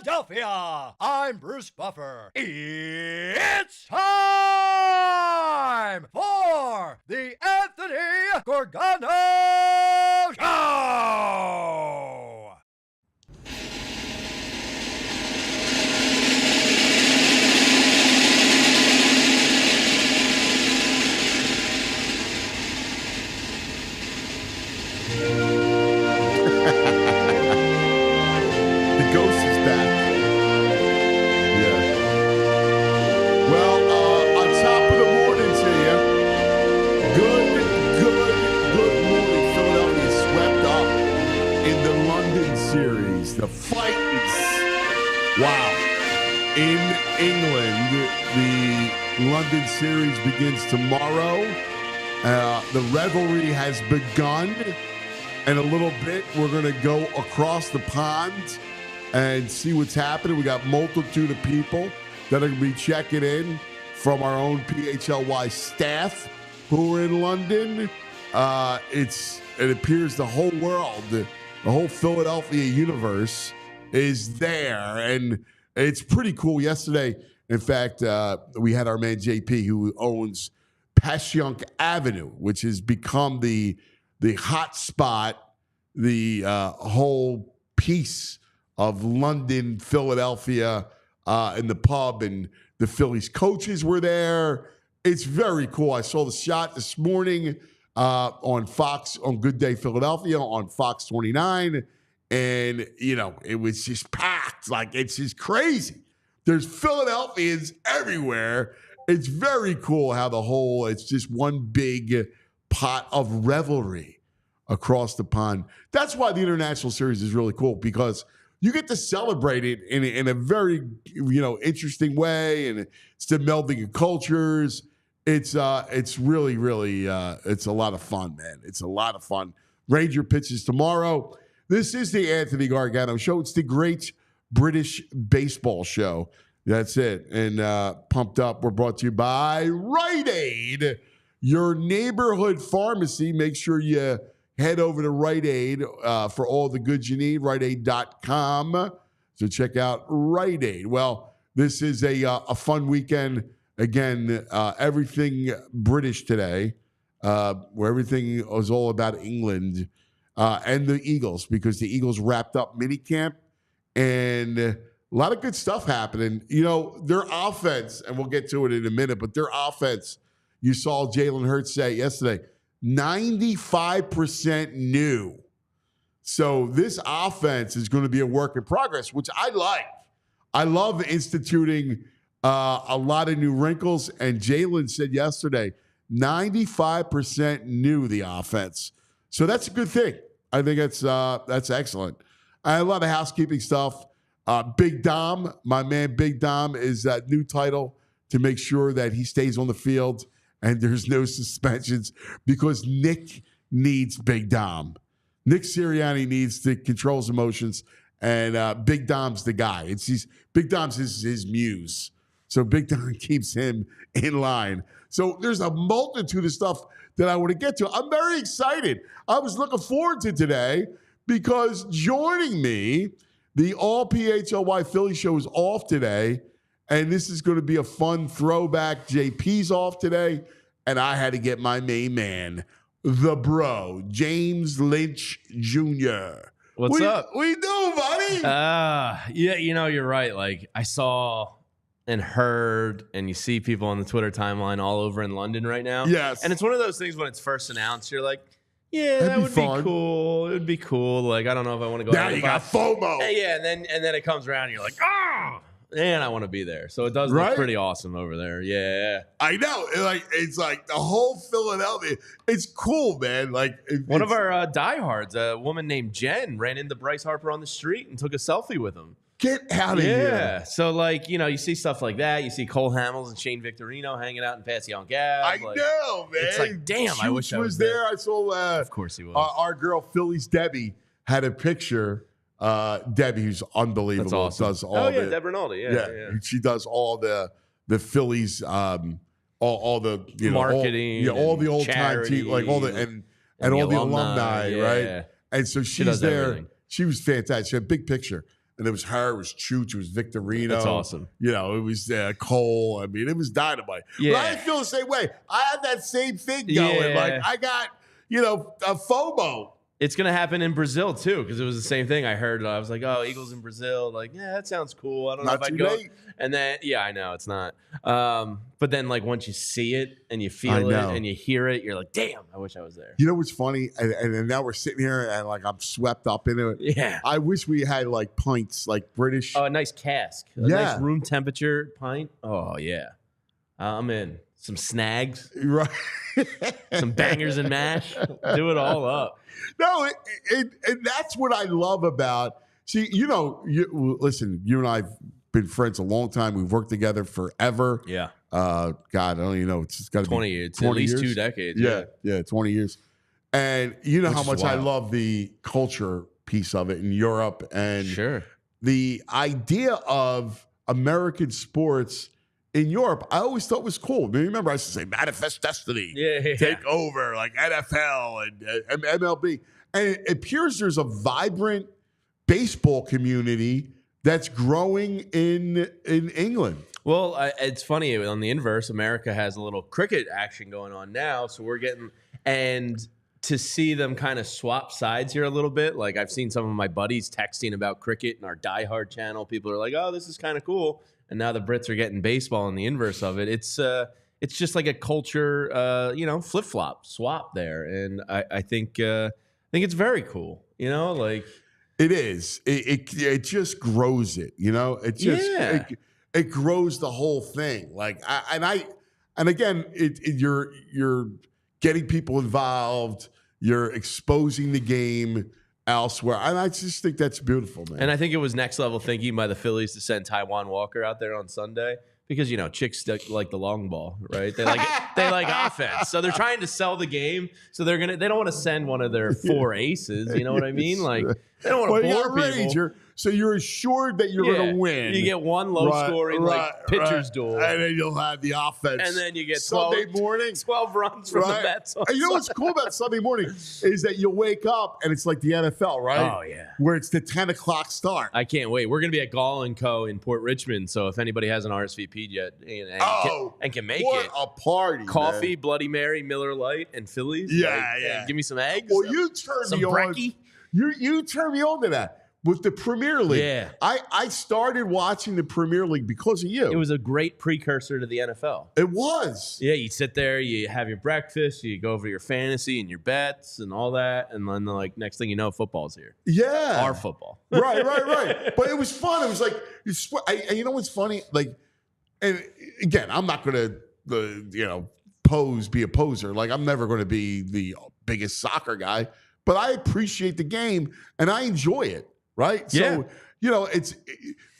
Philadelphia. I'm Bruce Buffer. It's time for the Anthony Gorgano Show. The ghost is back. Yeah. Well, on top of the morning to you. Good morning. Philadelphia swept up in the London series. The fight is, wow. In England, the London series begins tomorrow. The revelry has begun. In a little bit, we're going to go across the pond and see what's happening. We got multitude of people that are going to be checking in from our own PHLY staff who are in London. It appears the whole world, the whole Philadelphia universe is there, and it's pretty cool. Yesterday, in fact, we had our man JP, who owns Passyunk Avenue, which has become the hot spot, the whole piece of London, Philadelphia, in the pub, and the Phillies coaches were there. It's very cool. I saw the shot this morning on Fox, on Good Day Philadelphia, on Fox 29, and, it was just packed. Like, it's just crazy. There's Philadelphians everywhere. It's very cool how it's just one big pot of revelry across the pond. That's why the International Series is really cool, because you get to celebrate it in a very, interesting way, and it's the melding of cultures. It's really, really, it's a lot of fun, man. It's a lot of fun. Ranger pitches tomorrow. This is the Anthony Gargano Show. It's the Great British Baseball Show. That's it. And Pumped Up, we're brought to you by Rite Aid, your neighborhood pharmacy. Make sure you head over to Rite Aid for all the goods you need, riteaid.com. So check out Rite Aid. Well, this is a fun weekend. Again, everything British today, where everything was all about England and the Eagles, because the Eagles wrapped up minicamp, and a lot of good stuff happening. Their offense, and we'll get to it in a minute, but their offense, you saw Jalen Hurts say yesterday, 95% new. So this offense is going to be a work in progress, which I like. I love instituting a lot of new wrinkles. And Jalen said yesterday, 95% new, the offense. So that's a good thing. I think that's excellent. A lot of housekeeping stuff. Big Dom, my man Big Dom, is that new title to make sure that he stays on the field and there's no suspensions, because Nick needs Big Dom. Nick Sirianni needs to control his emotions, and Big Dom's the guy. Big Dom's his muse. So Big Dom keeps him in line. So there's a multitude of stuff that I want to get to. I'm very excited. I was looking forward to today, because joining me, the All PHLY Philly show is off today, and this is going to be a fun throwback. JP's off today, and I had to get my main man, the bro, James Lynch Jr. What's up? What you doing, buddy? Yeah, you're right. Like, I saw and heard, and you see people on the Twitter timeline all over in London right now. Yes. And it's one of those things when it's first announced, you're like, yeah, that would be cool. It would be cool. Like, I don't know if I want to go. Now you got FOMO. Yeah, and then it comes around, and you're like, and I want to be there. So it does look pretty awesome over there. Yeah, I know. It's like the whole Philadelphia. It's cool, man. Like, one of our diehards, a woman named Jen, ran into Bryce Harper on the street and took a selfie with him. Get out of here. Yeah. So, you see stuff like that. You see Cole Hamels and Shane Victorino hanging out in Passyunk Ave. I know, man. It's like, damn, I wish I was there. I saw, of course he was. Our girl, Phillies Debbie, had a picture. Debbie, who's unbelievable. That's awesome. Does all Deb Rinaldi. Yeah. She does all the Phillies, all the marketing, all the old time team, like all the and all the alumni, right? And so she's there. Everything. She was fantastic. She had a big picture. And it was her, it was Chooch, it was Victorino. That's awesome. You know, it was Cole. I mean, it was dynamite. Yeah. But I didn't feel the same way. I had that same thing going. Yeah. Like, I got, you know, a FOMO. It's going to happen in Brazil, too, because it was the same thing. I heard, I was like, oh, Eagles in Brazil. Like, yeah, that sounds cool. I don't know if I'd go. Late. And then, yeah, I know, it's not. But then, like, once you see it and you feel it and you hear it, you're like, damn, I wish I was there. You know what's funny? And now we're sitting here and, like, I'm swept up into it. Yeah. I wish we had, like, pints, like British. Oh, a nice cask. A nice room temperature pint. Oh, yeah. I'm in. Some snags. Right. Some bangers and mash. Do it all up. No, and that's what I love about. See, you know, listen, you and I have been friends a long time. We've worked together forever. Yeah. God, I don't even know. It's got to be 20 years. 20 At least years. 2 decades. Yeah, 20 years. And you know Which how is much I wild. love the culture piece of it in Europe and Sure. the idea of American sports in Europe. I always thought was cool. Do you remember I used to say Manifest Destiny, Take Over, like NFL and MLB. And it appears there's a vibrant baseball community that's growing in England. Well, it's funny. On the inverse, America has a little cricket action going on now. So we're getting, and to see them kind of swap sides here a little bit. Like I've seen some of my buddies texting about cricket in our Die Hard channel. People are like, oh, this is kind of cool. And now the Brits are getting baseball in the inverse of it. It's just like a culture, flip-flop, swap there. And I think it's very cool, like. It is. It just grows it, It just it grows the whole thing. Like and again, you're getting people involved. You're exposing the game elsewhere, and I just think that's beautiful, man. And I think it was next level thinking by the Phillies to send Taiwan Walker out there on Sunday. Because chicks like the long ball, right? They like offense, so they're trying to sell the game. So they don't want to send one of their 4 aces. You know what I mean? Like they don't want to bore people. So you're assured that you're going to win. You get one low scoring pitcher's duel, and then you'll have the offense. And then you get Sunday morning 12 runs from the Mets. And you know what's cool about Sunday morning is that you'll wake up and it's like the NFL, right? Oh yeah, where it's the 10 o'clock start. I can't wait. We're going to be at Gall & Co. in Port Richmond. So if anybody hasn't RSVP'd yet and can make what it, a party! Coffee, man. Bloody Mary, Miller Lite, and Phillies. Yeah. Give me some eggs. Well, you turned me on. You turned me on to that. With the Premier League. Yeah. I started watching the Premier League because of you. It was a great precursor to the NFL. It was. Yeah, you sit there, you have your breakfast, you go over your fantasy and your bets and all that, and then next thing you know, football's here. Yeah. Our football. Right. But it was fun. It was like, you know what's funny? Like, and again, I'm not going to, be a poser. Like, I'm never going to be the biggest soccer guy, but I appreciate the game and I enjoy it. Right? Yeah. So,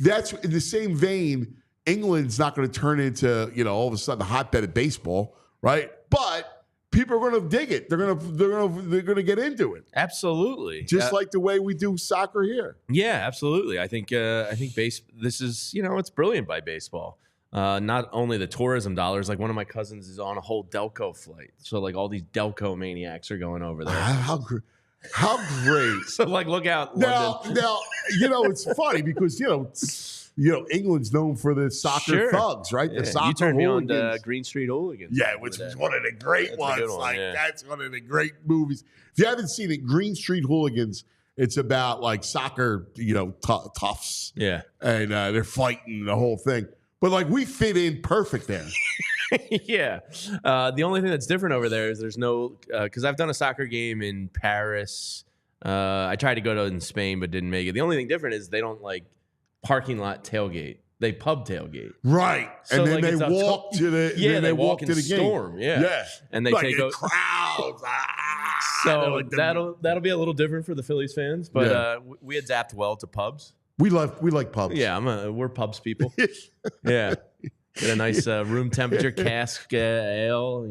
that's in the same vein, England's not going to turn into, all of a sudden a hotbed of baseball, right? But people are going to dig it. They're going to get into it. Absolutely. Just like the way we do soccer here. Yeah, absolutely. I think this is, it's brilliant by baseball. Not only the tourism dollars, like one of my cousins is on a whole Delco flight. So all these Delco maniacs are going over there. How great. So look out, London. Now, it's funny because, England's known for the soccer thugs, right? Yeah. The soccer you turned me on hooligans. to Green Street Hooligans. Yeah, which was one of the great ones. That's one of the great movies. If you haven't seen it, Green Street Hooligans, it's about soccer, toughs. Yeah. And they're fighting the whole thing. But we fit in perfect there. Yeah. The only thing that's different over there is there's no, because I've done a soccer game in Paris. I tried to go to it in Spain, but didn't make it. The only thing different is they don't parking lot tailgate. They pub tailgate. Right. So, and then they walk to the they walk in the storm. Game. Yeah. And they take out crowds. So that'll be a little different for the Phillies fans, but we adapt well to pubs. We like pubs. Yeah, we're pubs people. Yeah. Get a nice room temperature cask ale,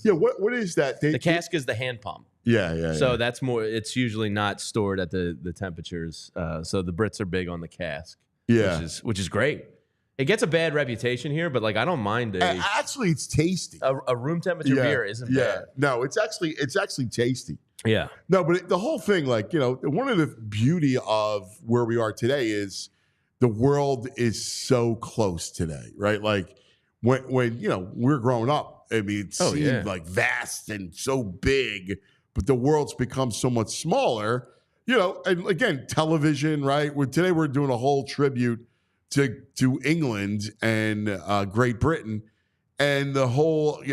Yeah, what is that? The cask is the hand pump. Yeah. So that's more. It's usually not stored at the temperatures. So the Brits are big on the cask. Yeah, which is great. It gets a bad reputation here, but I don't mind it. Actually, it's tasty. A room temperature beer isn't bad. No, it's actually tasty. Yeah. No, but the whole thing, like, one of the beauty of where we are today is the world is so close today, right? Like when we're growing up, I mean, it seemed like vast and so big, but the world's become so much smaller, and again, television, right? Today we're doing a whole tribute to England and Great Britain and the whole,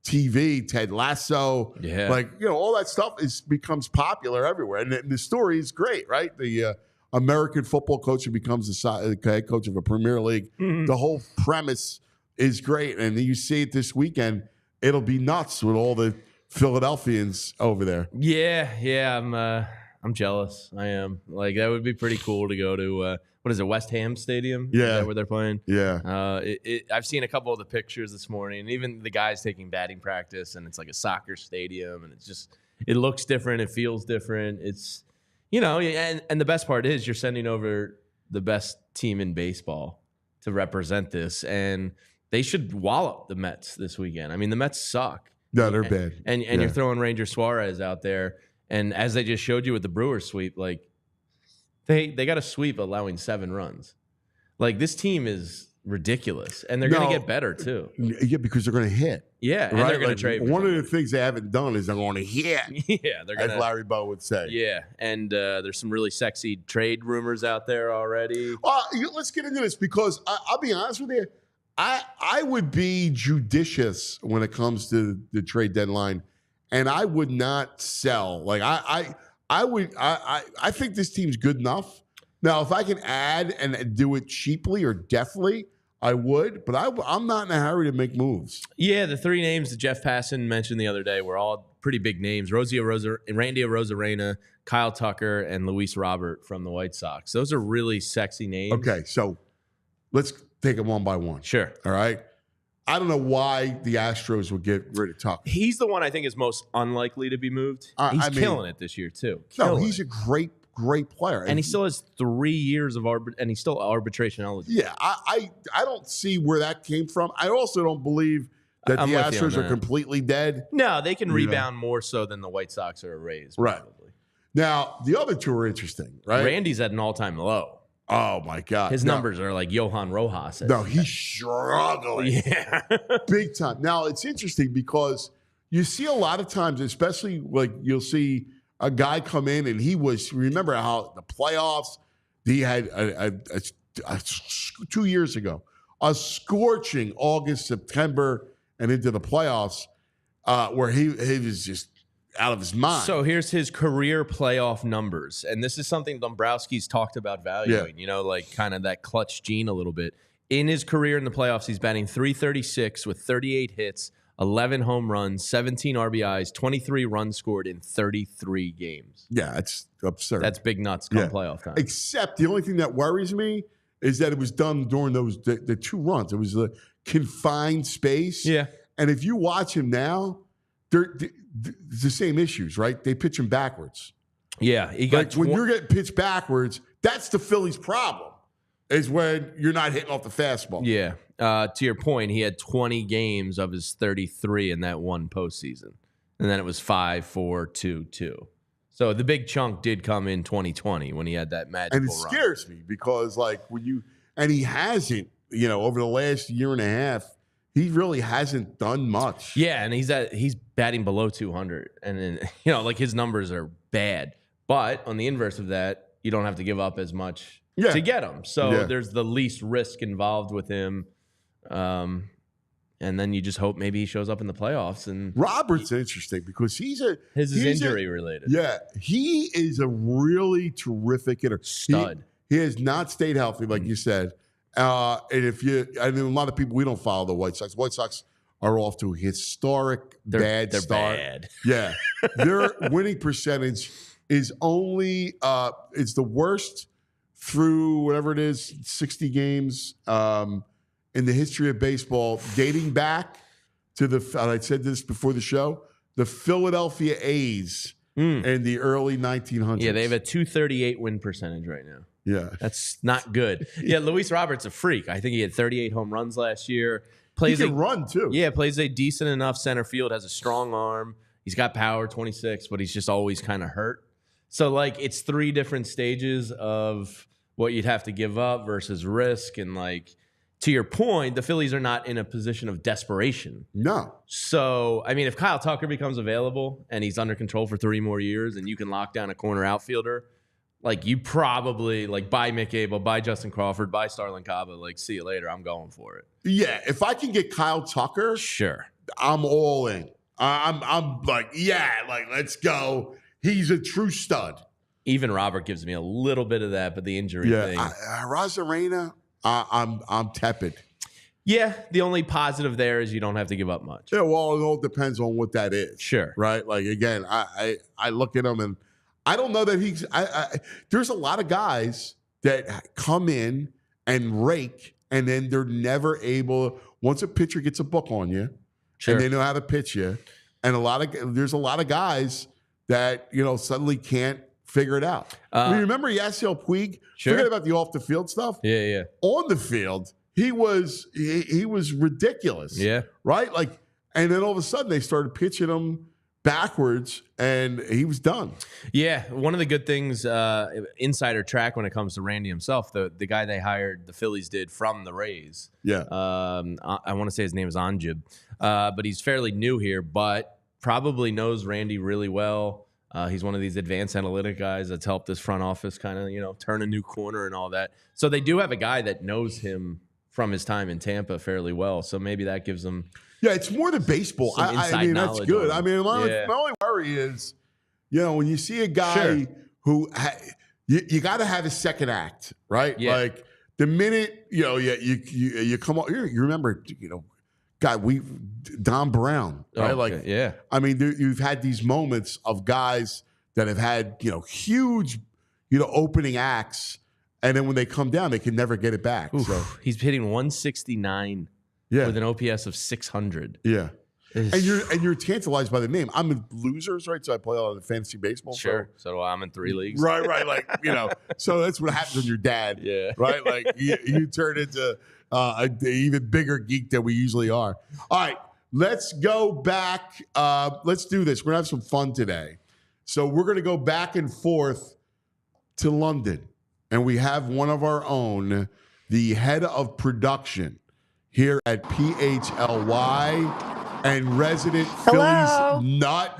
TV, Ted Lasso, all that stuff becomes popular everywhere. And the story is great, right? The American football coach who becomes the head coach of a Premier League. Mm-hmm. The whole premise is great. And you see it this weekend. It'll be nuts with all the Philadelphians over there. Yeah. I'm jealous. I am. Like, that would be pretty cool to go to, what is it, West Ham Stadium? Yeah. Is that where they're playing? Yeah. I've seen a couple of the pictures this morning, and even the guys taking batting practice, and it's like a soccer stadium, and it looks different. It feels different. It's, and the best part is you're sending over the best team in baseball to represent this, and they should wallop the Mets this weekend. I mean, the Mets suck. No, they're bad. And you're throwing Ranger Suarez out there. And as they just showed you with the Brewers sweep, like they got a sweep allowing 7 runs. Like, this team is ridiculous, and they're going to get better too. Yeah, because they're going to hit. Yeah, and they're going to trade. One of the things they haven't done is they're going to hit. Yeah, they're going to, as Larry Bow would say. Yeah, and there's some really sexy trade rumors out there already. Let's get into this because I'll be honest with you. I would be judicious when it comes to the trade deadline. And I would not sell. Like I think this team's good enough. Now, if I can add and do it cheaply or deftly, I would. But I'm not in a hurry to make moves. Yeah, the 3 names that Jeff Passan mentioned the other day were all pretty big names: Randy Arozarena, Kyle Tucker, and Luis Robert from the White Sox. Those are really sexy names. Okay, so let's take them one by one. Sure. All right. I don't know why the Astros would get rid of Tucker. He's the one I think is most unlikely to be moved. He's killing it this year too. He's a great player, and he still has 3 years of and he's still arbitration eligible. Yeah, I don't see where that came from. I also don't believe that the Astros are completely dead. No, they can rebound more so than the White Sox or Rays. Probably. Right. Now the other two are interesting. Right. Randy's at an all-time low. Oh, my God. His numbers are like Johan Rojas. No, he's struggling. Yeah. Big time. Now, it's interesting because you see a lot of times, especially like you'll see a guy come in and remember how the playoffs, he had 2 years ago, a scorching August, September, and into the playoffs where he was just out of his mind. So here's his career playoff numbers. And this is something Dombrowski's talked about valuing, like kind of that clutch gene a little bit. In his career in the playoffs, he's batting .336 with 38 hits, 11 home runs, 17 RBIs, 23 runs scored in 33 games. Yeah, it's absurd. That's big nuts come playoff time. Except the only thing that worries me is that it was done during the 2 runs. It was a confined space. Yeah. And if you watch him now, they're the same issues, right? They pitch him backwards. Yeah. When you're getting pitched backwards, that's the Phillies' problem, is when you're not hitting off the fastball. Yeah. To your point, he had 20 games of his 33 in that one postseason. And then it was 5-4-2-2. So the big chunk did come in 2020 when he had that magical run. And it scares me because, like, he hasn't, over the last year and a half, he really hasn't done much. Yeah, and he's batting below 200. And then, his numbers are bad. But on the inverse of that, you don't have to give up as much to get him. So there's the least risk involved with him. And then you just hope maybe he shows up in the playoffs. And Robert's interesting because his injury related. Yeah, he is a really terrific hitter. Stud. He has not stayed healthy, like you said. And a lot of people, we don't follow the White Sox. White Sox are off to a historic bad start. Bad. Yeah, their winning percentage is only it's the worst through whatever it is, 60 games in the history of baseball, dating back to I said this before the show, the Philadelphia A's in the early 1900s. Yeah, they have a .238 win percentage right now. Yeah. That's not good. Yeah, Luis Robert's a freak. I think he had 38 home runs last year. He can run, too. Yeah, plays a decent enough center field, has a strong arm. He's got power, 26, but he's just always kind of hurt. So, like, it's 3 different stages of what you'd have to give up versus risk. And, like, to your point, the Phillies are not in a position of desperation. No. So, I mean, if Kyle Tucker becomes available and he's under control for 3 more years and you can lock down a corner outfielder, like, you probably, like, buy Mick Abel, buy Justin Crawford, buy Starlin Caba, like, see you later. I'm going for it. Yeah, if I can get Kyle Tucker, sure, I'm all in. I'm like, yeah, like, let's go. He's a true stud. Even Robert gives me a little bit of that, but the injury thing. Rosarena, I'm tepid. Yeah, the only positive there is you don't have to give up much. Yeah, well, it all depends on what that is. Sure. Right? Like, again, I look at him and I don't know that he's there's a lot of guys that come in and rake and then they're never able, once a pitcher gets a book on you, sure, and they know how to pitch you, and there's a lot of guys that, you know, suddenly can't figure it out. I mean, remember Yasiel Puig? Sure. Forget about the off the field stuff. Yeah. On the field, he was ridiculous. Yeah. Right? Like, and then all of a sudden they started pitching him backwards and he was done. Yeah. One of the good things, insider track when it comes to Randy himself, the guy they hired, the Phillies did from the Rays. Yeah. I want to say his name is Anjib, but he's fairly new here, but probably knows Randy really well. He's one of these advanced analytic guys that's helped this front office kind of, you know, turn a new corner and all that. So they do have a guy that knows him from his time in Tampa fairly well. So maybe that gives them. Yeah, it's more than baseball. I mean, that's good. I mean, my only worry is, you know, when you see a guy who you got to have a second act, right? Yeah. Like the minute, you know, you come up, you remember, you know, God, Don Brown, right? Okay. Yeah. I mean, you've had these moments of guys that have had, you know, huge, you know, opening acts, and then when they come down, they can never get it back. Oof. So he's hitting 169 with an OPS of 600. Yeah. And you're tantalized by the name. I'm in losers, right? So I play a lot of fantasy baseball. Sure. So I'm in 3 leagues. Right. Like, you know, so that's what happens when you're dad. Yeah. Right? Like you turn into an even bigger geek than we usually are. All right. Let's go back. Let's do this. We're going to have some fun today. So we're going to go back and forth to London. And we have one of our own, the head of production here at PHLY and resident Phillies nut,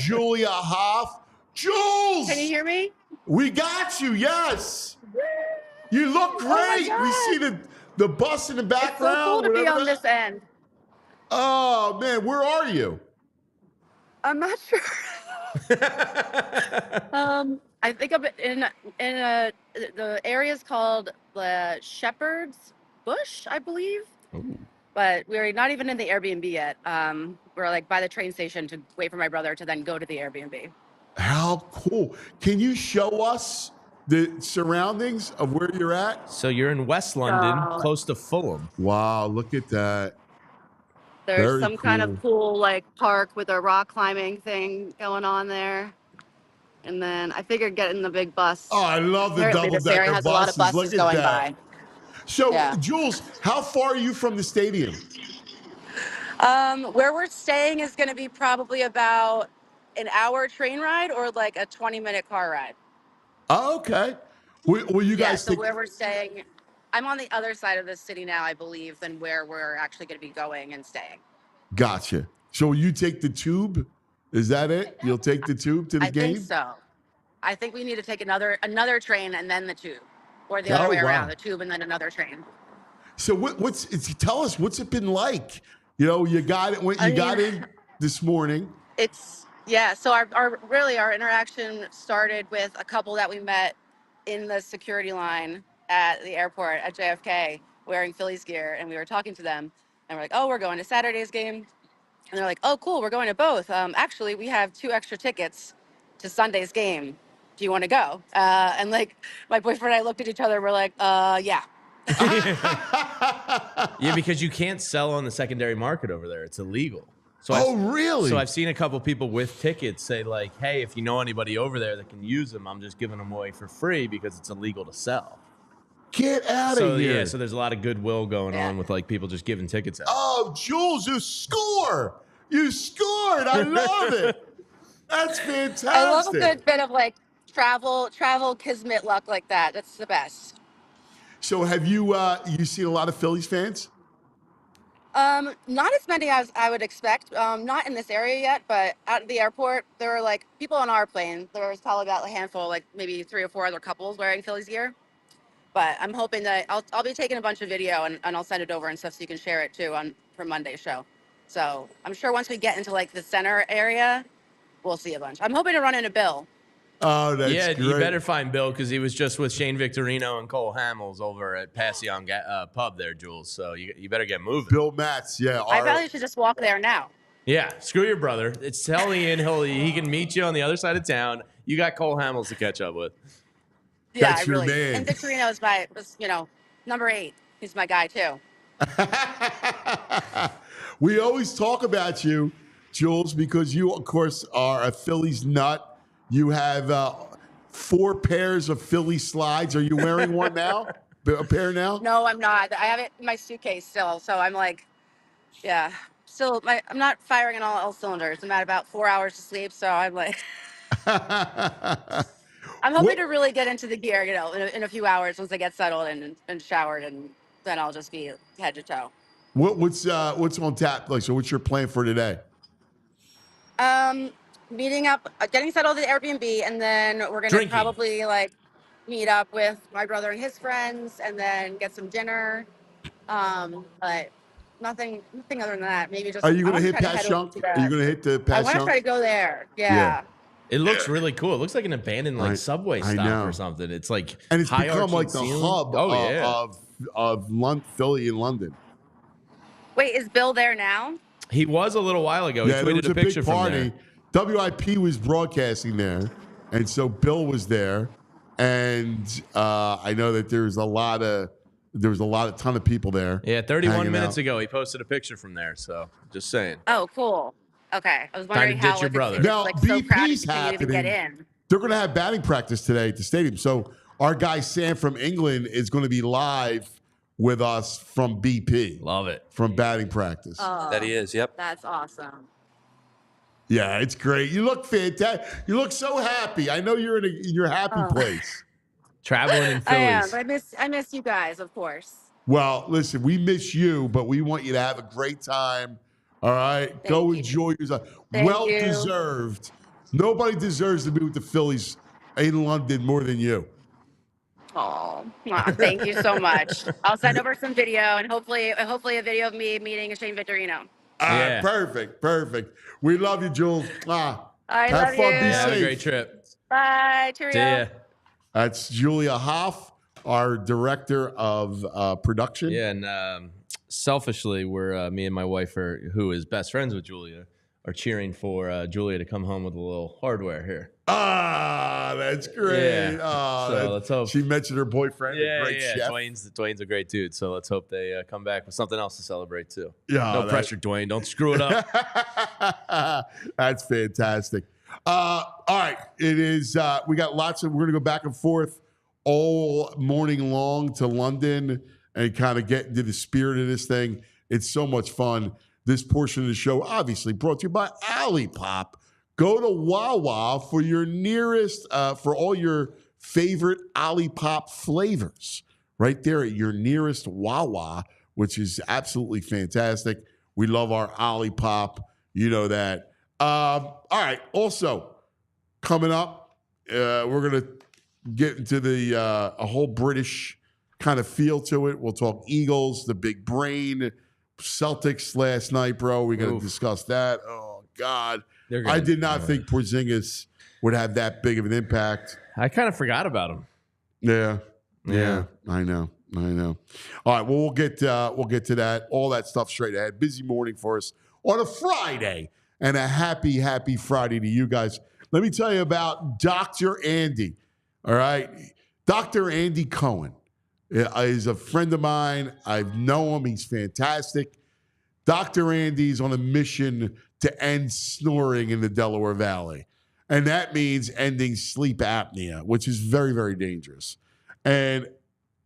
Julia Hoff. Jules! Can you hear me? We got you, yes. You look great. We see the bus in the background. It's so cool to be on this end. Oh, man, where are you? I'm not sure. I think I'm in the area's called the Shepherd's Bush, I believe. Ooh. But we're not even in the Airbnb yet. We're like by the train station to wait for my brother to then go to the Airbnb. How cool. Can you show us the surroundings of where you're at? So you're in West London, close to Fulham. Wow, look at that. There's Very some kind of cool like park with a rock climbing thing going on there. And then I figured getting the big bus. Oh, I love the Apparently this area double-decker has a lot of buses. buses Look at going that. by. So, Yeah. Jules, how far are you from the stadium? Where we're staying is going to be probably about an hour train ride or like a 20-minute car ride. Oh, okay. Will you guys so where we're staying, I'm on the other side of the city now, I believe, than where we're actually going to be going and staying. Gotcha. So will you take the tube? Is that it? You'll take the tube to the game? I think so. I think we need to take another train and then the tube, or the other way around, the tube and then another train. So tell us, what's it been like? You know, you got it when you got in this morning. So our interaction started with a couple that we met in the security line at the airport at JFK wearing Phillies gear, and we were talking to them, and we're like, oh, we're going to Saturday's game. And they're like, oh, cool, we're going to both. Actually, we have 2 extra tickets to Sunday's game. Do you want to go? And like my boyfriend and I looked at each other, we're like, yeah. Yeah, because you can't sell on the secondary market over there. It's illegal. So really? So I've seen a couple people with tickets say like, hey, if you know anybody over there that can use them, I'm just giving them away for free because it's illegal to sell. Get out of here. Yeah, so there's a lot of goodwill going on with like people just giving tickets out. Oh, Jules, you score. You scored. I love it. That's fantastic. I love a good bit of like travel kismet luck like that. That's the best. So have you seen a lot of Phillies fans? Not as many as I would expect. Not in this area yet, but at the airport, there were like people on our plane. There was probably about a handful, like maybe 3 or 4 other couples wearing Phillies gear. But I'm hoping that I'll be taking a bunch of video and I'll send it over and stuff so you can share it too for Monday's show. So I'm sure once we get into like the center area, we'll see a bunch. I'm hoping to run into Bill. Oh, that's yeah, great. you better find Bill because he was just with Shane Victorino and Cole Hamels over at Passion Pub there, Jules. So you better get moving. Bill Matz, yeah. I probably should just walk there now. Yeah, screw your brother. It's tell Ian he can meet you on the other side of town. You got Cole Hamels to catch up with. Yeah, That's your man. And Victorino is number 8. He's my guy too. We always talk about you, Jules, because you, of course, are a Phillies nut. You have 4 pairs of Philly slides. Are you wearing one now? A pair now? No, I'm not. I have it in my suitcase still. So I'm like, yeah, still, I'm not firing on all cylinders. I'm at about 4 hours to sleep. So I'm like, I'm hoping to really get into the gear, in a few hours once I get settled and showered, and then I'll just be head to toe. What's on tap? Like, so what's your plan for today? Meeting up, getting settled at Airbnb, and then we're gonna probably meet up with my brother and his friends, and then get some dinner. But nothing other than that. Maybe just. Are you gonna hit Passion? Are you gonna hit the Passion? I want to try to go there. Yeah. It looks really cool. It looks like an abandoned subway stop or something. It's like and it's become like the hub of Philly in London. Wait, is Bill there now? He was a little while ago. Yeah, he there was tweeted a picture big party. from there. WIP was broadcasting there, and so Bill was there. And I know that there was a ton of people there. Yeah, 31 minutes ago, he posted a picture from there. So just saying. Oh, cool. Okay, I was wondering how your brother. Now BP's happening. To get in. They're going to have batting practice today at the stadium. So our guy Sam from England is going to be live with us from BP. Love it. From batting practice. Oh, that he is. Yep. That's awesome. Yeah, it's great. You look fantastic. You look so happy. I know you're in your happy place. Traveling in Phillies. I am. I miss you guys, of course. Well, listen, we miss you, but we want you to have a great time. All right? Go enjoy yourself. Well deserved. Nobody deserves to be with the Phillies in London more than you. Oh, thank you so much. I'll send over some video and hopefully a video of me meeting Shane Victorino. Yeah. Perfect. We love you, Jules. I have love fun. you. Be safe. Have a great trip. Bye. Cheerio. See ya. That's Julia Hoff, our director of production. Yeah, and selfishly, we're me and my wife, who is best friends with Julia, are cheering for Julia to come home with a little hardware here. Ah, that's great. Yeah. Oh, So let's hope. She mentioned her boyfriend, a great chef. Dwayne's a great dude. So let's hope they come back with something else to celebrate too. Yeah, no pressure, Dwayne. Don't screw it up. That's fantastic. All right, it is. We got lots of. We're gonna go back and forth all morning long to London and kind of get into the spirit of this thing. It's so much fun. This portion of the show, obviously, brought to you by Olipop. Go to Wawa for your nearest, for all your favorite Olipop flavors. Right there at your nearest Wawa, which is absolutely fantastic. We love our Olipop. You know that. All right. Also, coming up, we're going to get into a whole British kind of feel to it. We'll talk Eagles, the big brain, Celtics last night, bro. We're going to discuss that. Oh, God. I did not think Porzingis would have that big of an impact. I kind of forgot about him. Yeah. I know. All right. Well, we'll get to that. All that stuff straight ahead. Busy morning for us on a Friday, and a happy Friday to you guys. Let me tell you about Dr. Andy. All right. Dr. Andy Cohen is a friend of mine. I know him. He's fantastic. Dr. Andy's on a mission to end snoring in the Delaware Valley. And that means ending sleep apnea, which is very, very dangerous. And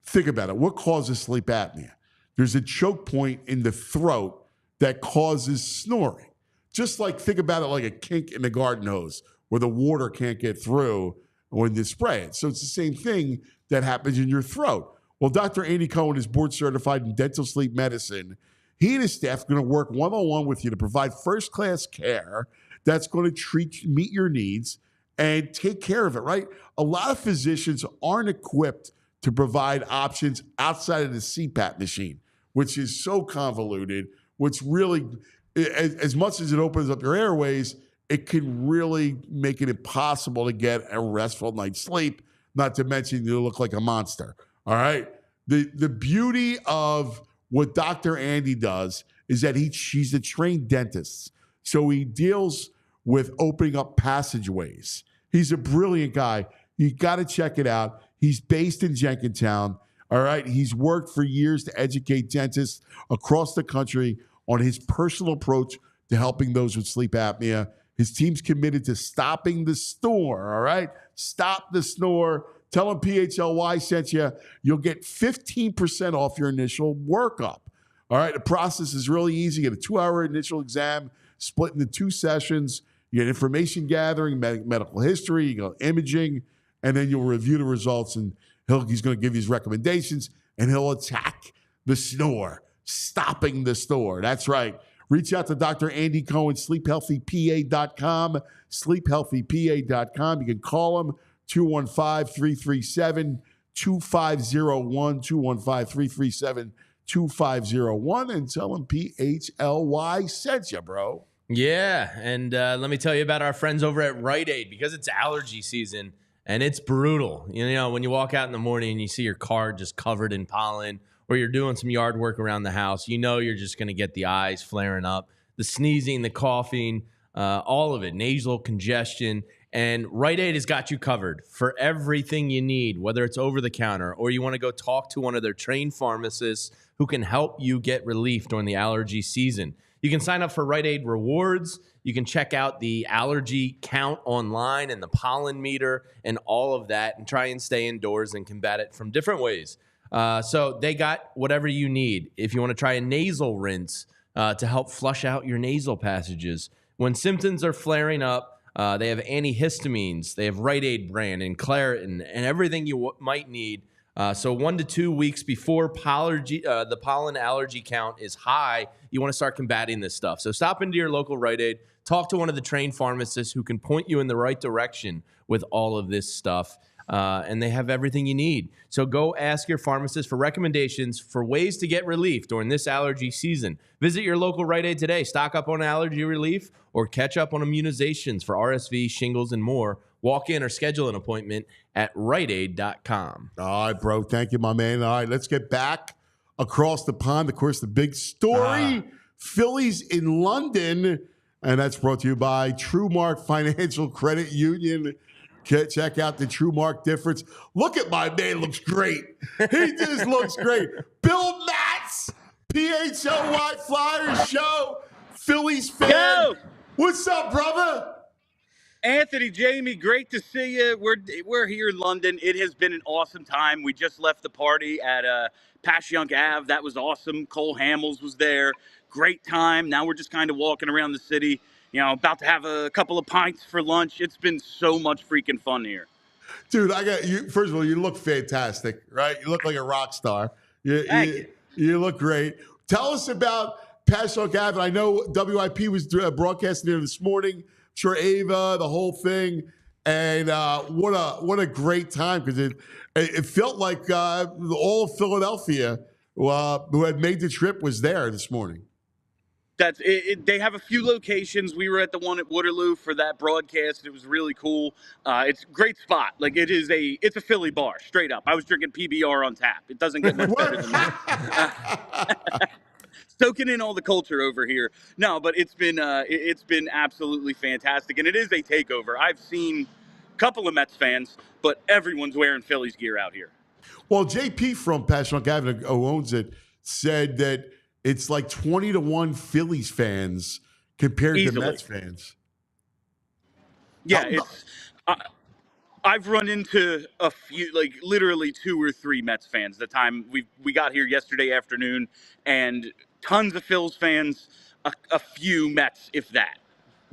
think about it. What causes sleep apnea? There's a choke point in the throat that causes snoring. just like think about it like a kink in the garden hose where the water can't get through when you spray it. So it's the same thing that happens in your throat. Well, Dr. Andy Cohen is board certified in dental sleep medicine. He and his staff are going to work one-on-one with you to provide first-class care that's going to meet your needs and take care of it, right? A lot of physicians aren't equipped to provide options outside of the CPAP machine, which is so convoluted, which really, as much as it opens up your airways, it can really make it impossible to get a restful night's sleep, not to mention you look like a monster, all right? The beauty of what Dr. Andy does is that she's a trained dentist, so he deals with opening up passageways. He's a brilliant guy. You got to check it out. He's based in Jenkintown. All right. He's worked for years to educate dentists across the country on his personal approach to helping those with sleep apnea. His team's committed to stopping the snore. All right. Stop the snore. Tell him PHLY sent you. You'll get 15% off your initial workup. All right. The process is really easy. You get a 2-hour initial exam split into 2 sessions. You get information gathering, medical history, you go imaging, and then you'll review the results, and he's going to give you his recommendations, and he'll attack the snore, stopping the snore. That's right. Reach out to Dr. Andy Cohen, sleephealthypa.com, sleephealthypa.com. You can call him 215-337-2501, 215-337-2501, and tell him PHLY sent you, bro. Yeah, and let me tell you about our friends over at Rite Aid, because it's allergy season and it's brutal. You know, when you walk out in the morning and you see your car just covered in pollen, or you're doing some yard work around the house, you know you're just going to get the eyes flaring up, the sneezing, the coughing, all of it, nasal congestion. And Rite Aid has got you covered for everything you need, whether it's over the counter or you want to go talk to one of their trained pharmacists who can help you get relief during the allergy season. You can sign up for Rite Aid Rewards. You can check out the allergy count online and the pollen meter and all of that and try and stay indoors and combat it from different ways. So they got whatever you need. If you want to try a nasal rinse to help flush out your nasal passages. When symptoms are flaring up, they have antihistamines. They have Rite Aid brand and Claritin and everything you might need. So 1 to 2 weeks before the pollen allergy count is high, you want to start combating this stuff. So stop into your local Rite Aid, talk to one of the trained pharmacists who can point you in the right direction with all of this stuff. And they have everything you need. So go ask your pharmacist for recommendations for ways to get relief during this allergy season. Visit your local Rite Aid today. Stock up on allergy relief or catch up on immunizations for RSV, shingles, and more. Walk in or schedule an appointment at riteaid.com. All right, bro. Thank you, my man. All right, let's get back across the pond. Of course, the big story, Phillies in London. And that's brought to you by TrueMark Financial Credit Union. Check out the TrueMark difference. Look at my man. Looks great. He just looks great. Bill Matz, PHLY Flyers Show, Phillies fan. Yo! What's up, brother? Anthony, Jamie, great to see you. We're here in London. It has been an awesome time. We just left the party at Passyunk Ave. That was awesome. Cole Hamels was there. Great time. Now we're just kind of walking around the city, you know, about to have a couple of pints for lunch. It's been so much freaking fun here. Dude, I got you. First of all, you look fantastic, right? You look like a rock star. You look great. Tell us about Passyunk Ave. I know WIP was broadcasting there this morning. Sure, Ava, the whole thing, and what a great time, because it felt like all of Philadelphia who had made the trip was there this morning. That's it. They have a few locations. We were at the one at Waterloo for that broadcast. It was really cool. It's a great spot. Like it's a Philly bar, straight up. I was drinking PBR on tap. It doesn't get much better than that. Soaking in all the culture over here. No, but it's been absolutely fantastic, and it is a takeover. I've seen a couple of Mets fans, but everyone's wearing Phillies gear out here. Well, JP from Passyunk Avenue, who owns it, said that it's like 20-1 Phillies fans compared to Mets fans. Yeah, I've run into a few, like literally 2 or 3 Mets fans. The time we got here yesterday afternoon, and tons of Phils fans, a few Mets, if that.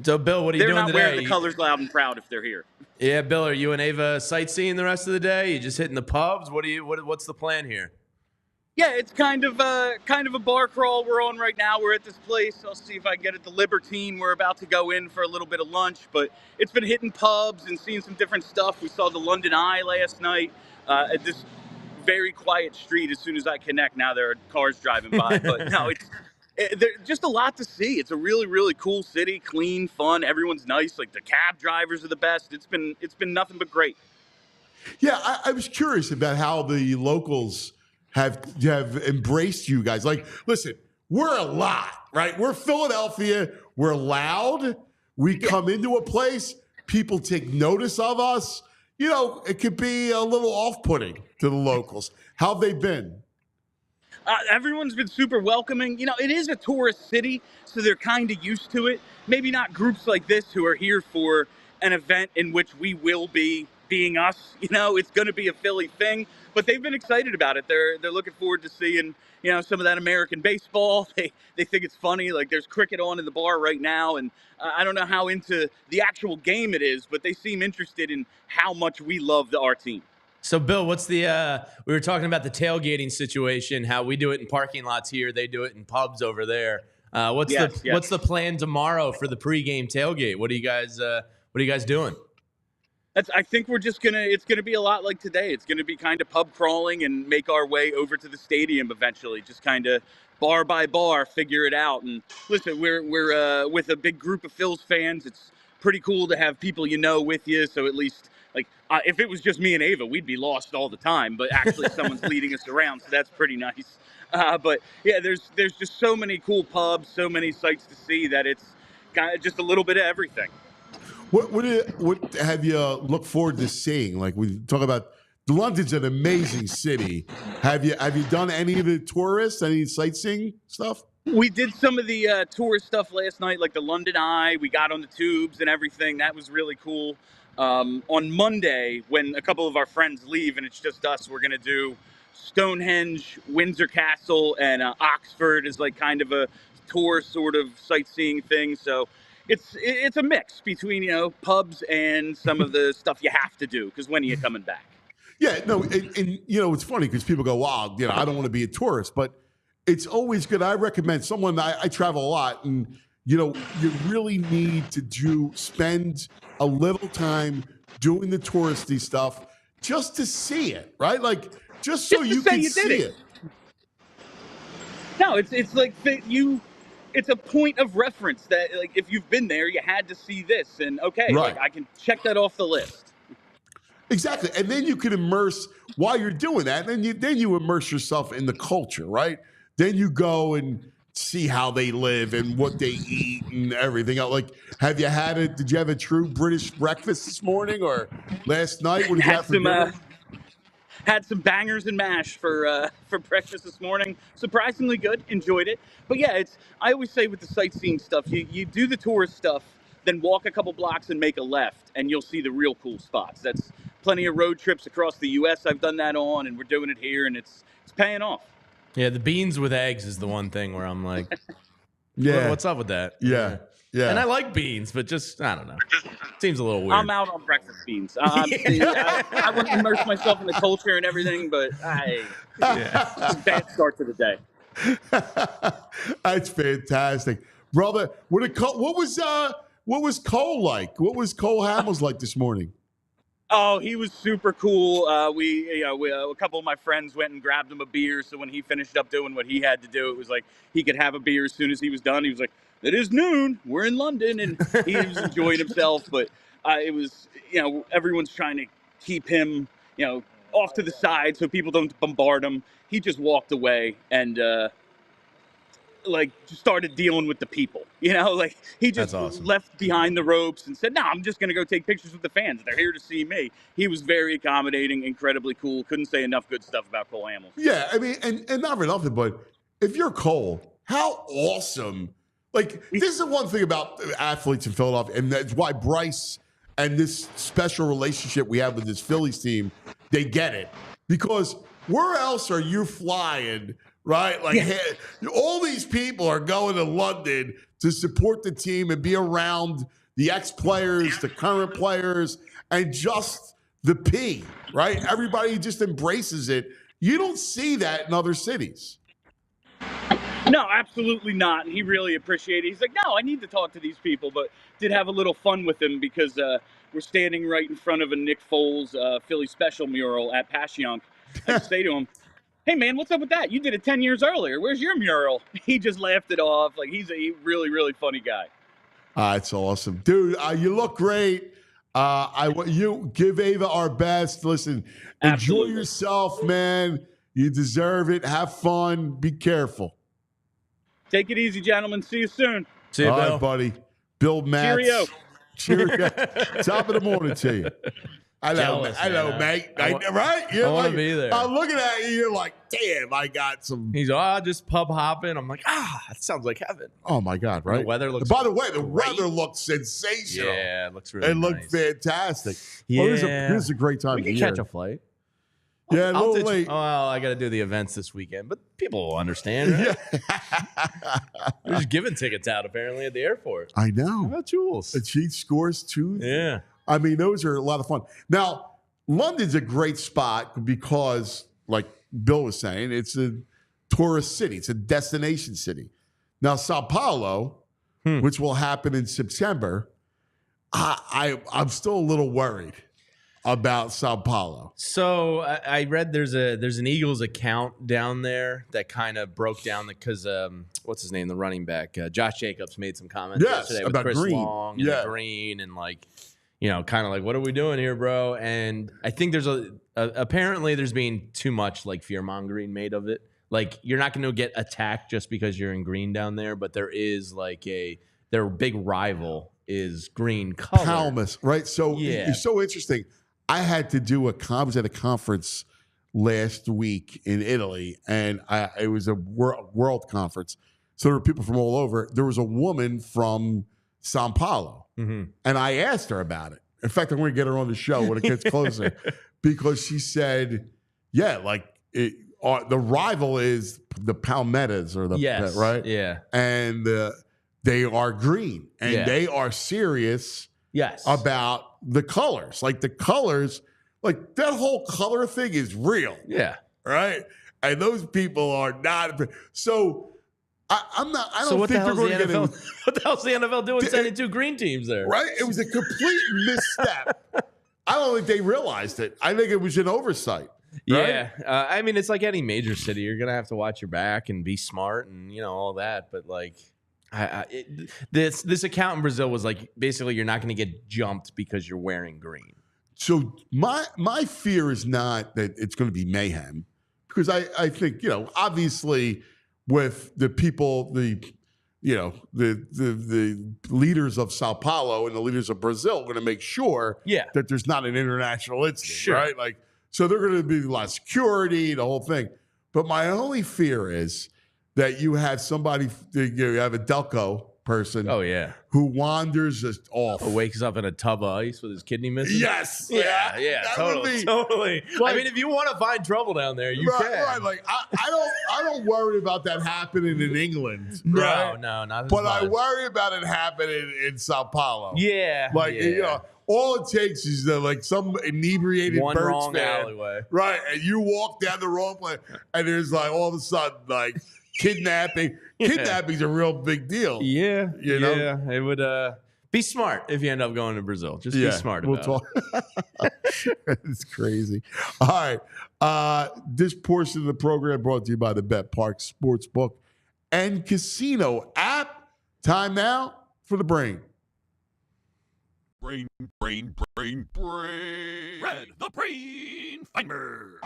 So, Bill, what are you They're doing not wearing today? the colors loud and proud if they're here. Yeah, Bill, are you and Ava sightseeing the rest of the day? You just hitting the pubs? What's the plan here? Yeah, it's kind of a bar crawl we're on right now. We're at this place. I'll see if I can get at the Libertine. We're about to go in for a little bit of lunch, but it's been hitting pubs and seeing some different stuff. We saw the London Eye last night at this very quiet street. As soon as I connect, now there are cars driving by. But no, there's just a lot to see. It's a really, really cool city, clean, fun. Everyone's nice. Like the cab drivers are the best. It's been nothing but great. Yeah, I was curious about how the locals have embraced you guys. Like, listen, we're a lot, right? We're Philadelphia. We're loud. We come into a place, people take notice of us. You know, it could be a little off-putting to the locals. How have they been? Everyone's been super welcoming. You know, it is a tourist city, so they're kind of used to it. Maybe not groups like this who are here for an event in which we will be being us. You know, it's going to be a Philly thing, but they've been excited about it. They're looking forward to seeing, you know, some of that American baseball. They think it's funny. Like there's cricket on in the bar right now, and I don't know how into the actual game it is, but they seem interested in how much we love our team. So, Bill, what's the we were talking about the tailgating situation, how we do it in parking lots here, they do it in pubs over there. What's the plan tomorrow for the pregame tailgate? What are you guys doing? I think it's gonna be a lot like today. It's gonna be kind of pub crawling and make our way over to the stadium eventually. Just kind of bar by bar, figure it out. And listen, we're with a big group of Phils fans. It's pretty cool to have people you know with you. So at least if it was just me and Ava, we'd be lost all the time. But actually, someone's leading us around, so that's pretty nice. But yeah, there's just so many cool pubs, so many sights to see that it's kind of just a little bit of everything. What have you looked forward to seeing? Like we talk about, London's an amazing city. Have you done any of the tourists, any sightseeing stuff? We did some of the tourist stuff last night, like the London Eye. We got on the tubes and everything. That was really cool. On Monday, when a couple of our friends leave and it's just us, we're going to do Stonehenge, Windsor Castle, and Oxford is like kind of a tour sort of sightseeing thing. So it's a mix between, you know, pubs and some of the stuff you have to do, because when are you coming back? Yeah, no, and you know, it's funny because people go, wow, you know, I don't want to be a tourist, but it's always good. I recommend someone, I travel a lot, and you know, you really need to spend a little time doing the touristy stuff just to see it, right? Like, just so you can see it. No, it's like it's a point of reference that, like, if you've been there, you had to see this, and okay, right. Like, I can check that off the list. Exactly, and then you can immerse while you're doing that. And then you immerse yourself in the culture, right? Then you go and see how they live and what they eat and everything else. Like, did you have a true British breakfast this morning or last night? What did you have for dinner? Had some bangers and mash for breakfast this morning. Surprisingly good. Enjoyed it. But yeah, I always say with the sightseeing stuff, you do the tourist stuff, then walk a couple blocks and make a left, and you'll see the real cool spots. That's plenty of road trips across the U.S. I've done that on, and we're doing it here, and it's paying off. Yeah, the beans with eggs is the one thing where I'm like, yeah, what's up with that? Yeah. And I like beans, but just, I don't know. Seems a little weird. I'm out on breakfast beans. I wouldn't immerse myself in the culture and everything, but it's a bad start to the day. That's fantastic, brother. What was Cole like? What was Cole Hamels like this morning? Oh, he was super cool. A couple of my friends went and grabbed him a beer. So when he finished up doing what he had to do, it was like he could have a beer as soon as he was done. He was like, "It is noon. We're in London," and he was enjoying himself. But it was, everyone's trying to keep him, off to the side so people don't bombard him. He just walked away and just started dealing with the people, he just left behind the ropes and said, "No, I'm just going to go take pictures with the fans. They're here to see me." He was very accommodating, incredibly cool. Couldn't say enough good stuff about Cole Hamels. Yeah. I mean, and not for nothing, but if you're Cole, how awesome. Like, this is the one thing about athletes in Philadelphia, and that's why Bryce and this special relationship we have with this Phillies team, they get it. Because where else are you flying right? Like all these people are going to London to support the team and be around the ex-players, the current players, and just the P, right? Everybody just embraces it. You don't see that in other cities. No, absolutely not. And he really appreciated it. He's like, no, I need to talk to these people, but did have a little fun with him because we're standing right in front of a Nick Foles Philly special mural at Passyunk. I just say to him, hey, man, what's up with that? You did it 10 years earlier. Where's your mural? He just laughed it off. Like, he's a really, really funny guy. It's awesome. Dude, you look great. You give Ava our best. Listen, enjoy yourself, man. You deserve it. Have fun. Be careful. Take it easy, gentlemen. See you soon. See you, All Bill. right, buddy. Bill Matz. Cheerio. Top of the morning to you. Jealous, mate. Right? You're I want to be there. I'm looking at you. You're like, damn, I got some. He's just pub hopping. I'm like, that sounds like heaven. Oh my God! Right. The weather looks. By the way, the great. weather looks sensational. Yeah, it looks really. It looked nice. fantastic. Yeah, well, this is a great time. We of can year. catch a flight. Yeah, a little late. Oh, well, I got to do the events this weekend, but people will understand. Right? Yeah. They're just giving tickets out apparently at the airport. I How know. about Jules? The Chiefs scores too. Yeah. I mean, those are a lot of fun. Now, London's a great spot because, like Bill was saying, it's a tourist city. It's a destination city. Now, Sao Paulo, which will happen in September, I'm still a little worried about Sao Paulo. So I read there's an Eagles account down there that kind of broke down because what's his name, the running back, Josh Jacobs made some comments yesterday with about Chris Green. Long and Green and like, kind of like, what are we doing here, bro? And I think there's apparently there's being too much like fear mongering made of it. Like you're not going to get attacked just because you're in green down there, but there is like their big rival is green color. Palmas, right? So it's so interesting. I had to do I was at a conference last week in Italy, and it was a world conference. So there were people from all over. There was a woman from Sao Paulo, and I asked her about it. In fact, I'm going to get her on the show when it gets closer because she said, yeah, like the rival is the Palmettas or right? Yeah. And they are green, and they are serious about the colors. Like the colors, like that whole color thing is real. Yeah. Right? And those people are not. So I'm not. I don't what think the they're going to get NFL, what the hell's the NFL doing sending two green teams there? Right? It was a complete misstep. I don't think they realized it. I think it was an oversight. Right? Yeah. I mean, it's like any major city. You're going to have to watch your back and be smart and, all that. But like, this account in Brazil was like, basically, you're not going to get jumped because you're wearing green. So my fear is not that it's going to be mayhem, because I think, obviously with the people, the leaders of Sao Paulo and the leaders of Brazil are going to make sure that there's not an international incident, right? Like, so they're going to be a lot of security, the whole thing. But my only fear is that you have somebody, you have a Delco person who wanders just off. Wakes up in a tub of ice with his kidney missing. Yes. Yeah, totally. Like, I mean, if you want to find trouble down there, you can. Right. Like I don't worry about that happening in England. No, right? no, not as But much. I worry about it happening in Sao Paulo. Yeah. Like, all it takes is some inebriated one Birds wrong fan. alleyway. Right. And you walk down the wrong place, and there's like all of a sudden, like, kidnapping. Kidnapping's a real big deal. Yeah. You know? Yeah. It would be smart if you end up going to Brazil. Just be smart about it. It's crazy. All right. This portion of the program brought to you by the Bet Park Sportsbook and Casino app. Time now for the brain. Brain. Red, the brain finder.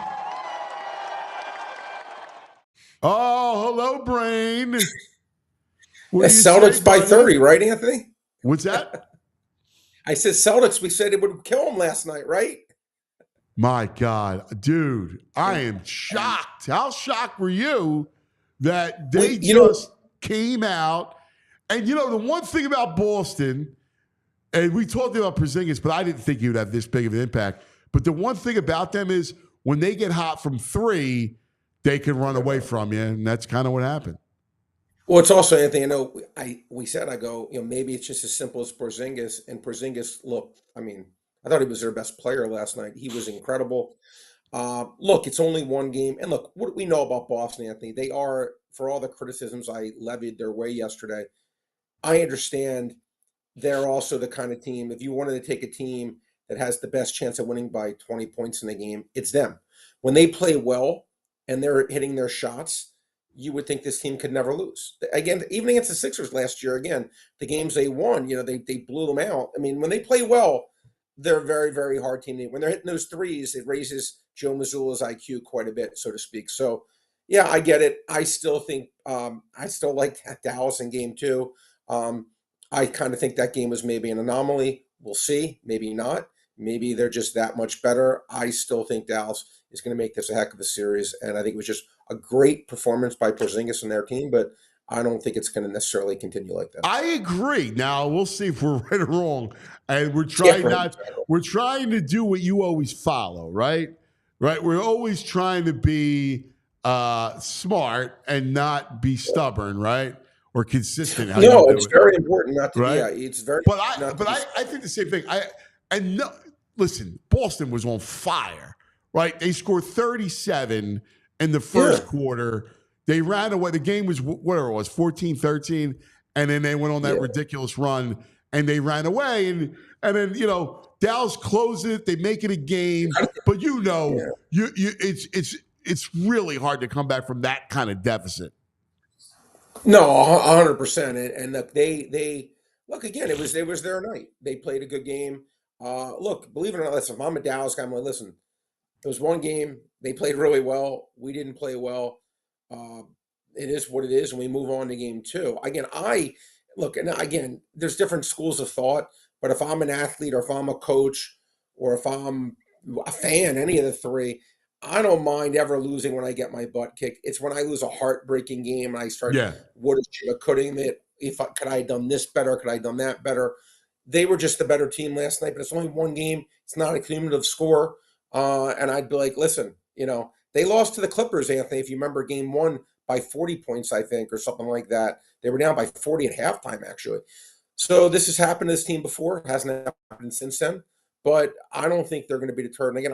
Oh, hello, brain. It's Celtics by 30, right, Anthony? What's that? I said Celtics. We said it would kill them last night, right? My God, dude, I am shocked. How shocked were you that they came out? And, the one thing about Boston, and we talked about Porzingis, but I didn't think he would have this big of an impact. But the one thing about them is when they get hot from three, they can run away from you, and that's kind of what happened. Well, it's also, Anthony, I know I go, maybe it's just as simple as Porzingis. And Porzingis, look, I thought he was their best player last night. He was incredible. Look, it's only one game. And look, what we know about Boston, Anthony, they are, for all the criticisms I levied their way yesterday, I understand they're also the kind of team, if you wanted to take a team that has the best chance of winning by 20 points in the game, it's them. When they play well and they're hitting their shots, you would think this team could never lose. Again, even against the Sixers last year, again, the games they won, they blew them out. When they play well, they're a very, very hard team. When they're hitting those threes, it raises Joe Mazzulla's IQ quite a bit, so to speak. So, yeah, I get it. I still think I still like Dallas in game 2. I kind of think that game was maybe an anomaly. We'll see. Maybe not. Maybe they're just that much better. I still think Dallas is going to make this a heck of a series, and I think it was just a great performance by Porzingis and their team, but I don't think it's going to necessarily continue like that. I agree. Now we'll see if we're right or wrong, and we're trying we're trying to do what you always follow, right? Right. We're always trying to be smart and not be stubborn, right? Or consistent. No, it's very important not to. Right? Yeah, it's very. But I think the same thing. Listen, Boston was on fire, right? They scored 37 in the first quarter. They ran away. The game was whatever it was, 14-13, and then they went on that ridiculous run and they ran away. And then Dallas closed it. They make it a game, but it's really hard to come back from that kind of deficit. No, 100%. And look, they look again. It was their night. They played a good game. Look, believe it or not, listen, if I'm a Dallas guy, I'm like, listen, it was one game. They played really well. We didn't play well. It is what it is, and we move on to game 2. Again, there's different schools of thought, but if I'm an athlete or if I'm a coach or if I'm a fan, any of the three, I don't mind ever losing when I get my butt kicked. It's when I lose a heartbreaking game and I start, what could I have done this better? Could I have done that better? They were just the better team last night, but it's only one game. It's not a cumulative score. And I'd be like, listen, they lost to the Clippers, Anthony, if you remember game 1 by 40 points, I think, or something like that. They were down by 40 at halftime, actually. So this has happened to this team before. It hasn't happened since then. But I don't think they're going to be deterred. And again,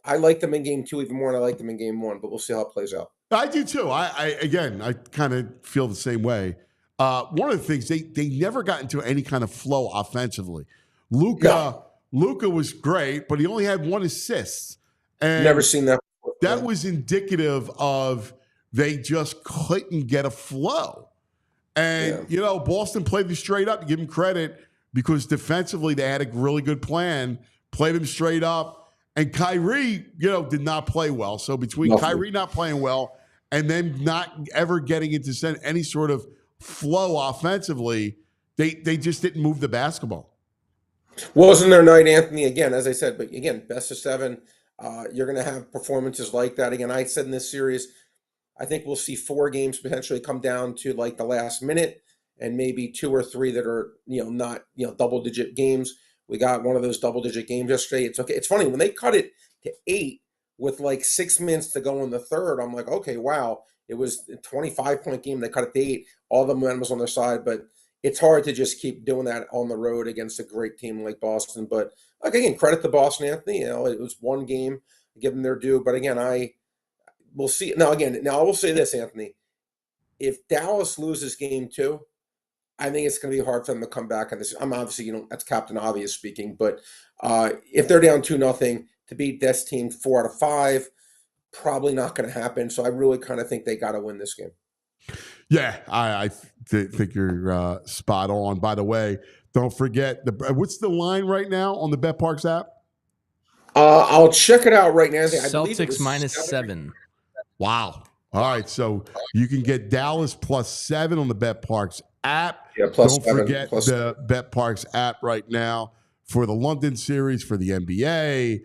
I like them in game 2 even more than I like them in game 1, but we'll see how it plays out. I do too. I kind of feel the same way. One of the things, they never got into any kind of flow offensively. Luka was great, but he only had 1 assist. And never seen that before. That was indicative of they just couldn't get a flow. And, Boston played them straight up, to give them credit, because defensively they had a really good plan, played them straight up. And Kyrie, did not play well. So between Kyrie not playing well and then not ever getting into any sort of flow offensively, they just didn't move the basketball. Wasn't their night, Anthony, again, as I said, but again, best of 7. You're going to have performances like that. Again, I said in this series, I think we'll see 4 games potentially come down to like the last minute and maybe 2 or 3 that are, not, double-digit games. We got one of those double-digit games yesterday. It's okay. It's funny, when they cut it to 8 with like 6 minutes to go in the third, I'm like, okay, wow. It was a 25-point game. They cut it to 8. All the momentum was on their side, but it's hard to just keep doing that on the road against a great team like Boston. But again, credit to Boston, Anthony. It was one game, give them their due. But again, we'll see. Now I will say this, Anthony. If Dallas loses game 2, I think it's going to be hard for them to come back on this. I'm obviously, that's Captain Obvious speaking, but if they're down 2-0 to beat this team 4 out of 5, probably not going to happen. So I really kind of think they got to win this game. Yeah, I think you're spot on. By the way, don't forget, what's the line right now on the BetParks app? I'll check it out right now. Celtics -7. Wow. All right, so you can get Dallas +7 on the BetParks app. Yeah, don't forget the BetParks app right now for the London series, for the NBA.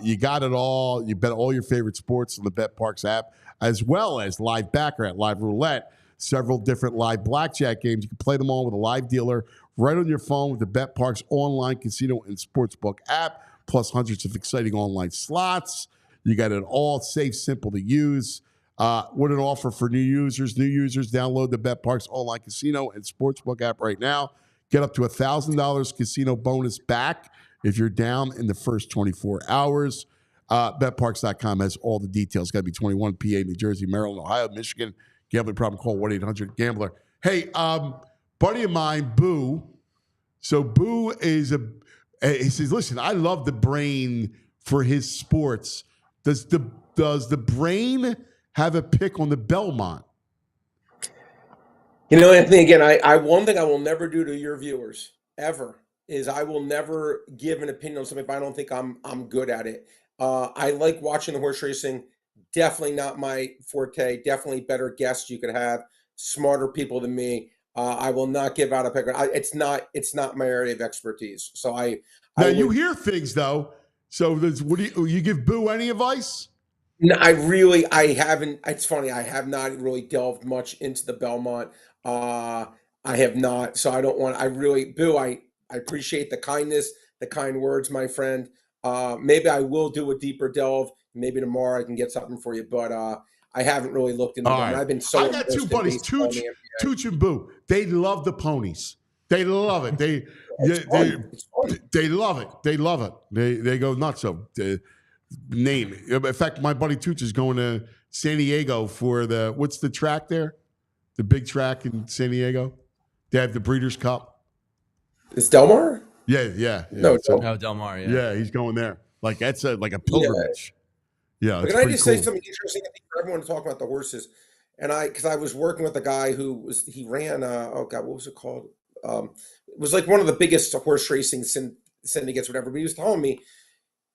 You got it all. You bet all your favorite sports on the BetParks app, as well as live baccarat, live roulette, several different live blackjack games. You can play them all with a live dealer right on your phone with the BetParks online casino and sportsbook app, plus hundreds of exciting online slots. You got it all safe, simple to use. What an offer for new users. New users, download the BetParks online casino and sportsbook app right now. Get up to $1,000 casino bonus back if you're down in the first 24 hours. BetParks.com has all the details. Got to be 21, PA, New Jersey, Maryland, Ohio, Michigan. Gambling problem, call 1-800-GAMBLER. Hey, buddy of mine, Boo. So Boo is he says, listen, I love the brain for his sports. Does the brain have a pick on the Belmont? You know, Anthony, again, I one thing I will never do to your viewers ever is I will never give an opinion on something if I don't think I'm good at it. I like watching the horse racing. Definitely not my forte. Definitely better guests you could have, smarter people than me. I will not give out a pick. It's not my area of expertise. So you hear things though. So what do you give Boo any advice? No, I haven't. It's funny. I have not really delved much into the Belmont. I have not. So I don't want. Boo. I appreciate the kindness, the kind words, my friend. Maybe I will do a deeper delve. Maybe tomorrow I can get something for you. But I haven't really looked into them. Right. I've been so. I got two buddies, Tooch and Boo. They love the ponies. They love it. They love it. They love it. They go nuts. So name it. In fact, my buddy Tooch is going to San Diego for what's the track there? The big track in San Diego. They have the Breeders' Cup. It's Del Mar? Yeah. No, Del Mar. Yeah, he's going there. Like that's a pilgrimage. Yeah. Can I just say something interesting? I think for everyone to talk about the horses, and because I was working with a guy he ran. What was it called? It was like one of the biggest horse racing syndicates, whatever. But he was telling me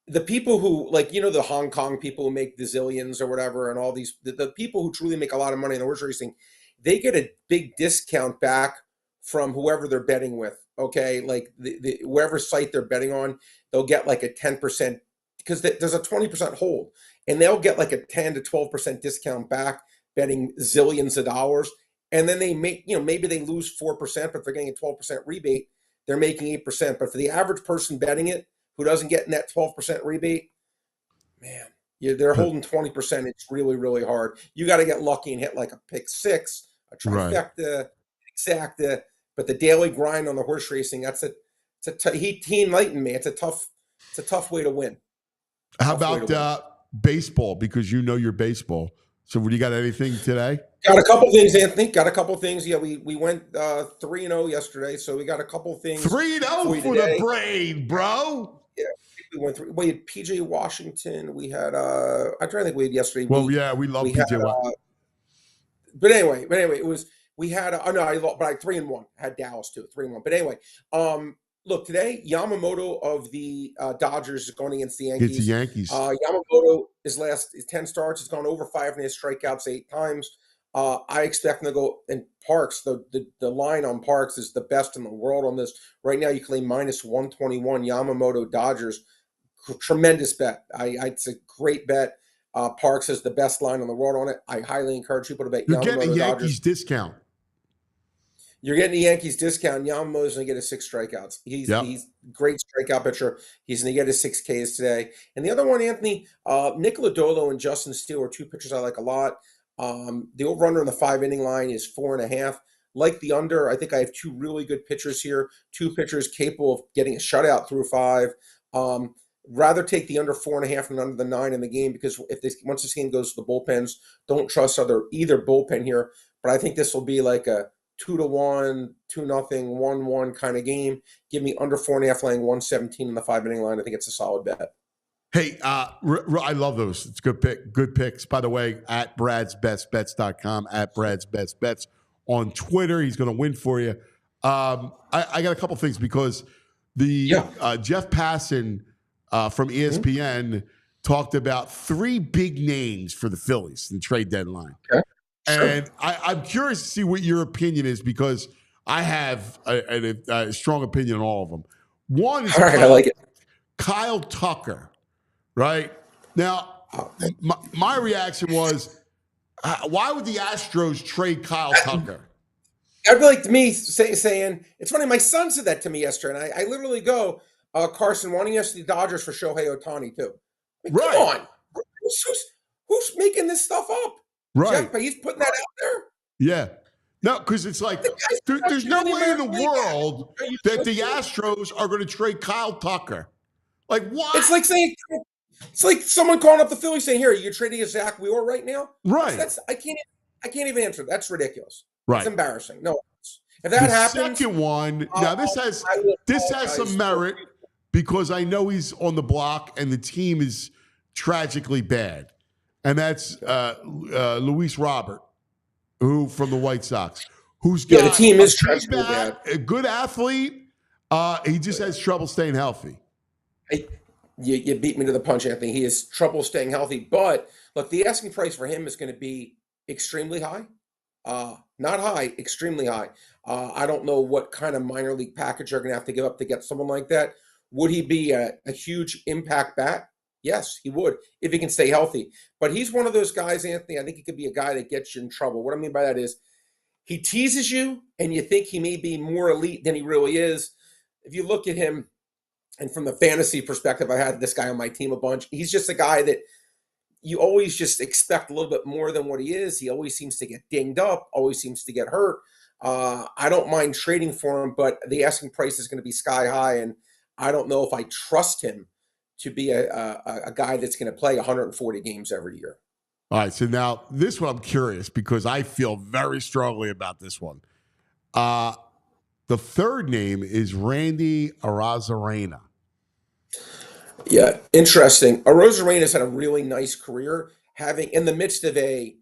the people who the Hong Kong people who make the zillions or whatever, and all these the people who truly make a lot of money in the horse racing, they get a big discount back from whoever they're betting with. Okay, like the whoever site they're betting on, they'll get like a 10% because there's a 20% hold, and they'll get like a 10 to 12% discount back betting zillions of dollars. And then they make, maybe they lose 4%, but if they're getting a 12% rebate, they're making 8%. But for the average person betting it who doesn't get in that 12% rebate, man, they're holding 20%. It's really, really hard. You got to get lucky and hit like a pick six, a trifecta, exacta. But the daily grind on the horse racing, he enlightened me. It's a tough way to win. How about baseball? Because you know your baseball. So you got anything today? Got a couple things, Anthony. Got a couple things. Yeah, we went 3-0 yesterday, so we got a couple things. 3-0 for the brain, bro. Yeah, we went through. We had PJ Washington. We had I'm trying to think we had yesterday. Well, we love PJ Washington. But anyway, it was we had I 3-1. Had Dallas too, 3-1. But anyway, look, today Yamamoto of the Dodgers is going against the Yankees. It's the Yankees. Yamamoto his last 10 starts has gone over 5 and his strikeouts 8 times. I expect him to go in Parks. The line on Parks is the best in the world on this. Right now, you claim -121 Yamamoto Dodgers. Tremendous bet. It's a great bet. Parks has the best line on the world on it. I highly encourage people to bet You're Yamamoto getting a Yankees Dodgers. Discount. You're getting the Yankees discount. Yamamoto's going to get his 6 strikeouts. He's great strikeout pitcher. He's going to get his 6 Ks today. And the other one, Anthony, Nick Lodolo and Justin Steele are 2 pitchers I like a lot. The over-under on the 5-inning line is 4.5. Like the under, I think I have 2 really good pitchers here. 2 pitchers capable of getting a shutout through 5. Rather take the under 4.5 than under the 9 in the game because once this game goes to the bullpens, don't trust either bullpen here. But I think this will be like a 2-1, 2-0, 1-1 kind of game. Give me under 4.5 laying 117 in the 5-inning line. I think it's a solid bet. Hey, I love those. It's good picks. By the way, at Brad'sBestBets.com, at Brad'sBestBets on Twitter. He's going to win for you. I got a couple things because Jeff Passan from ESPN talked about 3 big names for the Phillies in the trade deadline. Okay. Sure. And I'm curious to see what your opinion is because I have a strong opinion on all of them. One is I like it. Kyle Tucker. Right now, my reaction was, why would the Astros trade Kyle Tucker? I'd be like me saying, it's funny, my son said that to me yesterday, and I literally go, Carson, why don't you ask the Dodgers for Shohei Ohtani too? Come on. Who's making this stuff up? Right. Jeff, but he's putting that out there. Yeah. No, because it's like there's no way in the world that the Astros are going to trade Kyle Tucker. Like what? It's like someone calling up the Phillies saying, "Here, you're trading a Zach Wheeler right now." Right. I can't even answer. That's ridiculous. Right. It's embarrassing. No. If that happens, second one. Now this has some merit because I know he's on the block and the team is tragically bad, and that's Luis Robert, who from the White Sox, who's got the team is tragically bad. A good athlete. He just has trouble staying healthy. You beat me to the punch, Anthony. He has trouble staying healthy, but look, the asking price for him is going to be extremely high. Not high, extremely high. I don't know what kind of minor league package you're going to have to give up to get someone like that. Would he be a huge impact bat? Yes, he would, if he can stay healthy. But he's one of those guys, Anthony, I think he could be a guy that gets you in trouble. What I mean by that is he teases you and you think he may be more elite than he really is. If you look at him, and from the fantasy perspective, I had this guy on my team a bunch. He's just a guy that you always just expect a little bit more than what he is. He always seems to get dinged up, always seems to get hurt. I don't mind trading for him, but the asking price is going to be sky high, and I don't know if I trust him to be a guy that's going to play 140 games every year. All right, so now this one I'm curious because I feel very strongly about this one. The third name is Randy Arozarena. Yeah, interesting. Arozarena's had a really nice career, having in the midst of an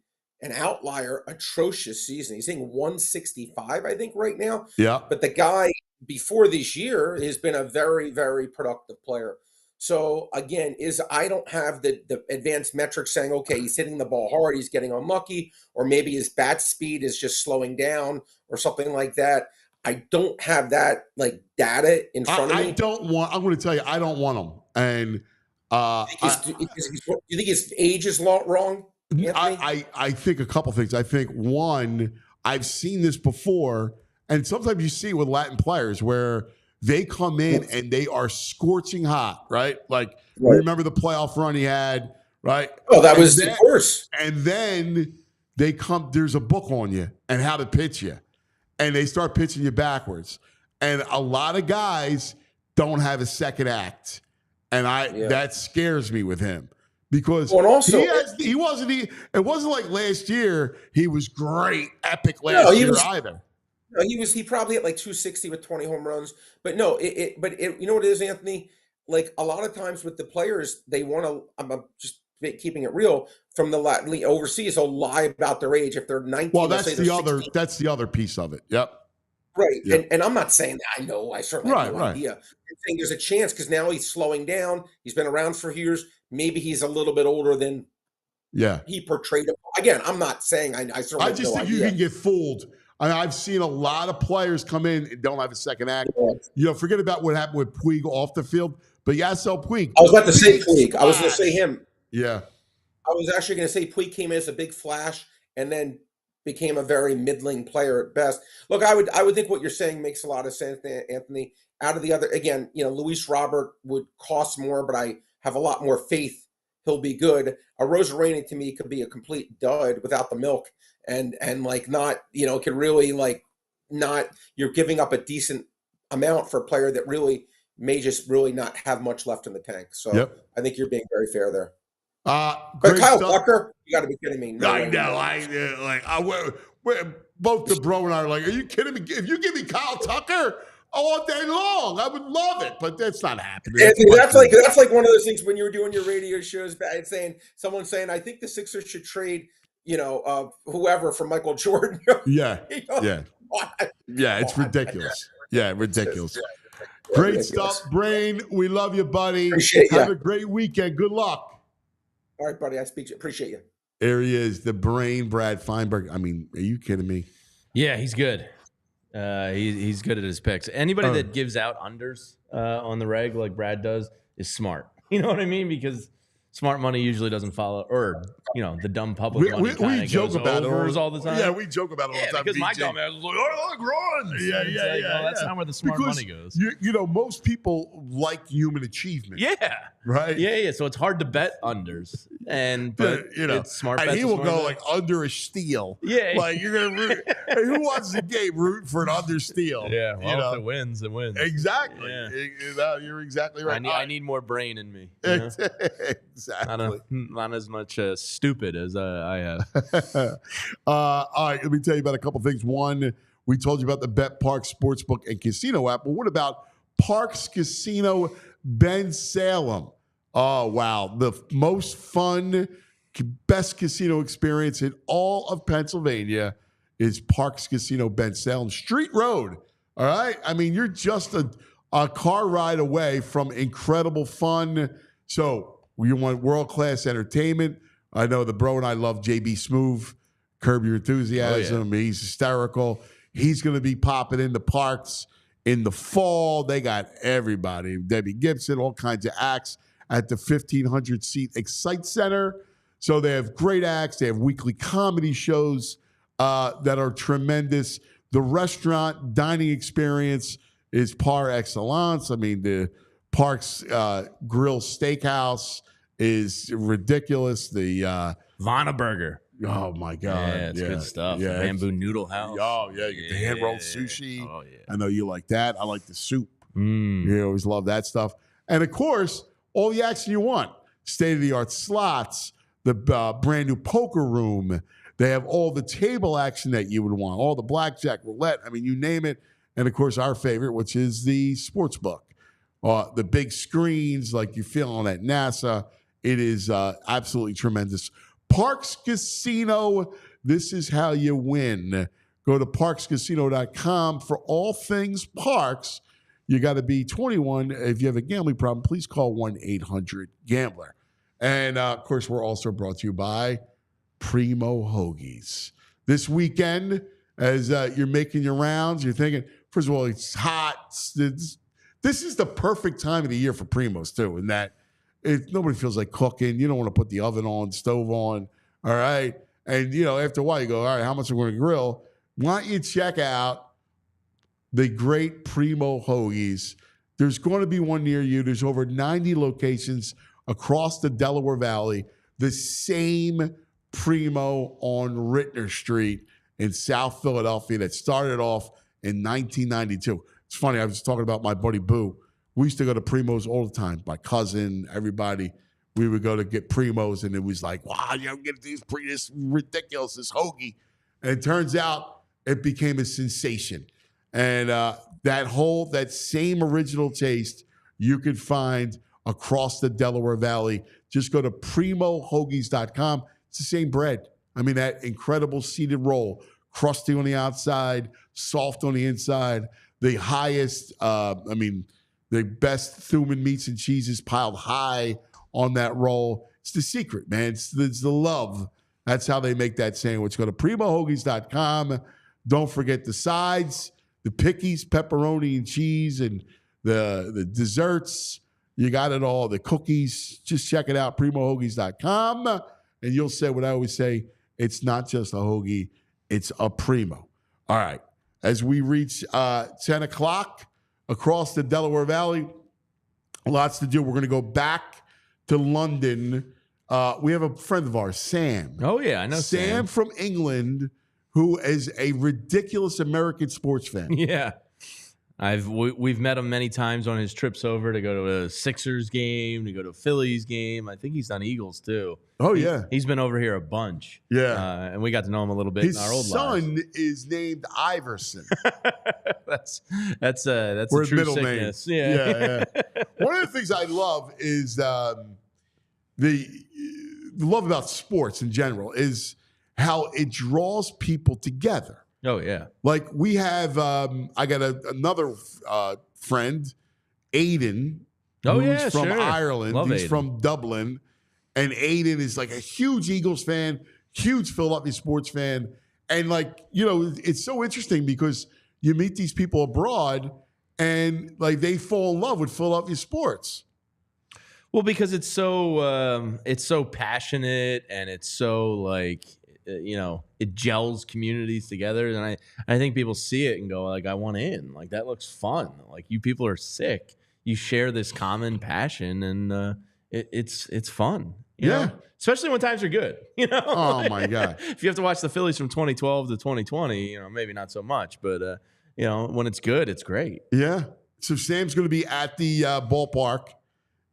outlier, atrocious season. He's hitting 165, I think, right now. Yeah. But the guy before this year has been a very, very productive player. So again, I don't have the advanced metrics saying, okay, he's hitting the ball hard, he's getting unlucky, or maybe his bat speed is just slowing down or something like that. I don't have that like data in front of me. I'm going to tell you, I don't want him. And do you think his age is wrong? I think a couple things. I think one, I've seen this before, and sometimes you see it with Latin players where they come in and they are scorching hot, right? Like remember the playoff run he had, right? Oh, that was the worst. And then they come. There's a book on you and how to pitch you. And they start pitching you backwards. And a lot of guys don't have a second act. And that scares me with him. Because it wasn't like last year he was great, epic last year either. No, he probably hit like 260 with 20 home runs. But no, you know what it is, Anthony? Like a lot of times with the players, they want to, I'm just keeping it real, from the Latin overseas, they'll lie about their age. If they're 19, well, that's the other piece of it. Yep. Right. Yep. And I'm not saying that I know. I certainly have no idea. I'm saying there's a chance because now he's slowing down. He's been around for years. Maybe he's a little bit older than he portrayed him. Again, I'm not saying I certainly I just think you can get fooled. I've seen a lot of players come in and don't have a second act. Yeah. Forget about what happened with Puig off the field. But Yasiel Puig. I was about to say Puig. I was going to say him. Yeah. I was actually going to say Puig came in as a big flash and then became a very middling player at best. Look, I would think what you're saying makes a lot of sense, Anthony. Out of the other, again, Luis Robert would cost more, but I have a lot more faith he'll be good. Arozarena to me could be a complete dud without the milk, and like not, could really like not. You're giving up a decent amount for a player that really may just really not have much left in the tank. So I think you're being very fair there. But Kyle Tucker, you got to be kidding me. No, I know. Both the bro and I are like, are you kidding me? If you give me Kyle Tucker all day long, I would love it, but that's not happening. Anthony, that's like one of those things when you were doing your radio shows, someone saying, I think the Sixers should trade, whoever for Michael Jordan. Yeah. It's ridiculous. Yeah, ridiculous. Great stuff, Brain. We love you, buddy. Have a great weekend. Good luck. All right, buddy. Appreciate you. There he is, the Brain, Brad Feinberg. I mean, are you kidding me? Yeah, he's good. He's good at his picks. Anybody that gives out unders on the reg like Brad does is smart. You know what I mean? Because smart money usually doesn't follow, or the dumb public money we joke about overs all the time. Yeah, we joke about it all the time. Because my dumb ass is like, I like runs. Yeah. That's not where the smart money goes. Most people like human achievement. Yeah. Right? Yeah. So it's hard to bet unders. But you know, it's smart. and he bets will are go smart like under a steal. Yeah. Like you're gonna root. Hey, who wants the game? Root for an under steal. Yeah, well, you know? if it wins, it wins. Exactly. Yeah. You're exactly right. I need more brain in me. You know? Exactly. Not as much stupid as I have. All right, let me tell you about a couple things. One, we told you about the Bet Park Sportsbook and Casino app, but what about Parks Casino Ben Salem? Oh, wow. The most fun, best casino experience in all of Pennsylvania is Parks Casino Ben Salem. Street Road, all right? I mean, you're just a car ride away from incredible fun. So you want world-class entertainment. I know the bro and I love JB Smoove, Curb Your Enthusiasm. Oh, yeah. He's hysterical. He's going to be popping in the parks in the fall. They got everybody. Debbie Gibson, all kinds of acts at the 1,500-seat Excite Center. So they have great acts. They have weekly comedy shows that are tremendous. The restaurant dining experience is par excellence. I mean, the Parks Grill Steakhouse is ridiculous. The Vana Burger. Oh, my God. Yeah, it's good stuff. Yeah, Bamboo Noodle House. Oh, yeah. You get the hand-rolled sushi. Oh, yeah. I know you like that. I like the soup. You always love that stuff. And, of course, all the action you want. State-of-the-art slots, the brand-new poker room. They have all the table action that you would want, all the blackjack, roulette. I mean, you name it. And, of course, our favorite, which is the sports book. The big screens like you feel on at NASA. It is absolutely tremendous. Parks Casino, this is how you win. Go to parkscasino.com for all things parks. You got to be 21. If you have a gambling problem, please call 1-800-GAMBLER. And, of course, we're also brought to you by Primo Hoagies. This weekend, as you're making your rounds, you're thinking, first of all, it's hot. This is the perfect time of the year for Primos, too, in that nobody feels like cooking. You don't want to put the oven on, stove on, all right? And, after a while, you go, all right, how much am I going to grill? Why don't you check out the great Primo Hoagies? There's going to be one near you. There's over 90 locations across the Delaware Valley. The same Primo on Rittner Street in South Philadelphia that started off in 1992. It's funny. I was talking about my buddy Boo. We used to go to Primo's all the time. My cousin, everybody. We would go to get Primo's, and it was like, wow, get this ridiculous, this hoagie. And it turns out it became a sensation. And that same original taste you could find across the Delaware Valley. Just go to primohoagies.com. It's the same bread. I mean, that incredible seeded roll, crusty on the outside, soft on the inside, the highest, the best Thuman meats and cheeses piled high on that roll. It's the secret, man. It's the love. That's how they make that sandwich. Go to primohoagies.com. Don't forget the sides, the pickies, pepperoni and cheese, and the desserts. You got it all. The cookies. Just check it out, primohoagies.com. And you'll say what I always say, it's not just a hoagie, it's a Primo. All right. As we reach 10 o'clock across the Delaware Valley, lots to do. We're going to go back to London. We have a friend of ours, Sam. Oh, yeah, I know Sam. Sam from England, who is a ridiculous American sports fan. Yeah. We've met him many times on his trips over to go to a Sixers game, to go to a Phillies game. I think he's done Eagles too. Oh, yeah. He's been over here a bunch. Yeah. And we got to know him a little bit in our old lives. His son is named Iverson. That's a We're true middle sickness. name. Yeah. One of the things I love is the love about sports in general is how it draws people together. Oh, yeah. Like we have, I got another friend, Aiden, who's from Ireland. He's Aiden. from Dublin. And Aiden is like a huge Eagles fan, huge Philadelphia sports fan. And it's so interesting because you meet these people abroad and they fall in love with Philadelphia sports. Well, because it's so passionate and it's so it gels communities together. And I think people see it and go I want in. That looks fun. You people are sick. You share this common passion and it's fun. You know? Especially when times are good. You know? Oh, my God. If you have to watch the Phillies from 2012 to 2020, maybe not so much. But, when it's good, it's great. Yeah. So Sam's going to be at the ballpark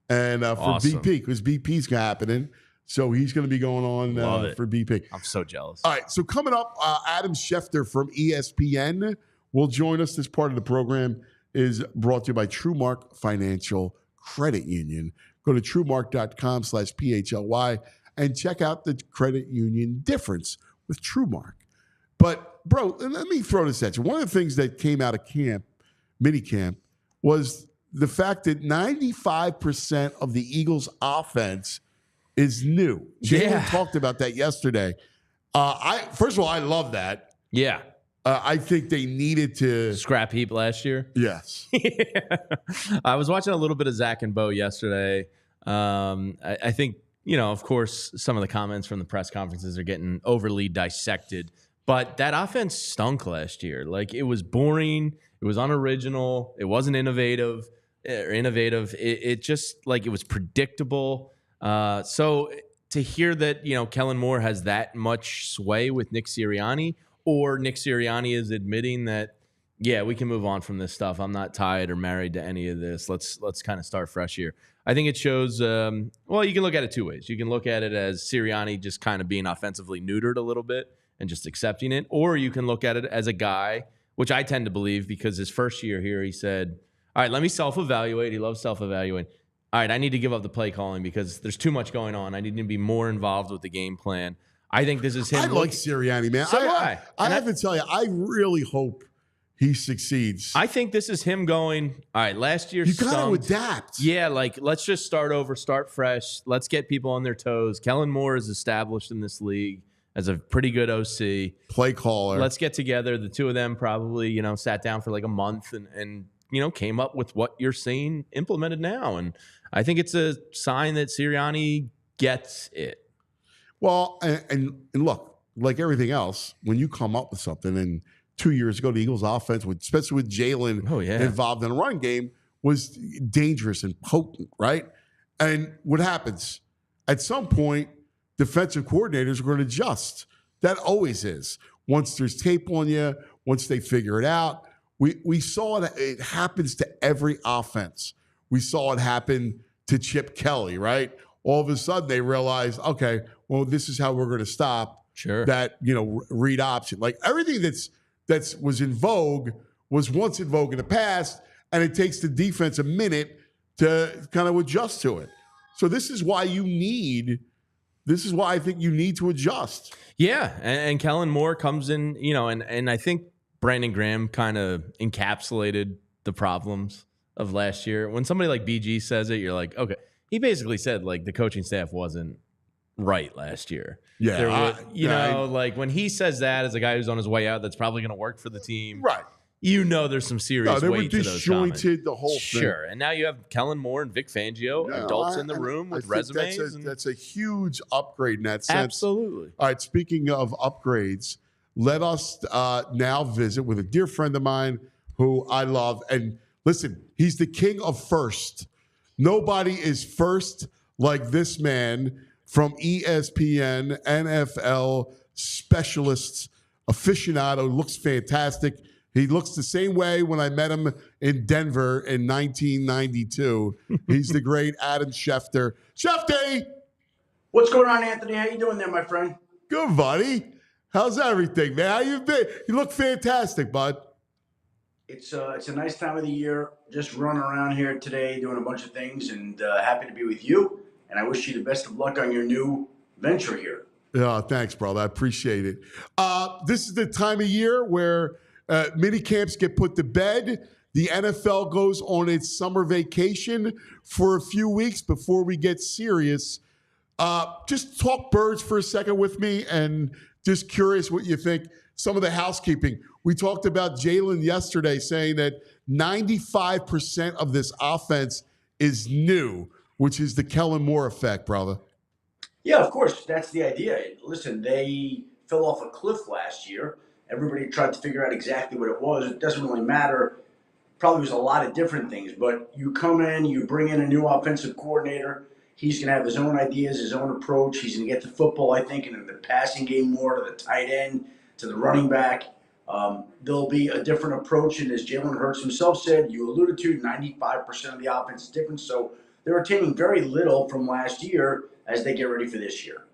and for Awesome. BP, because BP's happening. So he's going to be going on for BP. I'm so jealous. All right. So coming up, Adam Schefter from ESPN will join us. This part of the program is brought to you by TrueMark Financial Credit Union. Go to truemark.com/PHLY and check out the credit union difference with TrueMark. But, bro, let me throw this at you. One of the things that came out of mini camp, was the fact that 95% of the Eagles' offense is new. Jalen talked about that yesterday. First of all, I love that. Yeah. I think they needed to scrap heap last year. Yes. I was watching a little bit of Zach and Bo yesterday. I think, of course, some of the comments from the press conferences are getting overly dissected, but that offense stunk last year. Like, it was boring. It was unoriginal. It wasn't innovative. It just, like, it was predictable. So to hear that, Kellen Moore has that much sway with Nick Sirianni, or Nick Sirianni is admitting that, yeah, we can move on from this stuff. I'm not tied or married to any of this. Let's kind of start fresh here. I think it shows, you can look at it two ways. You can look at it as Sirianni just kind of being offensively neutered a little bit and just accepting it, or you can look at it as a guy, which I tend to believe, because his first year here, he said, all right, let me self-evaluate. He loves self-evaluating. All right, I need to give up the play calling because there's too much going on. I need to be more involved with the game plan. I think this is him. I like Sirianni, man. So I have to tell you, I really hope he succeeds. I think this is him going, all right, last year you got to adapt. Yeah, let's just start over, start fresh. Let's get people on their toes. Kellen Moore is established in this league as a pretty good OC. Play caller. Let's get together. The two of them probably, sat down for like a month and came up with what you're seeing implemented now. And I think it's a sign that Sirianni gets it. Well, and look, like everything else, when you come up with something, and 2 years ago, the Eagles' offense, especially with Jalen involved in a run game, was dangerous and potent, right? And what happens? At some point, defensive coordinators are going to adjust. That always is. Once there's tape on you, once they figure it out. We saw it happens to every offense. We saw it happen to Chip Kelly, right? All of a sudden, they realize, okay, well, this is how we're going to stop that, read option. Like, everything that was in vogue was once in vogue in the past, and it takes the defense a minute to kind of adjust to it. So this is why I think you need to adjust. Yeah, and Kellen Moore comes in, and I think Brandon Graham kind of encapsulated the problems of last year. When somebody like BG says it, you're like, okay. He basically said, like, the coaching staff wasn't right last year. Yeah. Like, when he says that as a guy who's on his way out, that's probably going to work for the team. Right. There's some serious weight to those comments. They were disjointed, the whole thing. Sure. And now you have Kellen Moore and Vic Fangio, adults in the room with resumes. That's a huge upgrade in that sense. Absolutely. All right, speaking of upgrades, let us now visit with a dear friend of mine who I love. And listen, he's the king of first. Nobody is first like this man from ESPN, NFL specialists, aficionado, looks fantastic. He looks the same way when I met him in Denver in 1992. He's the great Adam Schefter. Schefter! What's going on, Anthony? How you doing there, my friend? Good, buddy. How's everything, man? How you been? You look fantastic, bud. It's a nice time of the year. Just running around here today, doing a bunch of things, and happy to be with you. And I wish you the best of luck on your new venture here. Yeah, thanks, brother. I appreciate it. This is the time of year where mini camps get put to bed. The NFL goes on its summer vacation for a few weeks before we get serious. Just talk birds for a second with me, and just curious what you think. Some of the housekeeping. We talked about Jalen yesterday saying that 95% of this offense is new, which is the Kellen Moore effect, brother. Yeah, of course. That's the idea. Listen, they fell off a cliff last year. Everybody tried to figure out exactly what it was. It doesn't really matter. Probably was a lot of different things. But you come in, you bring in a new offensive coordinator. He's going to have his own ideas, his own approach. He's going to get the football, I think, and the passing game more to the tight end, to the running back. There'll be a different approach, and as Jalen Hurts himself said, you alluded to, 95% of the offense is different. So they're retaining very little from last year as they get ready for this year.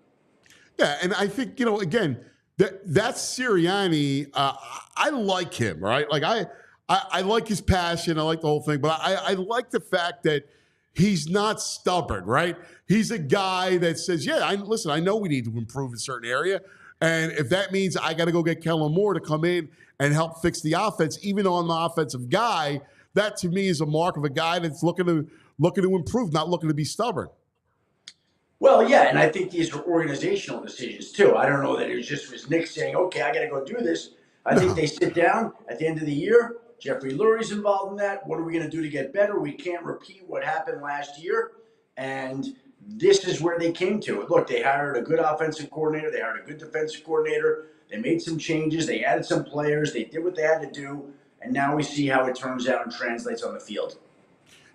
Yeah, and I think, again, that's Sirianni. I like him, right? Like I like his passion. I like the whole thing, but I like the fact that he's not stubborn, right? He's a guy that says, yeah, listen, I know we need to improve in a certain area. And if that means I got to go get Kellen Moore to come in and help fix the offense, even though I'm the offensive guy, that to me is a mark of a guy that's looking to improve, not looking to be stubborn. Well, yeah, and I think these are organizational decisions too. I don't know that it was Nick saying, okay, I got to go do this. I think they sit down at the end of the year. Jeffrey Lurie's involved in that. What are we going to do to get better? We can't repeat what happened last year. And this is where they came to it. Look, they hired a good offensive coordinator. They hired a good defensive coordinator. They made some changes. They added some players. They did what they had to do. And now we see how it turns out and translates on the field.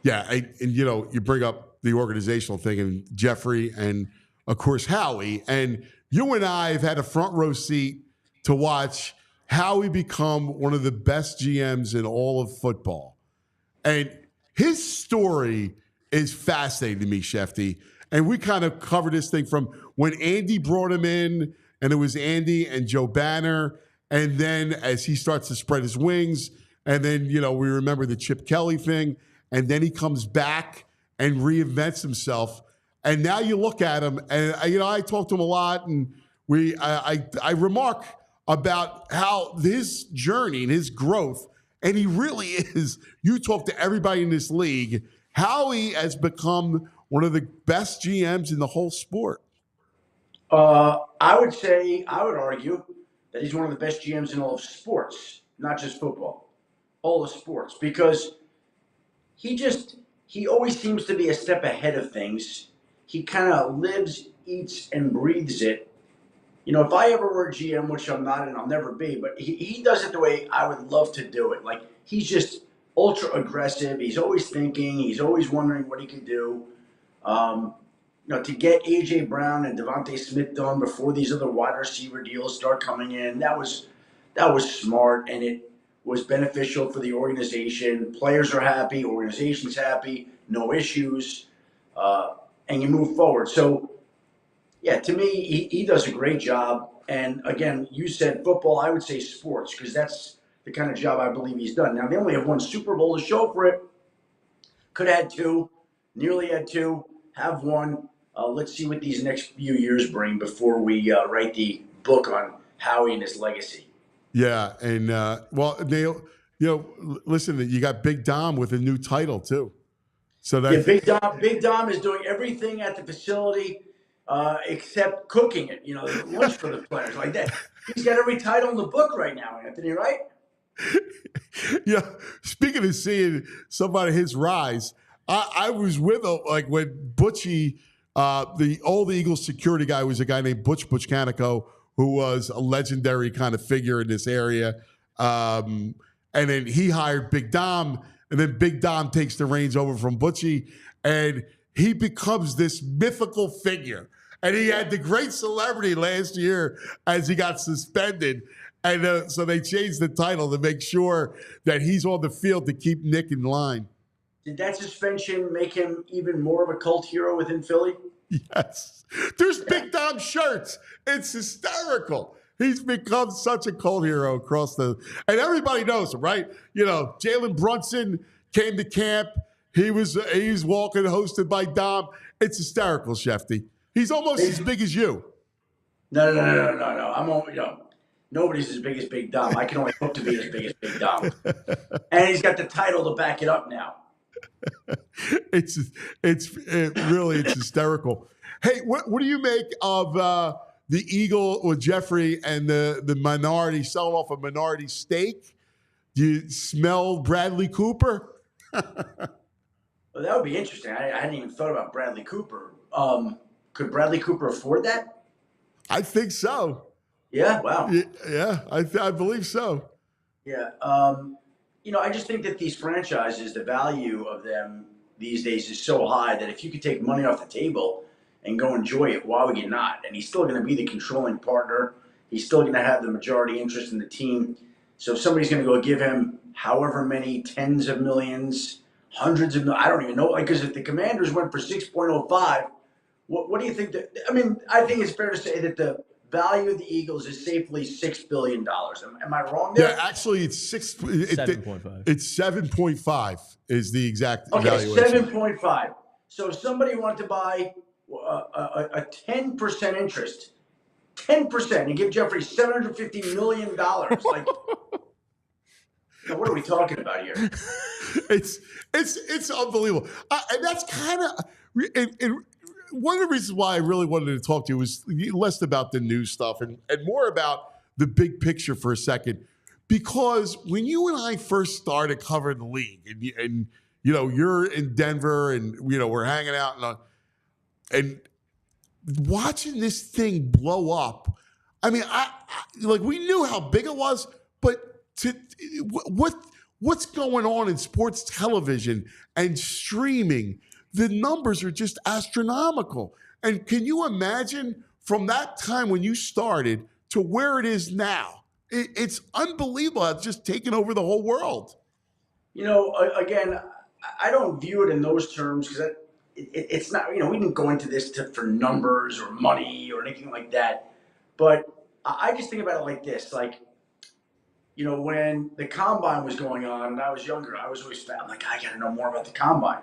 Yeah, and you bring up the organizational thing and Jeffrey and, of course, Howie. And you and I have had a front row seat to watch Howie become one of the best GMs in all of football. And his story is fascinating to me, Schefty. And we kind of covered this thing from when Andy brought him in, and it was Andy and Joe Banner. And then as he starts to spread his wings, and then, we remember the Chip Kelly thing. And then he comes back and reinvents himself. And now you look at him, and I talk to him a lot, and I remark about how his journey and his growth, and he really is. You talk to everybody in this league, how he has become one of the best GMs in the whole sport. I would argue that he's one of the best GMs in all of sports, not just football, all of sports, because he always seems to be a step ahead of things. He kind of lives, eats, and breathes it. If I ever were a GM, which I'm not and I'll never be, but he does it the way I would love to do it. Like, he's just ultra aggressive. He's always thinking. He's always wondering what he could do. To get A.J. Brown and Devontae Smith done before these other wide receiver deals start coming in, that was smart, and it was beneficial for the organization. Players are happy, organization's happy, no issues, and you move forward. So, yeah, to me, he does a great job. And again, you said football, I would say sports, because that's the kind of job I believe he's done. Now, they only have one Super Bowl to show for it. Could have had two, nearly had two, have one. Let's see what these next few years bring before we write the book on Howie and his legacy. Yeah, and Neil, listen, you got Big Dom with a new title too. So that Big Dom is doing everything at the facility except cooking it. Lunch for the players like that. He's got every title in the book right now, Anthony. Right? Yeah. Speaking of seeing somebody his rise, I was with him when Butchie, the old Eagles security guy, was a guy named Butch Canico, who was a legendary kind of figure in this area. And then he hired Big Dom, and then Big Dom takes the reins over from Butchie, and he becomes this mythical figure. And he had the great celebrity last year as he got suspended. And so they changed the title to make sure that he's on the field to keep Nick in line. Did that suspension make him even more of a cult hero within Philly? Yes. There's Big Dom shirts. It's hysterical. He's become such a cult hero across and everybody knows him, right? Jalen Brunson came to camp. He's walking, hosted by Dom. It's hysterical, Schefty. He's almost as big as you. No. Nobody's as big as Big Dom. I can only hope to be as big as Big Dom. And he's got the title to back it up now. It's hysterical. Hey, what do you make of the Eagle with Jeffrey and the minority selling off a minority stake? Do you smell Bradley Cooper? Well, that would be interesting. I hadn't even thought about Bradley Cooper. Could Bradley Cooper afford that? I think so. Yeah. Wow. Yeah, I believe so. Yeah. I just think that these franchises, the value of them these days is so high that if you could take money off the table and go enjoy it, why would you not? And he's still going to be the controlling partner. He's still going to have the majority interest in the team. So if somebody's going to go give him however many tens of millions, hundreds of millions, I don't even know. Because if the Commanders went for 6.05, what do you think? I think it's fair to say that the value of the Eagles is safely $6 billion. Am I wrong there? Yeah, actually, it's 7.5. It's 7.5 is the exact Okay, valuation. 7.5. So if somebody wanted to buy a 10% interest, 10%, and give Jeffrey $750 million, like, what are we talking about here? It's unbelievable, and that's kind of one of the reasons why I really wanted to talk to you was less about the news stuff and more about the big picture for a second. Because when you and I first started covering the league, and you're in Denver, and we're hanging out and watching this thing blow up. I mean, I we knew how big it was, but what's going on in sports television and streaming? The numbers are just astronomical. And can you imagine from that time when you started to where it is now? It's unbelievable. It's just taken over the whole world. Again, I don't view it in those terms because it's not, we didn't go into this for numbers or money or anything like that. But I just think about it like this. When the combine was going on and I was younger, I was always I'm like, I got to know more about the combine.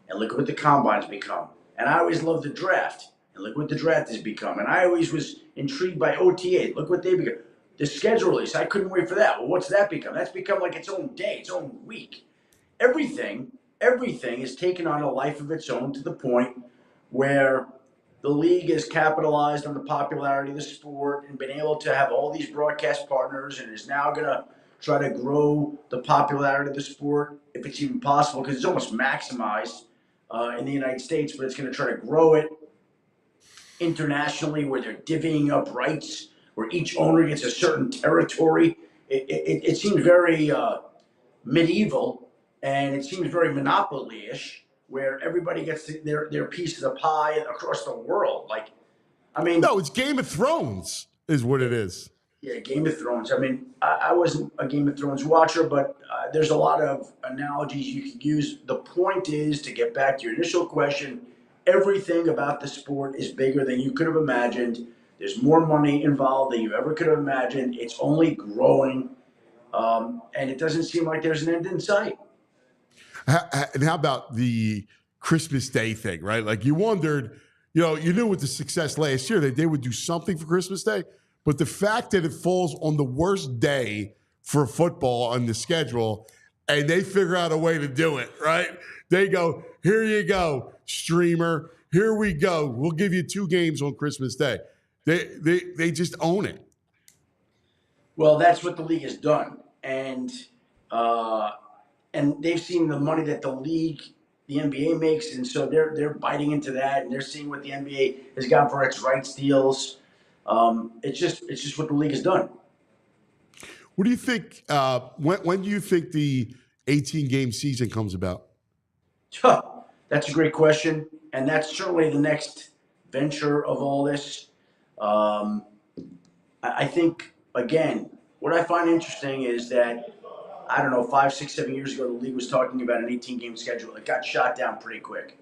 And look at what the combine's become. And I always loved the draft. And look what the draft has become. And I always was intrigued by OTA. Look what they become. The schedule release, I couldn't wait for that. Well, what's that become? That's become like its own day, its own week. Everything is taken on a life of its own to the point where the league has capitalized on the popularity of the sport and been able to have all these broadcast partners and is now going to try to grow the popularity of the sport, if it's even possible, because it's almost maximized in the United States, but it's going to try to grow it internationally where they're divvying up rights, where each owner gets a certain territory. It seems very medieval, and it seems very monopoly-ish, where everybody gets their piece of the pie across the world. No, it's Game of Thrones is what it is. Yeah, Game of Thrones. I wasn't a Game of Thrones watcher, but there's a lot of analogies you could use. The point is, to get back to your initial question, everything about the sport is bigger than you could have imagined. There's more money involved than you ever could have imagined. It's only growing, and it doesn't seem like there's an end in sight. And how about the Christmas Day thing, right? Like you wondered, you knew with the success last year that they would do something for Christmas Day. But the fact that it falls on the worst day for football on the schedule, and they figure out a way to do it, right? They go, here you go, streamer. Here we go. We'll give you 2 games on Christmas Day. They just own it. Well, that's what the league has done. And they've seen the money that the NBA makes, and so they're biting into that, and they're seeing what the NBA has got for its rights deals. It's just what the league has done. What do you think? When do you think the 18-game season comes about? That's a great question, and that's certainly the next venture of all this. I think, again, what I find interesting is that, I don't know, 5, 6, 7 years ago, the league was talking about an 18-game schedule. It got shot down pretty quick.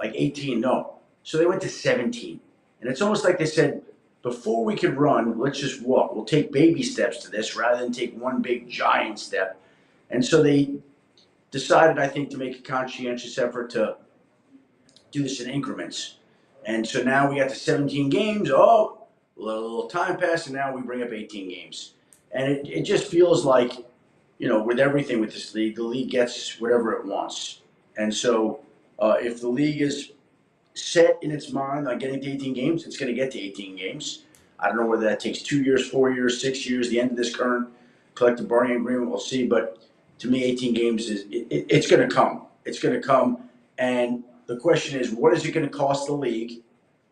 18, no. So they went to 17. And it's almost like they said, before we could run, let's just walk. We'll take baby steps to this rather than take one big giant step. And so they decided, I think, to make a conscientious effort to do this in increments. And so now we got to 17 games. Oh, a little time passed, and now we bring up 18 games. And it just feels like, with everything with this league, the league gets whatever it wants. And so if the league is set in its mind on getting to 18 games, it's going to get to 18 games. I don't know whether that takes 2 years, 4 years, 6 years, the end of this current collective bargaining agreement, we'll see. But to me, 18 games it's going to come. It's going to come. And the question is, what is it going to cost the league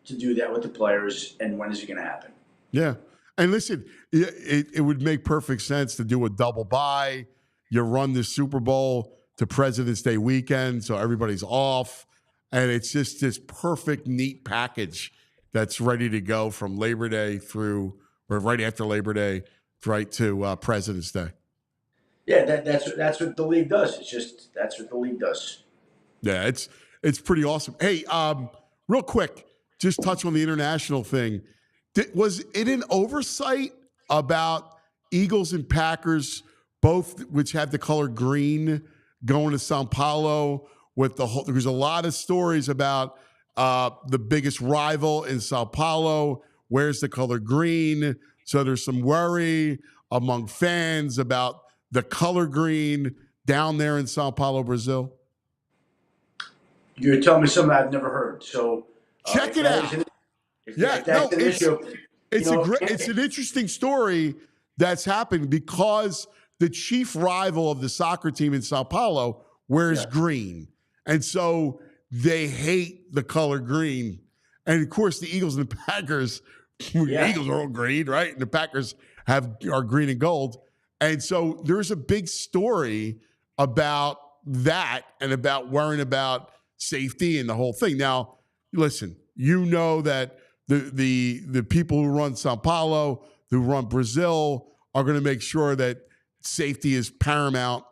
to do that with the players, and when is it going to happen? Yeah. And listen, it would make perfect sense to do a double bye. You run the Super Bowl to President's Day weekend, so everybody's off. And it's just this perfect, neat package that's ready to go from Labor Day through, or right after Labor Day, right to President's Day. Yeah, that's what the league does. That's what the league does. Yeah, it's pretty awesome. Hey, real quick, just touch on the international thing. Was it an oversight about Eagles and Packers, both which have the color green, going to Sao Paulo with the whole? There's a lot of stories about the biggest rival in Sao Paulo. Where's the color green? So there's some worry among fans about the color green down there in Sao Paulo, Brazil. You're telling me something I've never heard. So check it out. It's an interesting story that's happened because the chief rival of the soccer team in Sao Paulo wears green. And so they hate the color green. And of course, the Eagles and the Packers, the Eagles are all green, right? And the Packers are green and gold. And so there's a big story about that and about worrying about safety and the whole thing. Now, listen, you know that the people who run Sao Paulo, who run Brazil, are going to make sure that safety is paramount.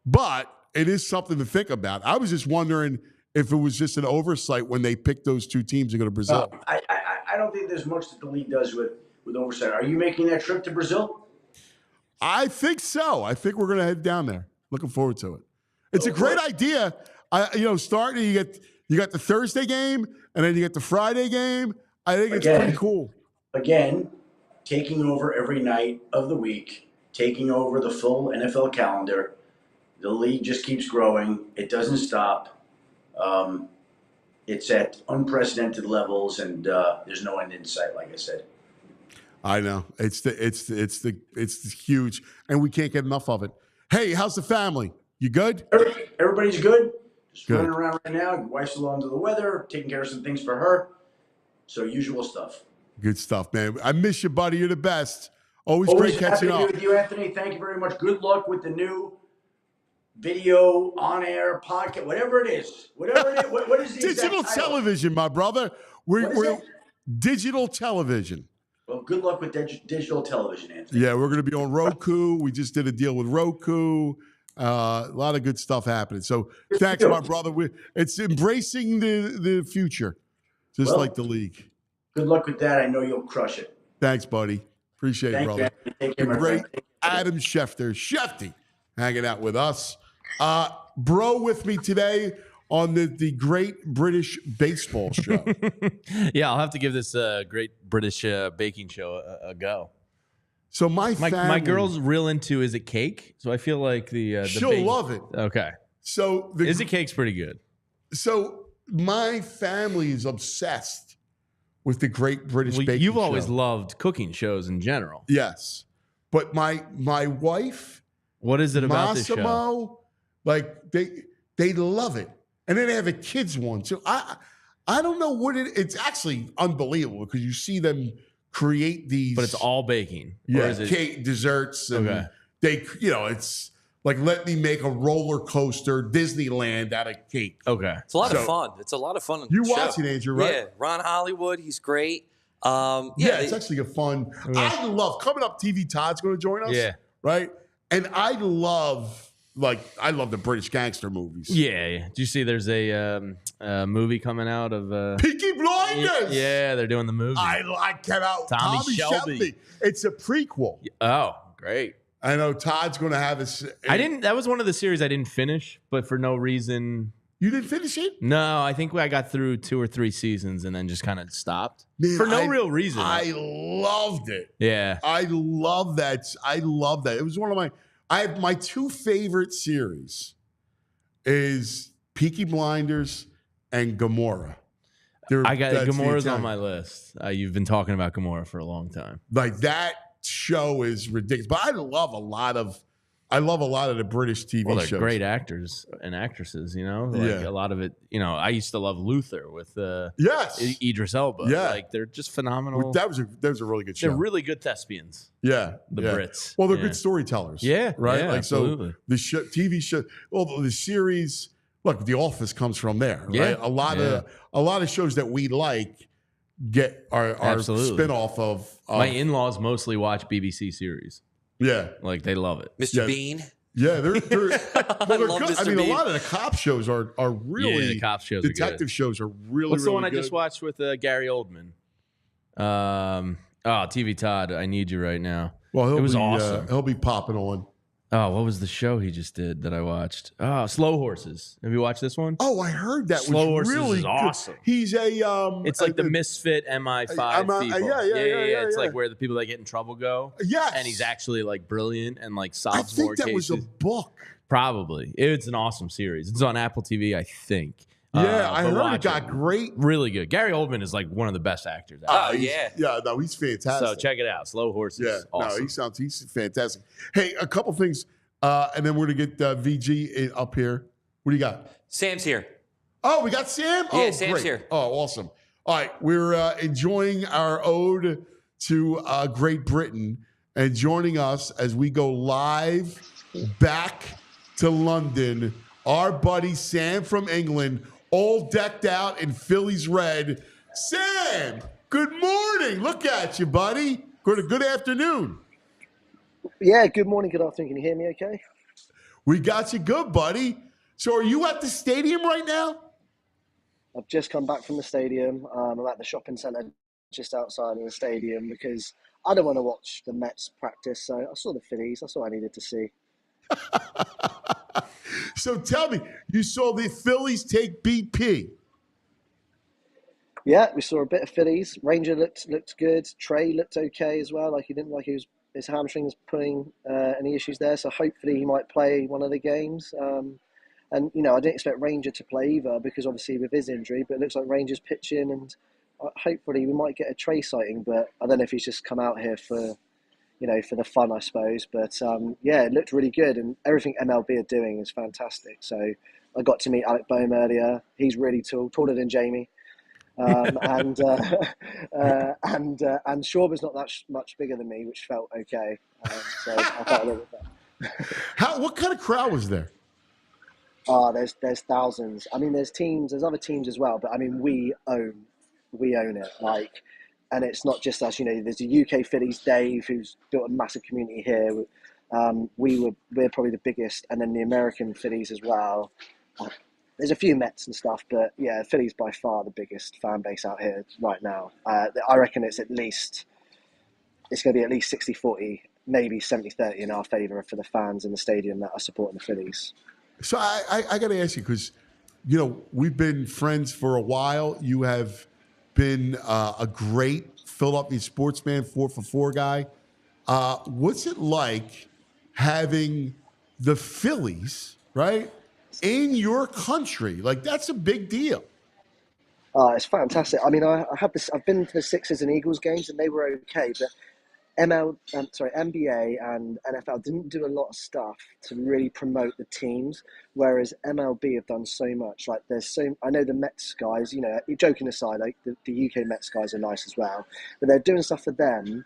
But it is something to think about. I was just wondering if it was just an oversight when they picked those two teams to go to Brazil. I don't think there's much that the league does with oversight. Are you making that trip to Brazil? I think so. I think we're going to head down there. Looking forward to it. It's a great idea. Starting you got the Thursday game and then you get the Friday game. I think it's pretty cool. Again, taking over every night of the week, taking over the full NFL calendar. The league just keeps growing. It doesn't stop. It's at unprecedented levels, and there's no end in sight. Like I said, I know it's huge, and we can't get enough of it. Hey, how's the family? You good? Everybody's good. Just running around right now. Wife's a little under the weather, taking care of some things for her. So usual stuff. Good stuff, man. I miss you, buddy. You're the best. Always great catching up. Happy to be with you, Anthony. Thank you very much. Good luck with the new video, on-air, podcast, whatever it is. Whatever it is. What is the digital television, my brother. We're digital television. Well, good luck with digital television, Anthony. Yeah, we're going to be on Roku. We just did a deal with Roku. A lot of good stuff happening. So thanks, my brother. It's embracing the future, just like the league. Good luck with that. I know you'll crush it. Thanks, buddy. Appreciate it, brother. Take care, great Adam Schefter. Shefty hanging out with us. Bro with me today on the Great British Baseball Show. Yeah, I'll have to give this Great British Baking Show a go. So my girl's real into Is It Cake? So I feel like she'll love it. Okay. So Is It Cake's pretty good. So my family is obsessed with the Great British Baking Show. You've always loved cooking shows in general. Yes. But my wife, what is it about this show? Like they love it. And then they have a kids one. So I don't know what it's actually unbelievable because you see them create these. But it's all baking. Yeah, cake, desserts, and it's like let me make a roller coaster Disneyland out of cake. Okay. It's a lot of fun. It's a lot of fun. You watch it, Andrew, right? Yeah. Ron Hollywood, he's great. It's actually a fun. I love coming up TV. Todd's going to join us. Yeah. Right. And I love the British gangster movies. Yeah. Do you see there's a movie coming out of Peaky Blinders? Yeah, they're doing the movie. I cannot. Tommy Shelby. It's a prequel. Oh, great. I know Todd's going to have this. That was one of the series I didn't finish, but for no reason. You didn't finish it? No, I think I got through 2 or 3 seasons and then just kind of stopped. Man, for no real reason. I loved it. Yeah. I love that. It was one of my 2 favorite series is Peaky Blinders and Gomorrah. Gomorrah's on my list. You've been talking about Gomorrah for a long time. Like that show is ridiculous. But I love a lot of I love a lot of the British TV Well, they're shows. great actors and actresses, like a lot of it. I used to love Luther with Idris Elba. Yeah. Like they're just phenomenal. That was a really good show. They're really good thespians. Yeah, the Brits. Well, they're good storytellers. Yeah, right. Yeah, like absolutely. so, the TV show, the series. Look, The Office comes from there. Right? A lot of shows that we like are spinoff of. My in-laws mostly watch BBC series. Yeah, like they love it. Mr. Bean. Yeah, they're well, they're love good. Mr. I mean, Bean. a lot of the cop shows are really the cop shows detective are good. shows are really. What's the really one good. I just watched with Gary Oldman? TV Todd, I Need You Right Now. Well, it was awesome. He'll be popping on. Oh, what was the show he just did that I watched? Oh, Slow Horses. Have you watched this one? Oh, I heard that Slow was Horses really is good. awesome. He's a it's like the misfit MI5 people. Yeah. It's like where the people that get in trouble go. Yes. And he's actually like brilliant and like I solves think more that cases. was a book. Probably. It's an awesome series. It's on Apple TV, I think. Yeah, I but heard it watch got great. Really good. Gary Oldman is like one of the best actors. Oh, yeah. Yeah, no, he's fantastic. So check it out. Slow Horses. Yeah, Awesome. no, he's fantastic. Hey, a couple things, and then we're gonna get VG up here. What do you got? Sam's here. Oh, we got Sam. Yeah, Oh, Sam's great. here. Oh, awesome. All right, we're enjoying our ode to Great Britain, and joining us as we go live back to London, our buddy Sam from England, all decked out in Phillies red. Sam, good morning. Look at you, buddy. Good afternoon. Yeah, good morning, good afternoon. Can you hear me okay? We got you good, buddy. So are you at the stadium right now? I've just come back from the stadium. I'm at the shopping centre just outside of the stadium because I don't want to watch the Mets practice. So I saw the Phillies. That's all I needed to see. So tell me, you saw the Phillies take BP. Yeah, we saw a bit of Phillies. Ranger looked good. Trey looked okay as well. Like he didn't his hamstring was putting any issues there. So hopefully he might play one of the games. And I didn't expect Ranger to play either because obviously with his injury. But it looks like Ranger's pitching, and hopefully we might get a Trey sighting. But I don't know if he's just come out here for the fun, I suppose. But it looked really good, and everything MLB are doing is fantastic. So I got to meet Alec Boehm earlier. He's really taller than Jamie. And Schwarber's not that much bigger than me, which felt okay. So I felt a little bit better. What kind of crowd was there? There's thousands. I mean, there's other teams as well, but I mean, we own it. And it's not just us. There's a UK Phillies, Dave, who's built a massive community here. We're probably the biggest, and then the American Phillies as well. There's a few Mets and stuff, but yeah, Phillies by far the biggest fan base out here right now. I reckon it's going to be at least 60-40, maybe 70-30 in our favour for the fans in the stadium that are supporting the Phillies. So I got to ask you, because, we've been friends for a while. You have been a great Philadelphia sportsman, 4-for-4 guy. What's it like having the Phillies, right, in your country? Like, that's a big deal. It's fantastic. I mean, I've been to the Sixers and Eagles games, and they were okay, but NBA and NFL didn't do a lot of stuff to really promote the teams, whereas MLB have done so much. Like, I know the Mets guys, joking aside, like the UK Mets guys are nice as well, but they're doing stuff for them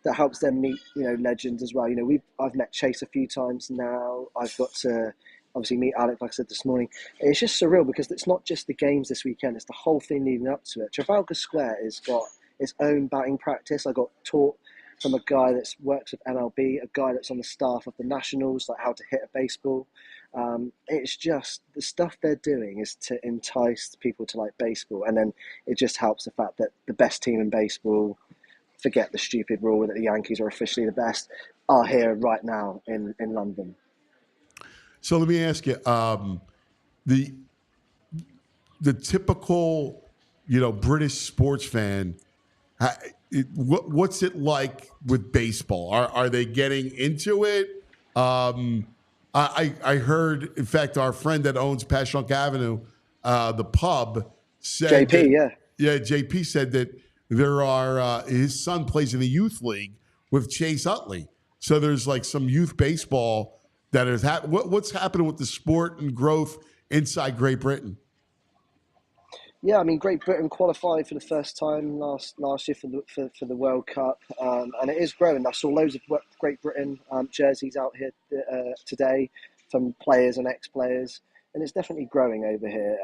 that helps them meet, legends as well. I've met Chase a few times now. I've got to obviously meet Alec, like I said this morning. It's just surreal because it's not just the games this weekend, it's the whole thing leading up to it. Trafalgar Square has got its own batting practice. I got taught from a guy that works with MLB, a guy that's on the staff of the Nationals, like how to hit a baseball. It's just the stuff they're doing is to entice people to like baseball, and then it just helps the fact that the best team in baseball, forget the stupid rule that the Yankees are officially the best, are here right now in London. So let me ask you, the typical, British sports fan, what's it like with baseball? Are they getting into it? I heard, in fact, our friend that owns Passyunk Avenue, the pub, said JP, JP said that there are his son plays in the youth league with Chase Utley. So there's like some youth baseball that is what's happening with the sport and growth inside Great Britain? Yeah, I mean, Great Britain qualified for the first time last year for the World Cup, and it is growing. I saw loads of Great Britain jerseys out here today from players and ex-players, and it's definitely growing over here.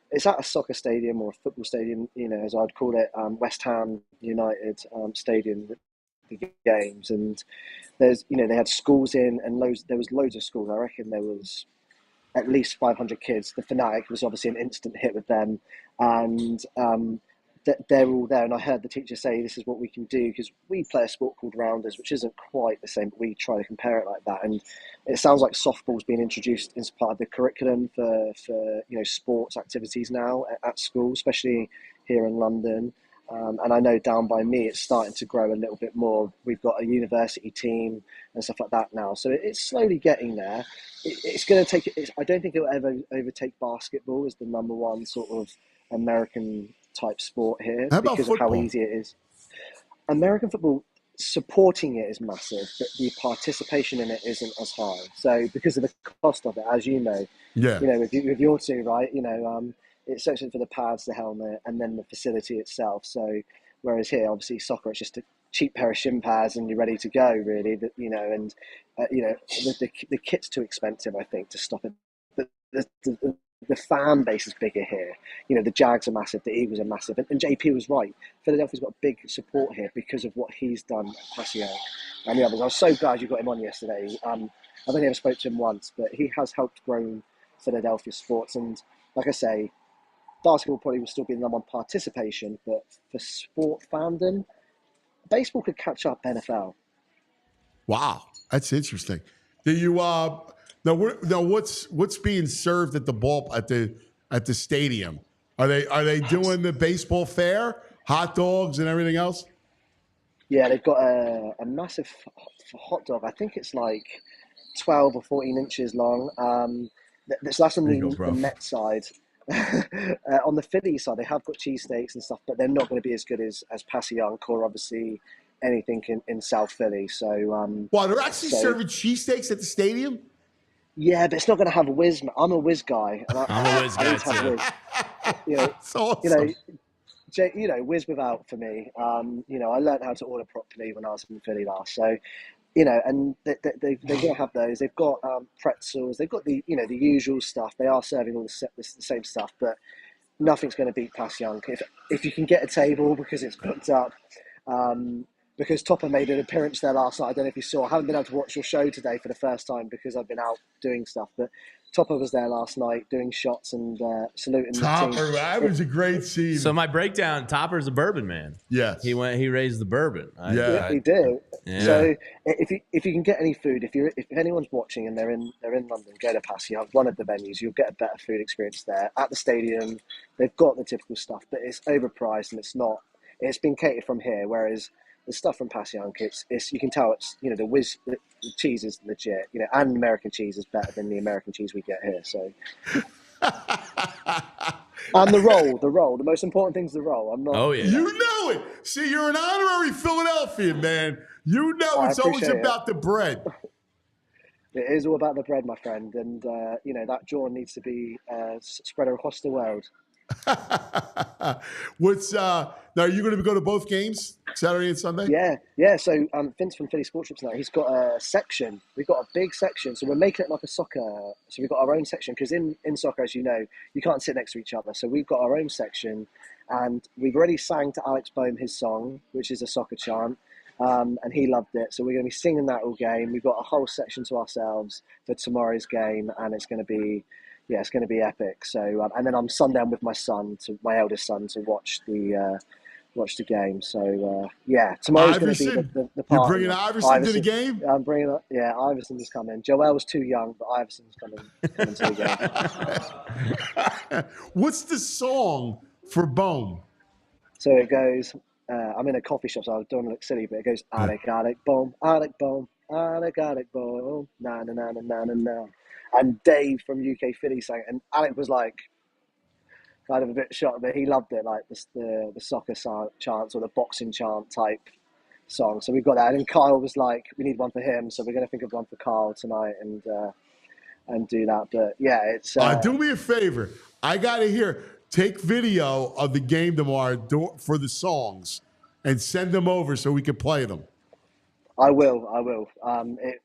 It's at a soccer stadium or a football stadium, as I'd call it, West Ham United Stadium, the games, and there's they had schools in and there was loads of schools. I reckon there was at least 500 kids. The Fanatic was obviously an instant hit with them, and they're all there. And I heard the teacher say, "This is what we can do," because we play a sport called rounders, which isn't quite the same, but we try to compare it like that. And it sounds like softball's being introduced as part of the curriculum for sports activities now at school, especially here in London. And I know down by me, it's starting to grow a little bit more. We've got a university team and stuff like that now. So it's slowly getting there. It's going to take, I don't think it'll ever overtake basketball as the number one sort of American type sport here because of how easy it is. American football, supporting it is massive, but the participation in it isn't as high. So because of the cost of it, as you know, with your two, right, it's searching for the pads, the helmet, and then the facility itself. So, whereas here, obviously, soccer, it's just a cheap pair of shin pads and you're ready to go, really. The kit's too expensive, I think, to stop it. But the fan base is bigger here. The Jags are massive, the Eagles are massive, and JP was right. Philadelphia's got big support here because of what he's done at Passion and the others. I was so glad you got him on yesterday. I've only ever spoke to him once, but he has helped grow Philadelphia sports. And like I say, basketball probably will still be the number one participation, but for sport fandom, baseball could catch up NFL. Wow, that's interesting. Do you now what's being served at the the stadium? Are they doing the baseball fair, hot dogs and everything else? Yeah, they've got a massive hot dog. I think it's like 12 or 14 inches long. So that's on the Met side. On the Phillies side, they have got cheesesteaks and stuff, but they're not going to be as good as Passyunk or obviously anything in South Philly. So, they're actually serving cheesesteaks at the stadium? Yeah, but it's not going to have whiz. I'm a whiz guy. And I'm a whiz guy too. That's awesome. Whiz without for me. I learned how to order properly when I was in Philly last. So, and they're going to have those. They've got pretzels. They've got the the usual stuff. They are serving all the same stuff, but nothing's going to beat Passyunk. If you can get a table because it's booked up. Because Topper made an appearance there last night. I don't know if you saw. I haven't been able to watch your show today for the first time because I've been out doing stuff. But Topper was there last night doing shots and saluting Topper, the team. That was a great scene. So my breakdown, Topper's a bourbon man. Yes. He raised the bourbon. He did. Yeah. So if you can get any food, if anyone's watching and they're in London, go to Passyunk, one of the venues. You'll get a better food experience there. At the stadium, they've got the typical stuff, but it's overpriced and it's not. It's been catered from here, whereas the stuff from Passyunk, it's you can tell it's the cheese is legit, and American cheese is better than the American cheese we get here. So, and the roll, the most important thing's the roll. I'm not. Oh yeah, you know it. See, you're an honorary Philadelphian, man. You know it's always about the bread. It is all about the bread, my friend, and that jaw needs to be spread across the world. Now are you going to go to both games, Saturday and Sunday? Yeah. So Vince from Philly Sports Trips now, he's got a section. We've got a big section, so we're making it like a soccer. So we've got our own section because in soccer, as you know, you can't sit next to each other. So we've got our own section, and we've already sang to Alex Boehm his song, which is a soccer chant. And he loved it. So we're going to be singing that all game. We've got a whole section to ourselves for tomorrow's game, and it's going to be epic. So and then I'm sundown with my eldest son, to watch the game. So tomorrow's going to be the part. You're bringing Iverson to the game? I'm bringing Iverson's coming. Joel's too young, but Iverson's coming to the game. What's the song for Bohm? So it goes. I'm in a coffee shop, so I don't look silly, but it goes Alec Bohm, Alec Bohm, Alec Bohm, na na na na na na. And Dave from UK Philly sang it, and Alec was like kind of a bit shocked, but he loved it, like the soccer chants or the boxing chant type song. So we've got that. And then Kyle was like, we need one for him, so we're going to think of one for Kyle tonight and do that. But yeah, it's do me a favor. I gotta hear. Take video of the game tomorrow for the songs and send them over so we can play them. I will.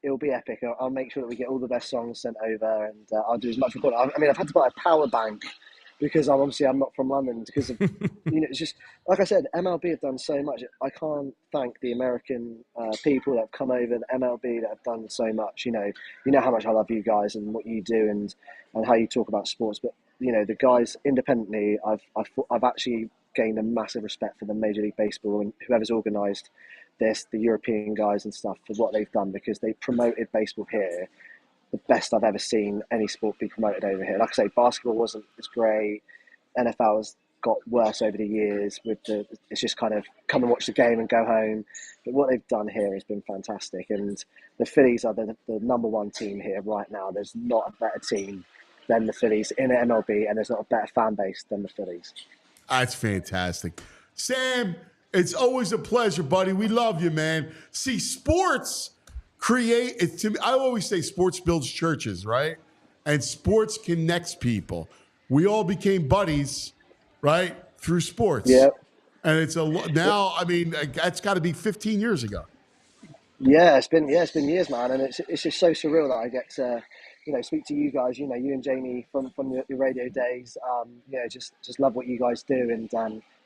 It'll be epic. I'll make sure that we get all the best songs sent over, and I'll do as much recording. I mean, I've had to buy a power bank because I'm not from London. Because of, it's just like I said, MLB have done so much. I can't thank the American people that have come over, the MLB that have done so much. You know how much I love you guys and what you do and how you talk about sports. But the guys independently, I've actually gained a massive respect for the Major League Baseball and whoever's organised this, the European guys and stuff, for what they've done, because they promoted baseball here the best I've ever seen any sport be promoted over here. Like I say, basketball wasn't as great. NFL has got worse over the years it's just kind of come and watch the game and go home. But what they've done here has been fantastic. And the Phillies are the number one team here right now. There's not a better team than the Phillies in the MLB, and there's not a better fan base than the Phillies. That's fantastic. Sam, it's always a pleasure, buddy. We love you, man. See, sports to me, I always say sports builds churches, right? And sports connects people. We all became buddies, right, through sports. Yeah. And it's now, I mean, that's got to be 15 years ago. Yeah, it's been years, man, and it's just so surreal that I get to, speak to you guys. You and Jamie from your radio days. Just love what you guys do, and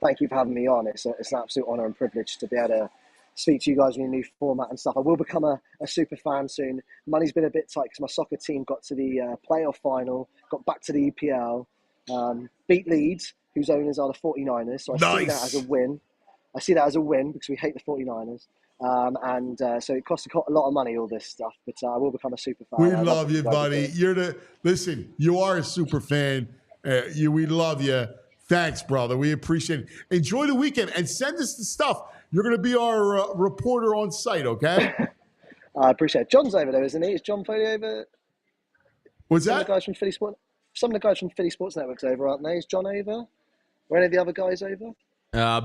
thank you for having me on. It's an absolute honour and privilege to be able to speak to you guys in your new format and stuff. I will become a super fan soon. Money's been a bit tight because my soccer team got to the playoff final, got back to the EPL, beat Leeds, whose owners are the 49ers. So I see that as a win. I see that as a win because we hate the 49ers. So it costs a lot of money, all this stuff, but I will become a super fan. We love you, buddy. You are a super fan. We love you. Thanks, brother. We appreciate it. Enjoy the weekend and send us the stuff. You're going to be our reporter on site, okay? I appreciate it. John's over there, isn't he? Is John Foley over? What's that? Some of the guys from Philly Sports Network's over, aren't they? Is John over? Or any of the other guys over?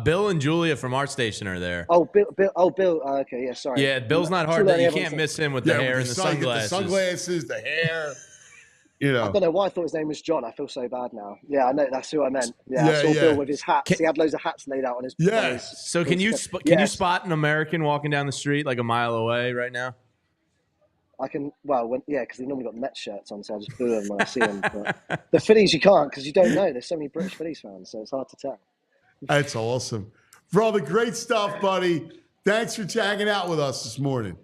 Bill and Julia from our station are there. Oh, Bill. Okay, yeah, sorry. Yeah, Bill's not hard. You can't miss him with the hair and the sunglasses. The sunglasses, the hair. I don't know why I thought his name was John. I feel so bad now. Yeah, I know. That's who I meant. Yeah, I saw Bill with his hats. He had loads of hats laid out on his. Yeah. So can you spot an American walking down the street like a mile away right now? I can. Well, because they normally got Mets shirts on, so I just boo them when I see them. But the Phillies, you can't because you don't know. There's so many British Phillies fans, so it's hard to tell. That's awesome. Brother, great stuff, buddy. Thanks for hanging out with us this morning.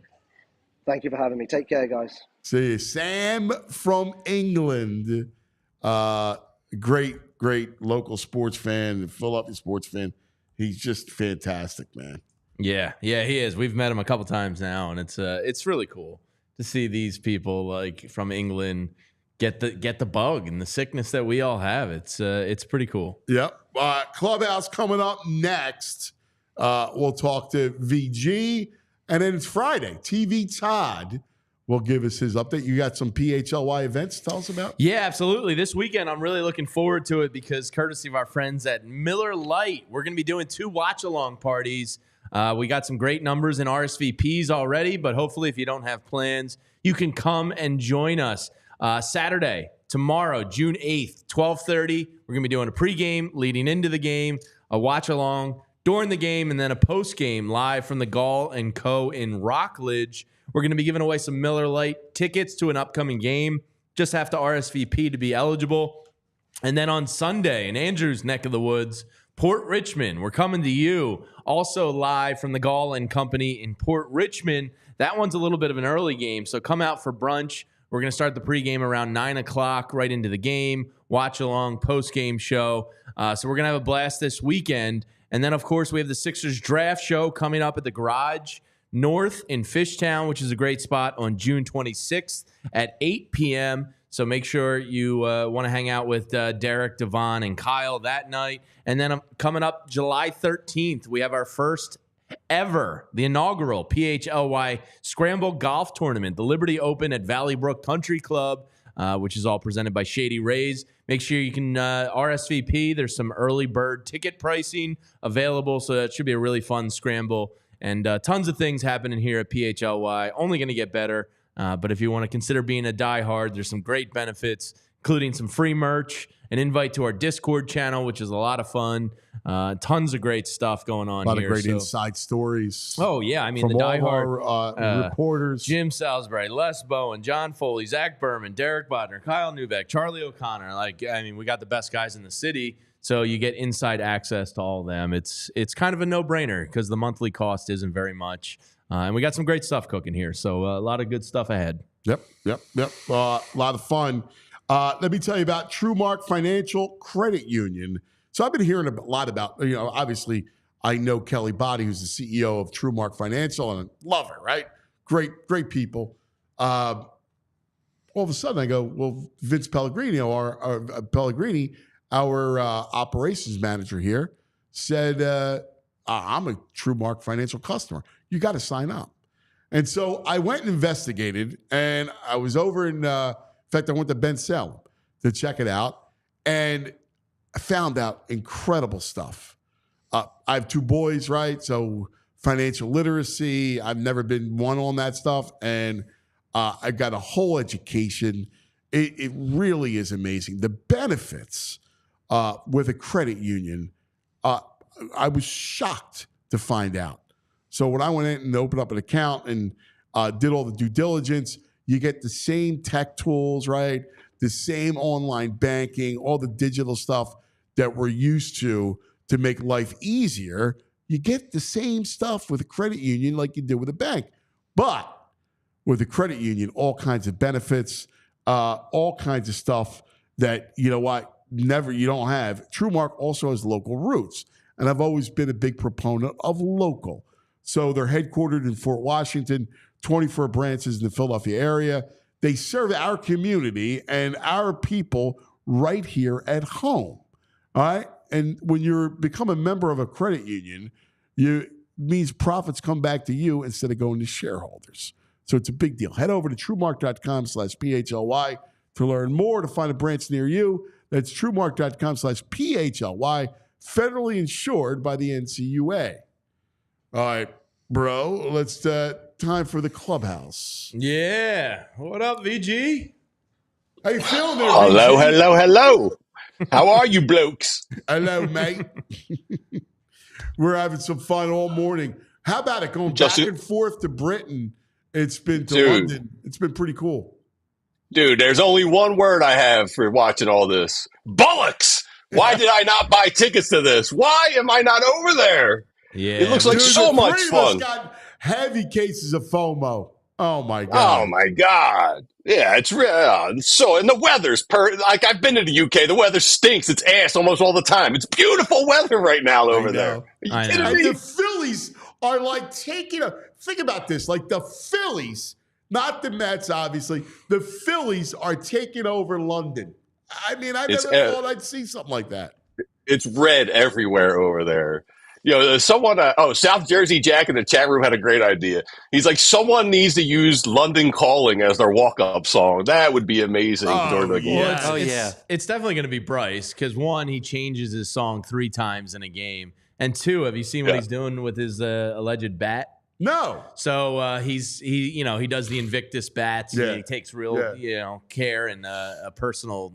Thank you for having me. Take care, guys. See you. Sam from England. Great local sports fan, Philadelphia sports fan. He's just fantastic, man. Yeah, he is. We've met him a couple times now, and it's really cool to see these people like from England get the bug and the sickness that we all have. It's pretty cool. Yep. Clubhouse coming up next. We'll talk to VG, and then it's Friday. TV Todd will give us his update. You got some PHLY events to tell us about? Yeah, absolutely. This weekend, I'm really looking forward to it because courtesy of our friends at Miller Lite, we're going to be doing 2 watch-along parties. We got some great numbers in RSVPs already, but hopefully if you don't have plans, you can come and join us. Saturday, tomorrow, June 8th, 12:30, we're going to be doing a pregame leading into the game, a watch-along during the game, and then a post-game live from the Gall & Co. in Rockledge. We're going to be giving away some Miller Lite tickets to an upcoming game. Just have to RSVP to be eligible. And then on Sunday, in Andrew's neck of the woods, Port Richmond, we're coming to you. Also live from the Gall & Company in Port Richmond. That one's a little bit of an early game, so come out for brunch. We're going to start the pregame around 9 o'clock, right into the game, watch-along, post-game show. So we're going to have a blast this weekend. And then, of course, we have the Sixers draft show coming up at the Garage North in Fishtown, which is a great spot, on June 26th at 8 p.m. So make sure you want to hang out with Derek, Devon, and Kyle that night. And then coming up July 13th, we have our first ever, the inaugural PHLY Scramble Golf Tournament, the Liberty Open at Valley Brook Country Club, which is all presented by Shady Rays. Make sure you can RSVP. There's some early bird ticket pricing available, so that should be a really fun scramble And tons of things happening here at PHLY, only going to get better. But if you want to consider being a diehard, there's some great benefits, including some free merch, an invite to our Discord channel, which is a lot of fun. Tons of great stuff going on here. A lot of great inside stories. Oh, yeah. I mean, from the all diehard our reporters. Jim Salisbury, Les Bowen, John Foley, Zach Berman, Derek Bodner, Kyle Neubeck, Charlie O'Connor. We got the best guys in the city. So you get inside access to all of them. It's kind of a no-brainer because the monthly cost isn't very much. And we got some great stuff cooking here. So a lot of good stuff ahead. Yep. A lot of fun. Let me tell you about TrueMark Financial Credit Union. So I've been hearing a lot about, obviously I know Kelly Body, who's the CEO of TrueMark Financial, and I love her, right? Great people. All of a sudden I go, well, Vince Pellegrino, our operations manager here, said, I'm a TrueMark Financial customer. You got to sign up. And so I went and investigated, and I was over in fact, I went to Ben Salem to check it out, and I found out incredible stuff. I have 2 boys, right? So financial literacy, I've never been one on that stuff, and I got a whole education. It really is amazing. The benefits with a credit union, I was shocked to find out. So when I went in and opened up an account and did all the due diligence, you get the same tech tools, right? The same online banking, all the digital stuff that we're used to make life easier. You get the same stuff with a credit union like you do with a bank. But with a credit union, all kinds of benefits, all kinds of stuff that, you don't have. TrueMark also has local roots. And I've always been a big proponent of local. So they're headquartered in Fort Washington, 24 branches in the Philadelphia area. They serve our community and our people right here at home. All right? And when you become a member of a credit union, it means profits come back to you instead of going to shareholders. So it's a big deal. Head over to truemark.com/PHLY to learn more, to find a branch near you. That's truemark.com/PHLY, federally insured by the NCUA. All right, bro, let's time for the Clubhouse. Yeah. What up, VG? How you feeling there, Hello, VG? hello. How are you blokes? Hello, mate. We're having some fun all morning. How about it going back and forth to Britain? It's been to London. It's been pretty cool. Dude, there's only one word I have for watching all this. Bollocks! Why did I not buy tickets to this? Why am I not over there? Yeah, it looks like so much fun. Got heavy cases of FOMO. Oh my god. Oh my god. Yeah, it's real. And the weather's like I've been to the UK. The weather stinks. It's ass almost all the time. It's beautiful weather right now over there. Are you kidding me? And the Phillies are like taking think about this. Like the Phillies, not the Mets, obviously. The Phillies are taking over London. I mean, I never thought I'd see something like that. It's red everywhere over there. Someone, South Jersey Jack in the chat room had a great idea. He's like, someone needs to use London Calling as their walk-up song. That would be amazing during the game. It's definitely going to be Bryce because, one, he changes his song 3 times in a game. And 2, have you seen what he's doing with his alleged bat? No. So he does the Invictus bats. Yeah. He takes real care and a personal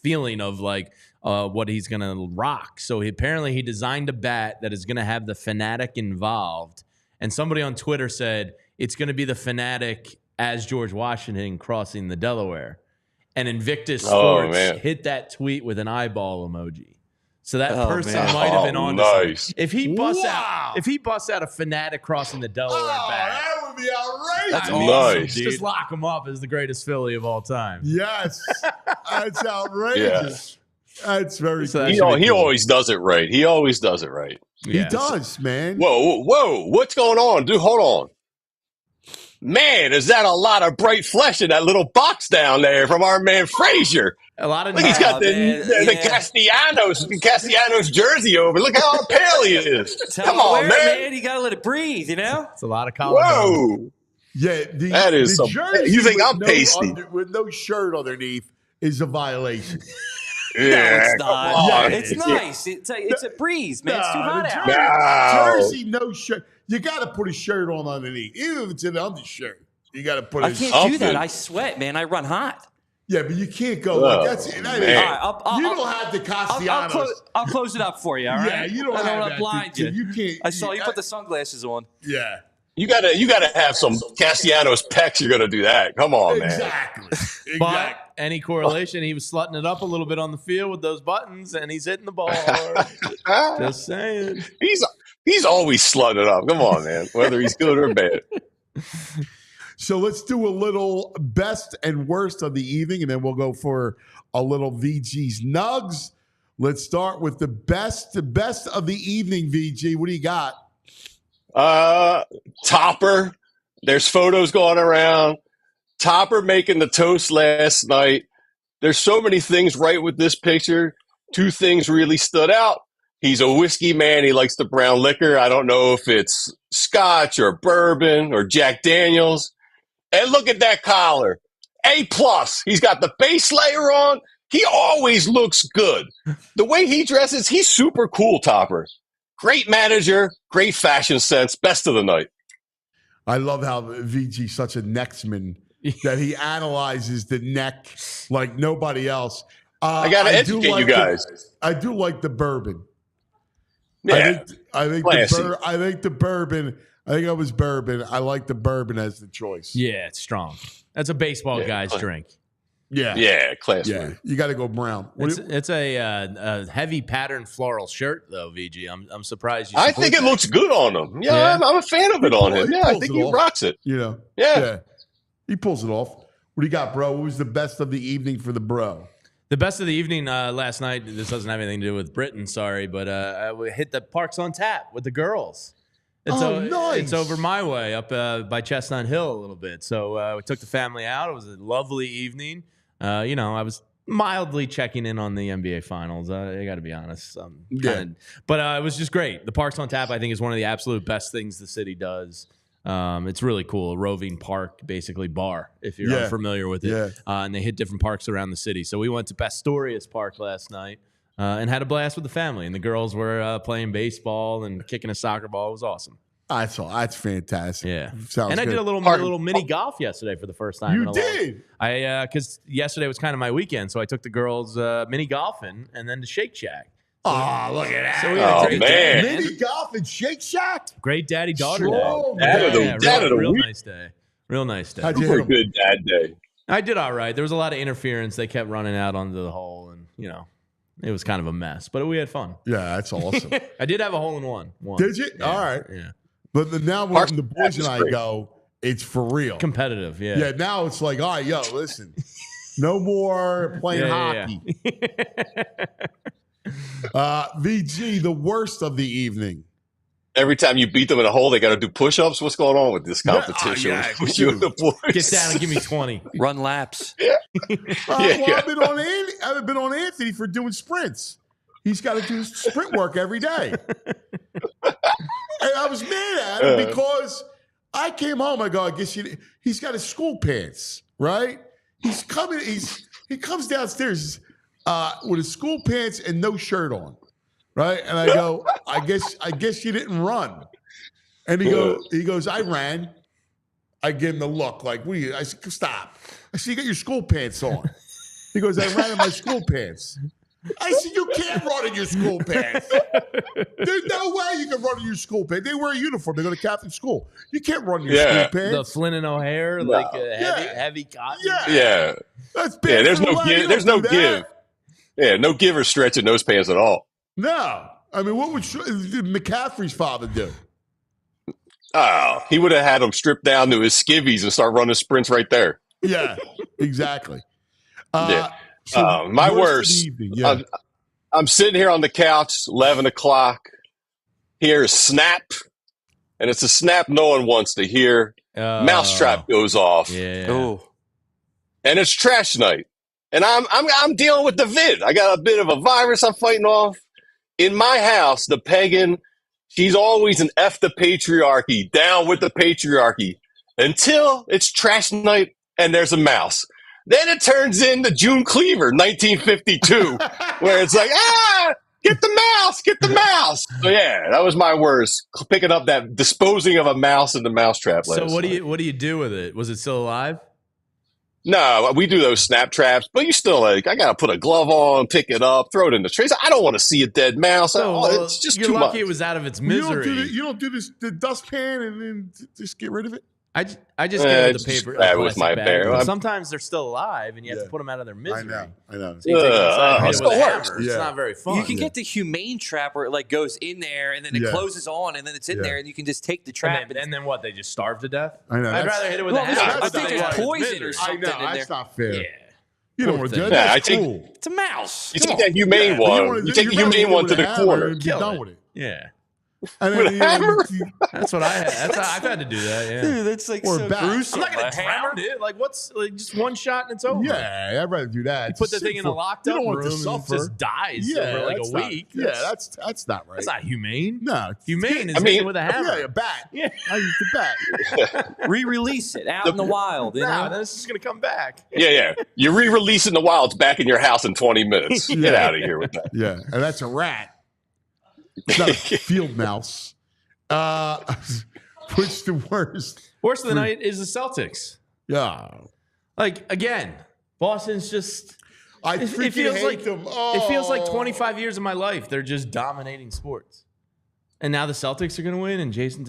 feeling of like what he's gonna rock. So he designed a bat that is gonna have the Fanatic involved. And somebody on Twitter said it's gonna be the Fanatic as George Washington crossing the Delaware. And Invictus Sports hit that tweet with an eyeball emoji. So that person might have been on nice. If he busts out a Fanatic crossing the Delaware bat, that would be outrageous. That's awesome, nice. Just lock him up as the greatest Philly of all time. Yes, that's outrageous. That's very cool. He always does it right. He always does it right. He does, man. Whoa. What's going on? Dude, hold on. Man, is that a lot of bright flesh in that little box down there from our man Frazier? A lot of he's got the Castellanos jersey over. Look how pale he is. Come on, man. You gotta let it breathe, It's a lot of college. Whoa. Yeah, that is the jersey you think I'm pasty? With no shirt underneath is a violation. Yeah, no, it's not. Yeah, it's nice. It's a breeze, man. It's too hot out. Jersey, no shirt. you got to put a shirt on underneath, even if it's an undershirt. You got to put. I can't do that. I sweat, man. I run hot. Yeah, but you can't go like that's. All right, you don't have the Castellanos. I'll close it up for you. All right. Yeah, you don't I have want that. to blind you. You can't. I saw you put the sunglasses on. Yeah. You gotta have some Castellanos pecs. You're gonna do that. Come on, man. Exactly. But any correlation, he was slutting it up a little bit on the field with those buttons, and he's hitting the ball hard. Just saying. He's always slutting it up. Come on, man. Whether he's good or bad. So let's do a little best and worst of the evening, and then we'll go for a little VG's Nugs. Let's start with the best of the evening, VG. What do you got? Topper. There's photos going around. Topper making the toast last night. There's so many things right with this picture. Two things really stood out. He's a whiskey man. He likes the brown liquor. I don't know if it's Scotch or bourbon or Jack Daniels. And look at that collar. A+. He's got the base layer on. He always looks good. The way he dresses, he's super cool, Topper. Great manager, great fashion sense, best of the night. I love how VG's such a necksman that he analyzes the neck like nobody else. I got to educate you guys. I do like the bourbon. Yeah, I think the bourbon. I think I was bourbon. I like the bourbon as the choice. Yeah, it's strong. That's a baseball guy's drink. Yeah, class. Yeah, you got to go brown. It's a heavy pattern floral shirt though, VG. I'm surprised you. I think it looks good on him. Yeah, I'm a fan of it on him. Yeah, I think he rocks it. You know. Yeah, he pulls it off. What do you got, bro? What was the best of the evening for the bro? The best of the evening last night. This doesn't have anything to do with Britain, sorry, but we hit the Parks on Tap with the girls. Nice. It's over my way up by Chestnut Hill a little bit. So we took the family out. It was a lovely evening. I was mildly checking in on the NBA Finals. I got to be honest. But it was just great. The Parks on Tap, I think, is one of the absolute best things the city does. It's really cool. A roving park, basically bar, if you're unfamiliar with it. Yeah. And they hit different parks around the city. So we went to Pastorius Park last night. And had a blast with the family. And the girls were playing baseball and kicking a soccer ball. It was awesome. That's fantastic. Yeah. Sounds and I good. did a little mini golf yesterday for the first time. You did? Because yesterday was kind of my weekend. So I took the girls mini golfing and then to Shake Shack. Oh, look at that. So we had a great day, man. Mini golf and Shake Shack? Great daddy-daughter day. Real nice day. Real nice day. How'd you hit 'em? Good dad day. I did all right. There was a lot of interference. They kept running out onto the hole and, it was kind of a mess, but we had fun. Yeah, that's awesome. I did have a hole in one. Did you? Yeah, all right. Yeah. But now when the boys and I go, it's for real. Competitive, yeah. Yeah, now it's like, all right, listen. No more playing hockey. VG, the worst of the evening. Every time you beat them in a hole, they got to do push-ups. What's going on with this competition? With you and the boys? Get down and give me 20. Run laps. I've been on Anthony for doing sprints. He's got to do sprint work every day. And I was mad at him because I came home. I go, I guess he's got his school pants, right? He comes downstairs with his school pants and no shirt on. Right. And I go, I guess you didn't run. And he goes, I ran. I give him the look like, I said, stop. I said, you got your school pants on. He goes, I ran in my school pants. I said, you can't run in your school pants. There's no way you can run in your school pants. They wear a uniform. They go to Catholic school. You can't run in your school pants. The Flynn and O'Hare, heavy cotton. Yeah. That's bad. Yeah, there's no give. Yeah, no give or stretch in those pants at all. No. I mean, what would McCaffrey's father do? Oh, he would have had him strip down to his skivvies and start running sprints right there. Yeah, exactly. So my worst. I'm sitting here on the couch, 11 o'clock. Here's snap, and it's a snap no one wants to hear. Mousetrap goes off. Yeah. Oh. And it's trash night. And I'm dealing with the vid. I got a bit of a virus I'm fighting off. In my house, the pagan, she's always an F the patriarchy, down with the patriarchy, until it's trash night and there's a mouse. Then it turns into June Cleaver, 1952, where it's like, Get the mouse! Get the mouse! So yeah, that was my worst. Picking up that disposing of a mouse in the mousetrap. So what do you do with it? Was it still alive? No, we do those snap traps, but you still like, I gotta put a glove on, pick it up, throw it in the trays. I don't want to see a dead mouse. It's just you're too lucky much. it was out of its misery. You don't do this the dustpan and then just get rid of it. I just get the paper. That was my bear. Sometimes they're still alive, and you have to put them out of their misery. I know. So you take it outside and hit it's it with the a worst. hammer. It's not very fun. You can get the humane trap where it like goes in there and then it closes on and then it's in there and you can just take the trap. And then what? They just starve to death? I know. I'd rather hit it with a hammer. I think there's poison or I something know. in there. That's not fair. Yeah. You don't want to do that. Yeah, That's cruel. It's a mouse. You take that humane one. You take the humane one to the corner. And be done with it. Yeah. And With a hammer? That's what I had. I've had to do that. Yeah. Dude, that's like Or so bat. gruesome. I'm not gonna A hammer? drown it. Like what's like just one shot and it's over. Yeah, I'd rather do that. You put the thing in a locked up room to and it just dies for like a week. That's not right. That's not humane. No, Humane is hitting with a hammer. Yeah, a bat. Yeah. I use the bat. Re-release it out in the wild. You know? Then it's just gonna come back. Yeah. You re-release in the wild. It's back in your house in 20 minutes. Get out of here with that. Yeah, and that's a rat. It's not a field mouse. Which the worst? Worst of the night is the Celtics. Yeah. Like again, Boston's just. It feels like them. It feels like 25 years of my life. They're just dominating sports, and now the Celtics are going to win. And Jason,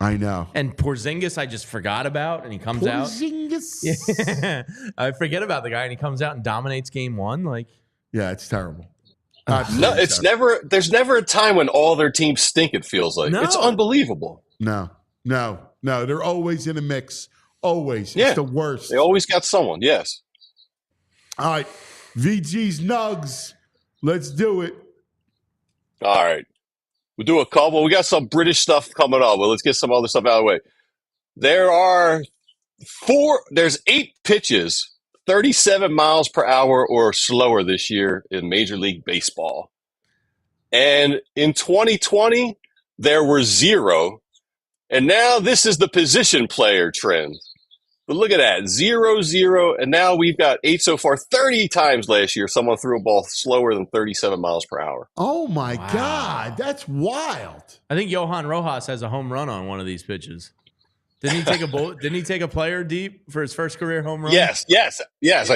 I know. And Porzingis, I just forgot about, and he comes out. Yeah. I forget about the guy, and he comes out and dominates game one. Like, yeah, it's terrible. No, it's never. There's never a time when all their teams stink. It feels like it's unbelievable. No. They're always in a mix. Always. Yeah. It's the worst. They always got someone. Yes. All right, VG's Nugs. Let's do it. All right. We'll do a couple. We got some British stuff coming up. Well, let's get some other stuff out of the way. There's 8 pitches, 37 miles per hour or slower this year in Major League Baseball. And in 2020, there were 0. And now this is the position player trend. But look at that, 0, 0, and now we've got 8 so far. 30 times last year, someone threw a ball slower than 37 miles per hour. Oh, my God. That's wild. I think Johan Rojas has a home run on one of these pitches. Didn't he take a player deep for his first career home run? Yes. I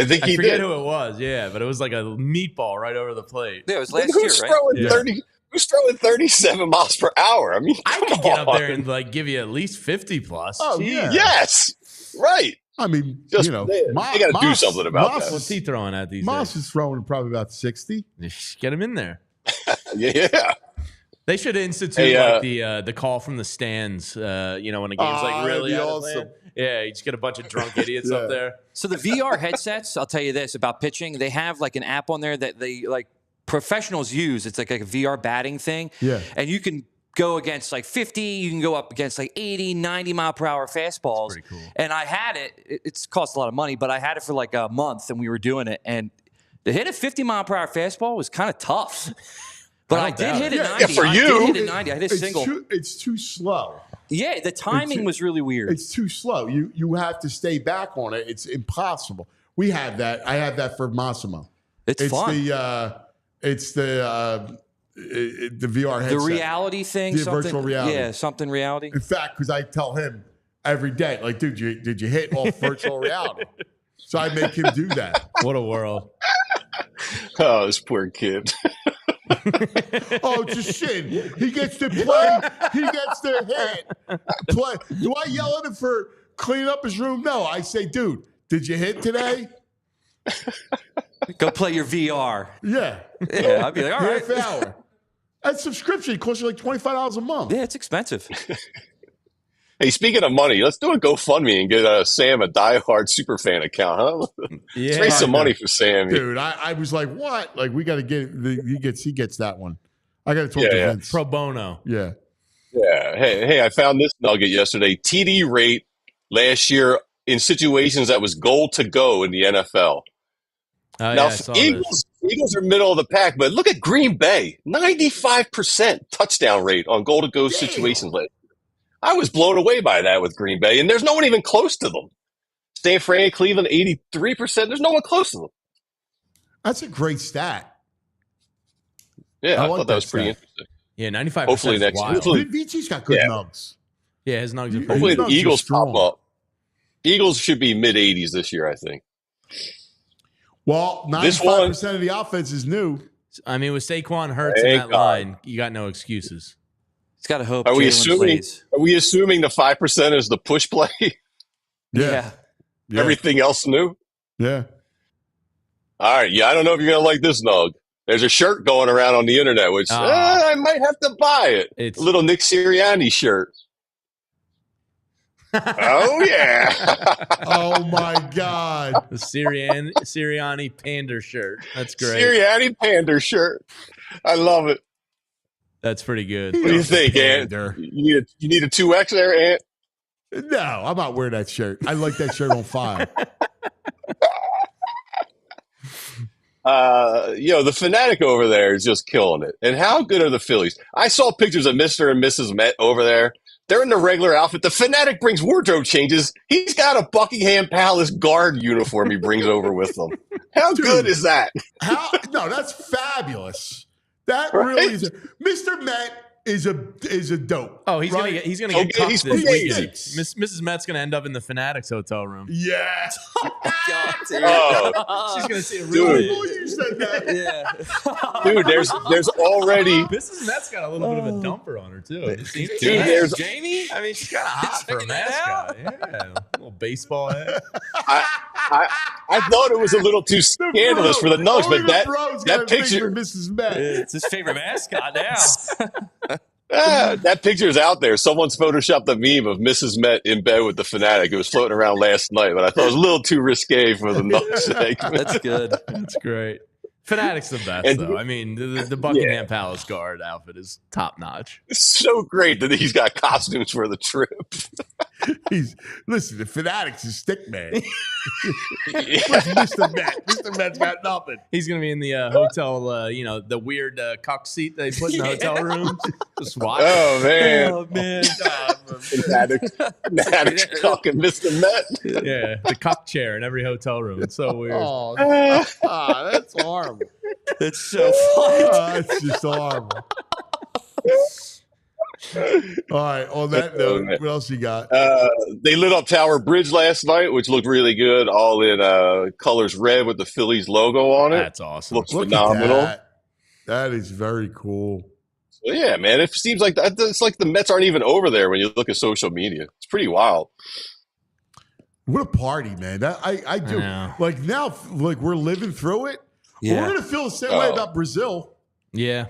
think he did. I forget who it was, but it was like a meatball right over the plate. Yeah, it was last year, right? Who's throwing 37 miles per hour? I mean, I could get up there and like give you at least 50 plus. Oh, yeah. Yes. Right. I mean, Just, you know, they got to do something about that. What's he throwing at these Moss days? is throwing probably about 60. Get him in there. Yeah. They should institute like the call from the stands. When a game's like really out of hand. Yeah, you just get a bunch of drunk idiots up there. So the VR headsets, I'll tell you this about pitching. They have like an app on there that they like professionals use. It's like a VR batting thing. Yeah. And you can go against like 50, you can go up against like 80, 90 mile per hour fastballs. That's pretty cool. And I had it. It's cost a lot of money, but I had it for like a month and we were doing it. And to hit a 50 mile per hour fastball was kind of tough. But I did hit a 90. Yeah, for you. I did hit a 90. I hit a single. It's too slow. Yeah, the timing was really weird. It's too slow. You have to stay back on it. It's impossible. We have that. I have that for Massimo. It's fun. It's the VR headset. The reality thing. The virtual reality. Yeah, something reality. In fact, because I tell him every day, like, dude, did you hit off virtual reality? So I make him do that. What a world. Oh, this poor kid. Oh, it's a sin. He gets to play. He gets to hit. Play. Do I yell at him for cleaning up his room? No. I say, dude, did you hit today? Go play your VR. Yeah. Yeah, I'd be like, all right. Half hour. That subscription costs you like $25 a month. Yeah, it's expensive. Hey, speaking of money, let's do a GoFundMe and get Sam a diehard superfan account, huh? Yeah. Let's raise some money for Sam. Dude, I was like, what? Like, we got to get he gets that one. I got to talk to Vince. Pro bono. Yeah. Yeah. Hey, I found this nugget yesterday. TD rate last year in situations that was goal to go in the NFL. Now, Eagles are middle of the pack, but look at Green Bay, 95% touchdown rate on goal to go situations. I was blown away by that with Green Bay, and there's no one even close to them. San Fran, Cleveland, 83%. There's no one close to them. That's a great stat. Yeah, I like thought that was pretty stuff. interesting. Yeah, 95%. Hopefully next wild. hopefully, Vici's got good Yeah. nugs. Yeah, his nugs are pretty hopefully good. the nugs are Eagles pop strong. up. Eagles should be mid-80s this year, I think. Well, This 95% of the offense is new. I mean, with Saquon Hurts in Thank that God. line, you got no excuses. He's got to hope. Are we Jalen assuming? plays. Are we assuming the 5% is the push play? Yeah. Everything else new? Yeah. All right. Yeah, I don't know if you're gonna like this, Nug. There's a shirt going around on the internet, which I might have to buy it. It's a little Nick Sirianni shirt. Oh yeah. Oh my God. The Sirianni Pander shirt. That's great. Sirianni Pander shirt. I love it. That's pretty good. What do you think, Ant? Pander. You need a 2X there, Ant? No, I'm not wearing that shirt. I like that shirt on fire. The fanatic over there is just killing it. And how good are the Phillies? I saw pictures of Mr. and Mrs. Met over there. They're in the regular outfit. The fanatic brings wardrobe changes. He's got a Buckingham Palace guard uniform he brings over with him. How good is that? No, that's fabulous. That Right? really is. Mr. Met is a dope. Oh, he's gonna right? get Okay, cuffed he's this pretty weekend. stinks. Mrs. Met's gonna end up in the Fanatics hotel room. Yeah. God, dude. Oh, She's gonna see a I really. know you said that. Yeah. dude, there's already Mrs. Met's got a little bit of a dumper on her too. Have you seen her? Dude, there's- Jamie. I mean, she's kind of hot for a Checking that mascot. Yeah, a little baseball head. I thought it was a little too scandalous for the Nugs, Only but the bro's got that a thing picture for Mrs. Met. It's his favorite mascot now. that picture is out there. Someone's photoshopped the meme of Mrs. Met in bed with the fanatic. It was floating around last night, but I thought it was a little too risque for the Nugs segment. That's good. That's great. Fanatic's the best, And- though. I mean, the Buckingham Palace guard outfit is top notch. It's so great that he's got costumes for the trip. Listen, the Fanatic's a stick man. Where's Mr. Met? Mr. Met's got nothing. He's gonna be in the hotel, the weird cuck seat they put in the hotel room. Just watch. Oh man, Oh man. Fanatic talking Mr. Met. Yeah, the cuck chair in every hotel room. It's so weird. Oh, that's horrible. That's so funny. That's just horrible. All right. On that note, what else you got? They lit up Tower Bridge last night, which looked really good, all in colors red with the Phillies logo on it. That's awesome. Looks Look phenomenal. at that. That is very cool. So, yeah, man, it seems like it's like the Mets aren't even over there when you look at social media. It's pretty wild. What a party, man. That I do. know. Like now, like we're living through it. Yeah. We're gonna feel the same way Oh. about Brazil. Yeah.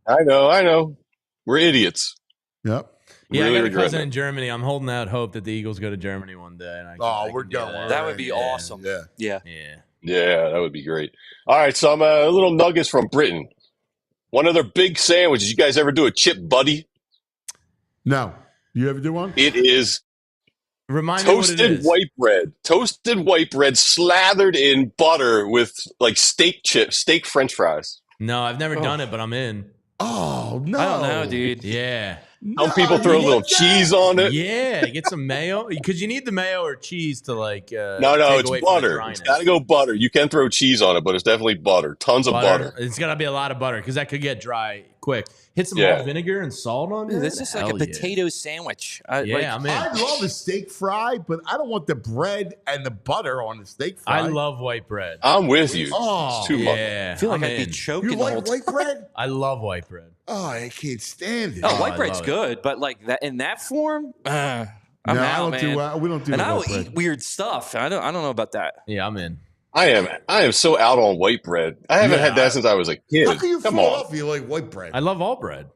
I know. We're idiots. Yep. Yeah, Really I got a regret cousin it. in Germany. I'm holding out hope that the Eagles go to Germany one day. And We're do going. That would be Yeah. awesome. Yeah. Yeah. Yeah. Yeah, that would be great. All right, some little nuggets from Britain. One of their big sandwiches. You guys ever do a chip buddy? No. You ever do one? It is Remind me what it toasted is. white bread. Toasted white bread slathered in butter with like steak French fries. No, I've never done it, but I'm in. Oh no. I don't know, dude. Yeah. Some people throw a you little like that? cheese on it. Yeah. Get some mayo because you need the mayo or cheese to like. No, take it's away from the butter. dryness. It's got to go butter. You can throw cheese on it, but it's definitely butter. Tons of butter. It's got to be a lot of butter because that could get dry quick. Hit some Yeah. malt vinegar and salt on it. Dude, this is like a Hell yeah. potato sandwich. Yeah, I'm in. I love a steak fry, but I don't want the bread and the butter on the steak fry. I love white bread. I'm with you. Oh, It's too much. Yeah. I feel like I'm I'd be in. choking You the whole like time. white bread? I love white bread. Oh, I can't stand it. Oh, I white bread's love it. good, but like that in that form, I'm no, I out, don't man. do. We don't do. And the I will white bread. eat weird stuff. I don't know about that. Yeah, I'm in. I am so out on white bread. I haven't Yeah, had that since I was a kid. How can you Come on. Philadelphia like white bread? I love all bread.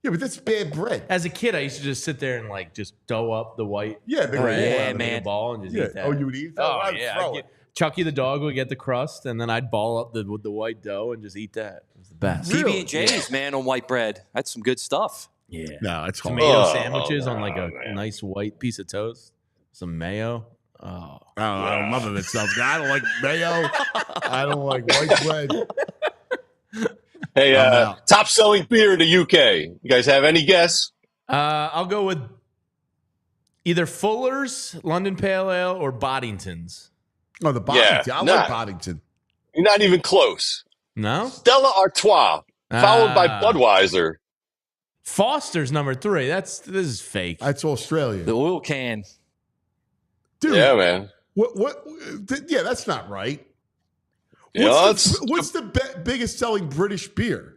Yeah, but that's bad bread. As a kid, I used to just sit there and like just dough up the white Yeah, big bread yeah, and make man. a ball and just Yeah. eat that. Oh, you would eat that? Oh, I'd yeah. throw it. Chucky the dog would get the crust, and then I'd ball up with the white dough and just eat that. It was the best. Really? PB&J's, man, on white bread. That's some good stuff. Yeah. No, it's hard. Tomato Oh, sandwiches on like a man. nice white piece of toast, some mayo. Oh, Oh, none of it sounds good. I don't like mayo. I don't like white bread. Hey, I'm out. top selling beer in the UK. You guys have any guess? I'll go with either Fuller's, London Pale Ale, or Boddington's. Oh, the Boddington. Yeah, I nah. like Boddington. You're not even close. No? Stella Artois. followed by Budweiser. Foster's number 3. This is fake. That's Australia. The oil can. Dude. Yeah, man. What? Yeah, that's not right. What's the biggest selling British beer?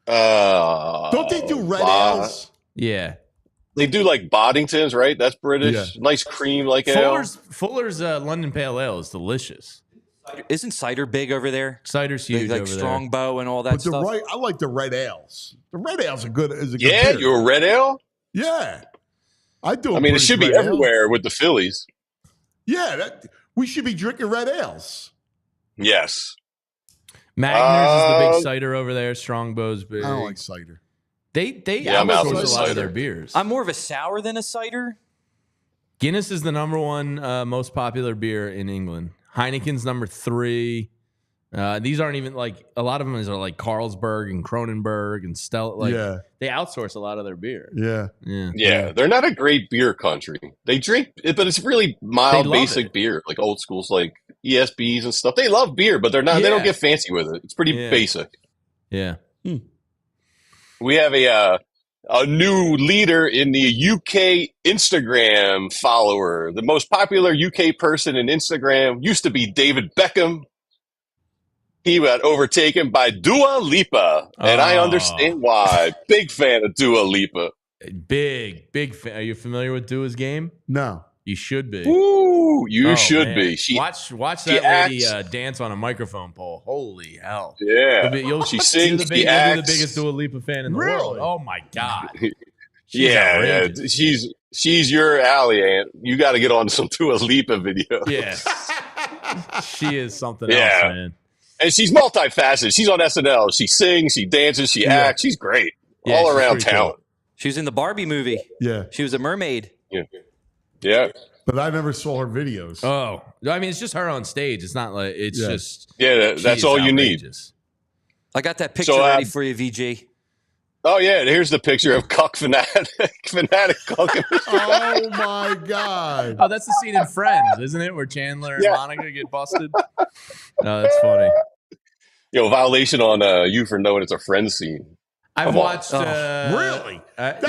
Don't they do red ales? Yeah. They do like Boddington's, right? That's British. Yeah. Nice cream like ale. Fuller's London Pale Ale is delicious. Isn't cider big over there? Cider's huge like over Strongbow and all that stuff. I like the red ales. The red ales are good. Yeah, beer. you're a red ale? Yeah. I do. I mean, it should be everywhere with the Phillies. Yeah, we should be drinking red ales. Yes. Magners is the big cider over there. Strongbow's big. I don't like cider. They outsource a lot of their beers. I'm more of a sour than a cider. Guinness is the number 1 most popular beer in England. Heineken's number 3. These aren't even like a lot of them are like Carlsberg and Kronenberg and Stella. They outsource a lot of their beer. Yeah, they're not a great beer country. They drink, but it's really mild, basic beer, like old schools, like ESBs and stuff. They love beer, but they're not. They don't get fancy with it. It's pretty basic. Yeah. We have a new leader in the UK Instagram follower. The most popular UK person in Instagram used to be David Beckham. He got overtaken by Dua Lipa, and I understand why. Big fan of Dua Lipa. Big fan. Are you familiar with Dua's game? No. You should be. Ooh, you should be. Watch that lady dance on a microphone pole. Holy hell! Yeah, she sings. You'll be the biggest Dua Lipa fan in the world. Oh my god! Yeah, she's your alley, Aunt. You got to get on some Dua Lipa video. Yeah, she is something else, man. And she's multifaceted. She's on SNL. She sings, she dances, she acts. She's great. All around talent. Cool. She was in the Barbie movie. Yeah. She was a mermaid. Yeah. But I never saw her videos. Oh. I mean, it's just her on stage. It's not like, it's just. Yeah, that's all you need. I got that picture ready for you, VG. Oh, yeah. Here's the picture of Cuck Fanatic. Oh, my God. Oh, that's the scene in Friends, isn't it? Where Chandler and Monica get busted. Oh, that's funny. Violation on you for knowing it's a Friends scene. I've watched. Really? That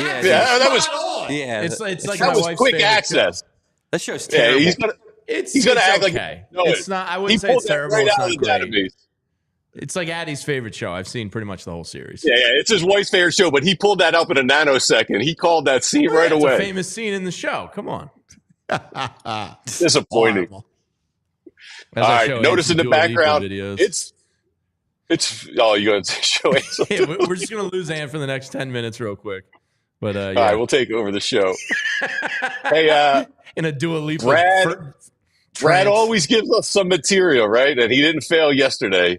was. Yeah, it's like that my was wife's quick favorite access. Show. That show's terrible. Yeah, he's gonna act okay. like it's not. I wouldn't say it's terrible. Right it's out not of the great. database. It's like Addie's favorite show. I've seen pretty much the whole series. Yeah, it's his wife's favorite show, but he pulled that up in a nanosecond. He called that scene right away. It's a famous scene in the show. Come on. Disappointing. All right, notice in the background, it's. Oh, you're going to show it? Yeah, we're just going to lose Ann for the next 10 minutes real quick. But all right, we'll take over the show. Hey, in a Dua Lipa. Brad always gives us some material, right? And he didn't fail yesterday.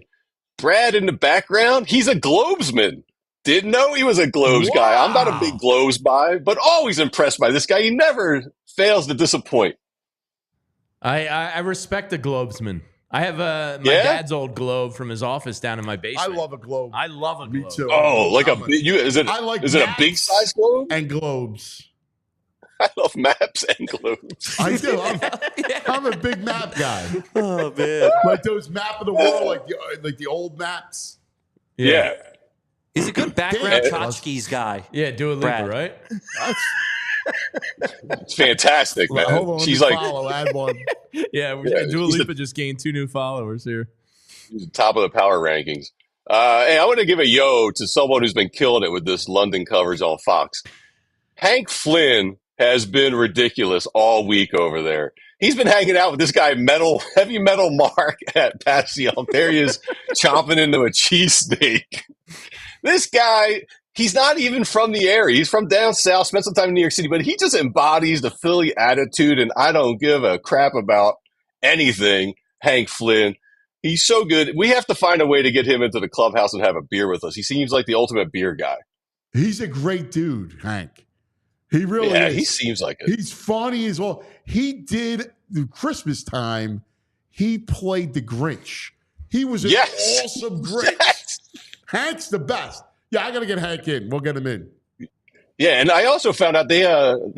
Brad in the background, he's a Globesman. Didn't know he was a Globes guy. I'm not a big Globes guy, but always impressed by this guy. He never fails to disappoint. I respect the Globesman. I have my dad's old globe from his office down in my basement. I love a globe. I love a globe. Me too. Oh, like is it a big size globe? And globes. I love maps and globes. I do. I'm a big map guy. Oh man, like those map of the world, like the old maps. Yeah. He's a good background tchotchkes guy. Yeah, Dua Lipa, right? It's fantastic, man. Hold on, she's like, add one. Dua Lipa just gained 2 new followers here. She's top of the power rankings. Hey, I want to give a yo to someone who's been killing it with this London coverage on Fox. Hank Flynn has been ridiculous all week over there. He's been hanging out with this guy, heavy metal Mark at Passion. There he is, chomping into a cheesesteak. This guy, he's not even from the area. He's from down south, spent some time in New York City, but he just embodies the Philly attitude, and I don't give a crap about anything, Hank Flynn. He's so good. We have to find a way to get him into the clubhouse and have a beer with us. He seems like the ultimate beer guy. He's a great dude, Hank. He really is. He seems like it. He's funny as well. He did Christmas time. He played the Grinch. He was an awesome Grinch. Yes. Hank's the best. Yeah, I got to get Hank in. We'll get him in. Yeah, and I also found out they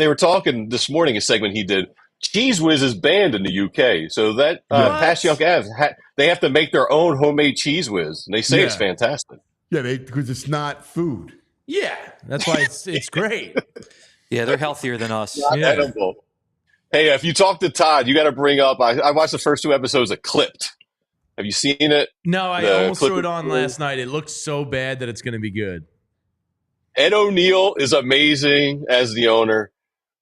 were talking this morning, a segment he did. Cheese Whiz is banned in the UK. So that Passyunk Ave, they have to make their own homemade Cheese Whiz. And they say it's fantastic. Yeah, because it's not food. Yeah, that's why it's great. Yeah, they're healthier than us. Not Yeah. edible. Hey, if you talk to Todd, you got to bring up. I watched the first 2 episodes of Clipped. Have you seen it? No, I The almost threw it Clippers on last night. It looks so bad that it's going to be good. Ed O'Neill is amazing as the owner.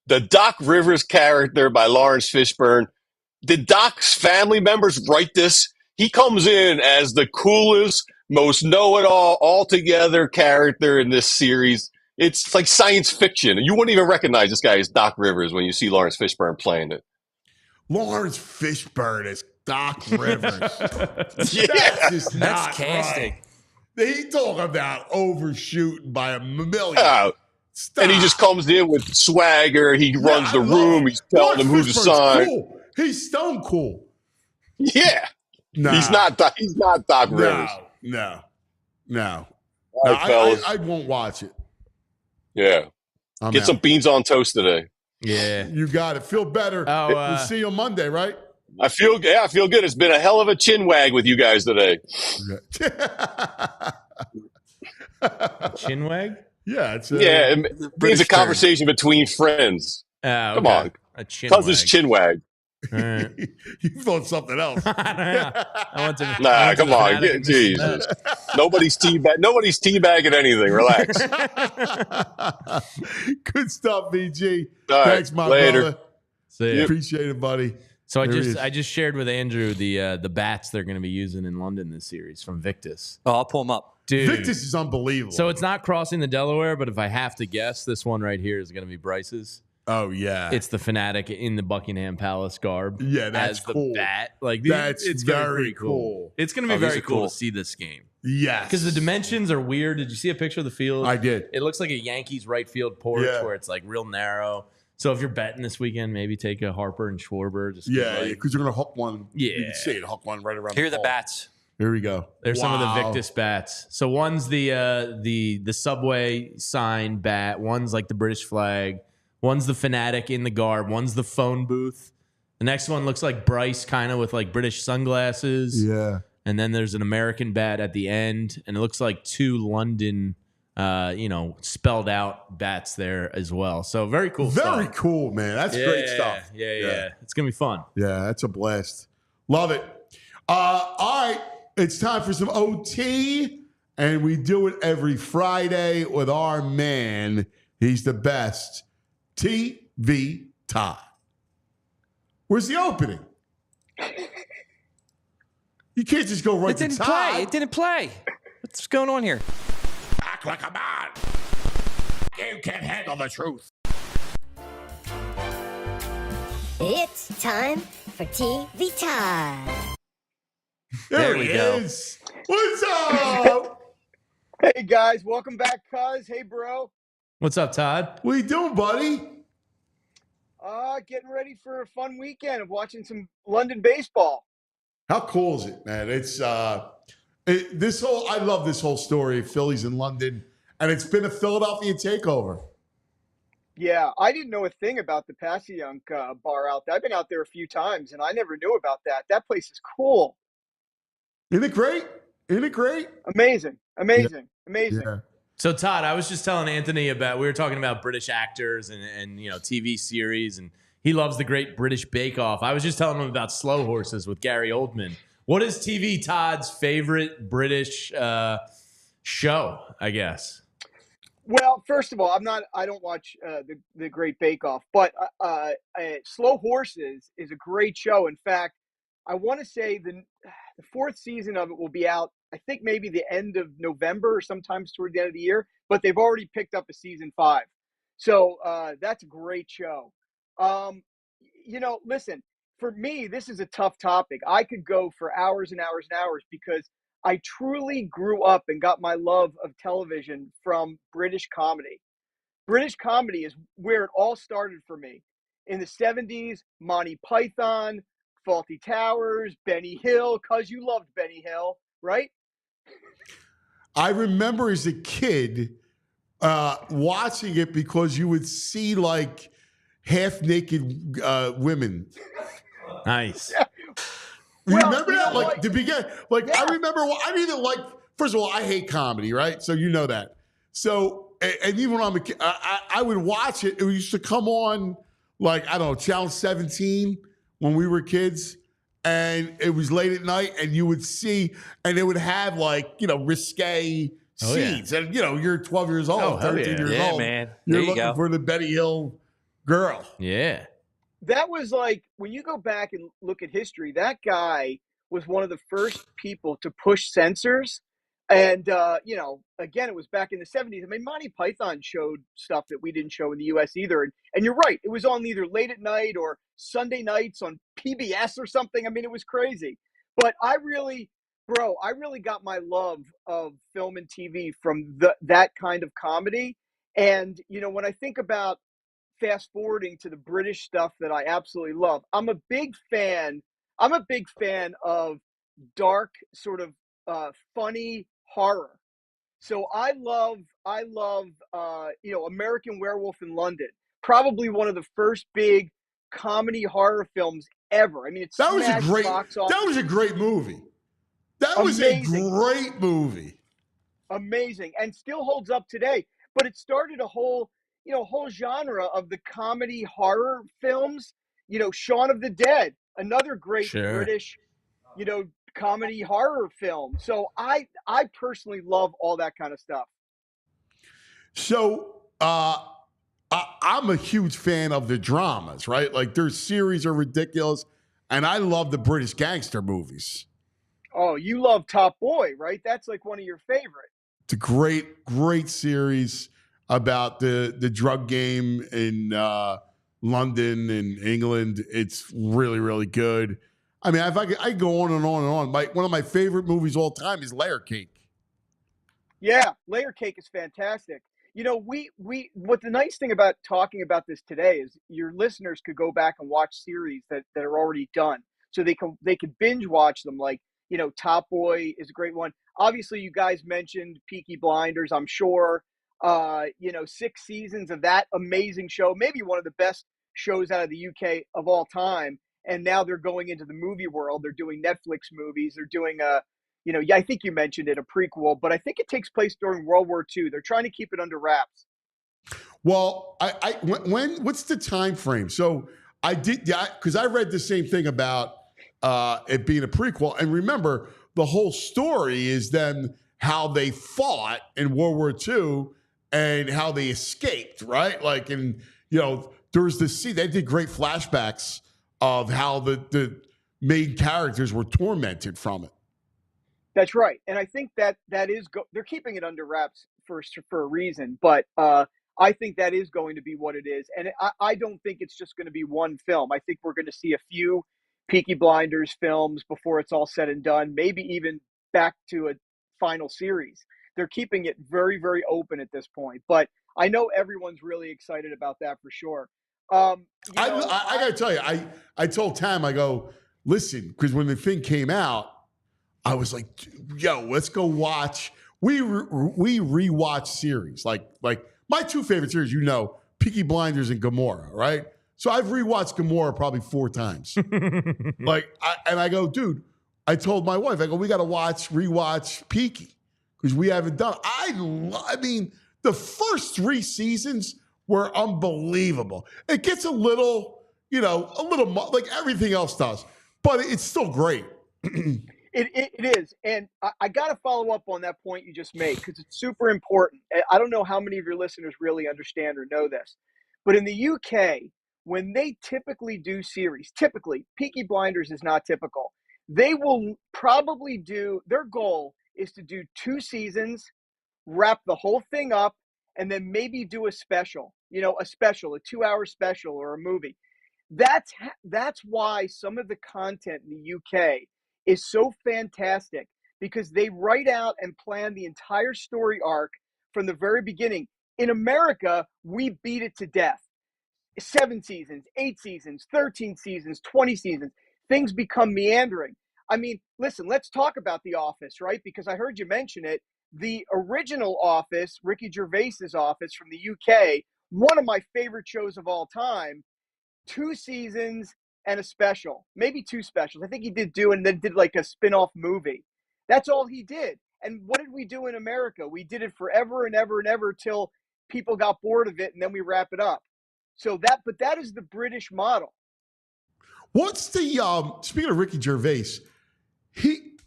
The Doc Rivers character by Lawrence Fishburne. Did Doc's family members write this? He comes in as the coolest, most know-it-all, altogether character in this series. It's like science fiction. You wouldn't even recognize this guy as Doc Rivers when you see Lawrence Fishburne playing it. Lawrence Fishburne is Doc Rivers. That's casting. Right. He talk about overshooting by a million. Stop. And he just comes in with swagger. He runs the room. He's telling them who to sign. Cool. He's stone cool. Yeah. Nah. He's not Doc Rivers. No. Right, I won't watch it. Yeah. Get some beans on toast today. Yeah. You got it. Feel better. We'll see you on Monday, right? I feel good. It's been a hell of a chin wag with you guys today. Chin wag? Yeah. It means a conversation between friends. Okay. Come on. A chin Cousin's wag. Chin wag. You thought something else. Come on. Jesus. Nobody's teabagging anything. Relax. Good stuff, BG. All right, thanks, my later. brother. See ya. Appreciate it, buddy. So I just shared with Andrew the bats they're going to be using in London this series from Victus. Oh, I'll pull them up. Dude. Victus is unbelievable. So it's not crossing the Delaware, but if I have to guess, this one right here is going to be Bryce's. Oh, yeah. It's the Fanatic in the Buckingham Palace garb. Yeah, that's as the cool. bat. Like It's very very cool. It's going to be very cool to see this game. Yes. Because the dimensions are weird. Did you see a picture of the field? I did. It looks like a Yankees right field porch Yeah. where it's like real narrow. So if you're betting this weekend, maybe take a Harper and Schwarber. Just Yeah, because you're going to hook one. Yeah. You can see it, hook one right around Here are the ball. bats. Here we go. There's some of the Wow. Victus bats. So one's the Subway sign bat. One's like the British flag. One's the Fanatic in the garb. One's the phone booth. The next one looks like Bryce, kind of with like British sunglasses. Yeah. And then there's an American bat at the end, and it looks like 2 London, spelled out bats there as well. So very cool stuff. Very cool, man. That's great stuff. Yeah. It's gonna be fun. Yeah, that's a blast. Love it. All right, it's time for some OT, and we do it every Friday with our man. He's the best, TV Todd. Where's the opening? You can't just go right to Todd. It didn't play. What's going on here? Act like a man. You can't handle the truth. It's time for TV Todd. There he we go. is. What's up? Hey guys, welcome back, cuz. Hey, bro. What's up, Todd? What you doing, buddy? Getting ready for a fun weekend of watching some London baseball. How cool is it, man? It's I love this whole story of Phillies in London, and it's been a Philadelphia takeover. Yeah, I didn't know a thing about the Passyunk bar out there. I've been out there a few times, and I never knew about that. That place is cool. Isn't it great? Isn't it great? Amazing. Yeah. So Todd, I was just telling Anthony we were talking about British actors and TV series, and he loves the Great British Bake Off. I was just telling him about Slow Horses with Gary Oldman. What is TV Todd's favorite British show, I guess? Well, first of all, I don't watch the Great Bake Off, but Slow Horses is a great show. In fact, I want to say the 4th season of it will be out, I think maybe the end of November or sometimes toward the end of the year, but they've already picked up a season 5. So that's a great show. Listen, for me, this is a tough topic. I could go for hours and hours and hours because I truly grew up and got my love of television from British comedy. British comedy is where it all started for me. In the 70s, Monty Python, Fawlty Towers, Benny Hill, because you loved Benny Hill, right? I remember as a kid watching it because you would see like half-naked women. Nice. Yeah. Remember that? Like to begin, I remember I didn't even like first of all, I hate comedy, right? So you know that. So, and even when I'm a kid, I would watch it. It used to come on, like, I don't know, Channel 17 when we were kids. And it was late at night, and you would see, and it would have, like, risque scenes. And, you're 12 years old, 13 years old. Man. You're There you looking go. for the Betty Hill girl. Yeah. That was like, when you go back and look at history, that guy was one of the first people to push censors. And, again, it was back in the 70s. I mean, Monty Python showed stuff that we didn't show in the U.S. either. And you're right. It was on either late at night or Sunday nights on PBS or something. I mean, it was crazy. But I really got my love of film and TV from that kind of comedy. And, when I think about fast forwarding to the British stuff that I absolutely love, I'm a big fan of dark, sort of funny horror. So I love American Werewolf in London. Probably one of the first big comedy horror films ever. I mean, That was a great movie. That was a great movie. Amazing, and still holds up today. But it started a whole genre of the comedy horror films. Shaun of the Dead, another great British, comedy horror film. So I personally love all that kind of stuff. So I'm a huge fan of the dramas, right? Like, their series are ridiculous, and I love the British gangster movies. Oh, you love Top Boy, right? That's like one of your favorite. It's a great series about the drug game in London and England. It's really, really good. I mean, I go on and on and on. One of my favorite movies of all time is Layer Cake. Yeah, Layer Cake is fantastic. What the nice thing about talking about this today is your listeners could go back and watch series that are already done. So they can binge watch them. Like, Top Boy is a great one. Obviously, you guys mentioned Peaky Blinders, I'm sure. 6 seasons of that amazing show, maybe one of the best shows out of the UK of all time. And now they're going into the movie world. They're doing Netflix movies. They're doing I think you mentioned it, a prequel, but I think it takes place during World War II. They're trying to keep it under wraps. Well, what's the time frame? So I did, because I read the same thing about it being a prequel. And remember, the whole story is then how they fought in World War II and how they escaped, right? Like, and there was this scene. They did great flashbacks of how the main characters were tormented from it. That's right, and I think that is they're keeping it under wraps for a reason. But I think that is going to be what it is, and I don't think it's just going to be one film. I think we're going to see a few Peaky Blinders films before it's all said and done. Maybe even back to a final series. They're keeping it very, very open at this point. But I know everyone's really excited about that for sure. I got to tell you, I told Tam, I go, listen, because when the thing came out, I was like, yo, let's go watch. We rewatch series. Like my two favorite series, Peaky Blinders and Gomorrah, right? So I've rewatched Gomorrah probably 4 times. I go, dude, I told my wife, I go, we got to rewatch Peaky because we haven't done it. I mean, the first 3 seasons were unbelievable. It gets a little like everything else does, but it's still great. It is. And I got to follow up on that point you just made because it's super important. I don't know how many of your listeners really understand or know this, but in the UK, when they typically do series, Peaky Blinders is not typical. They will probably their goal is to do 2 seasons, wrap the whole thing up, and then maybe do a special, a 2-hour special or a movie. That's why some of the content in the UK is so fantastic because they write out and plan the entire story arc from the very beginning. In America, we beat it to death. 7 seasons, 8 seasons, 13 seasons, 20 seasons. Things become meandering. I mean, listen, let's talk about The Office, right? Because I heard you mention it. The original Office, Ricky Gervais's Office from the UK, one of my favorite shows of all time, 2 seasons and a special, maybe 2 specials. I think he did and then did like a spin-off movie. That's all he did. And what did we do in America? We did it forever and ever and ever till people got bored of it, and then we wrap it up. But that is the British model. What's the speaking of Ricky Gervais?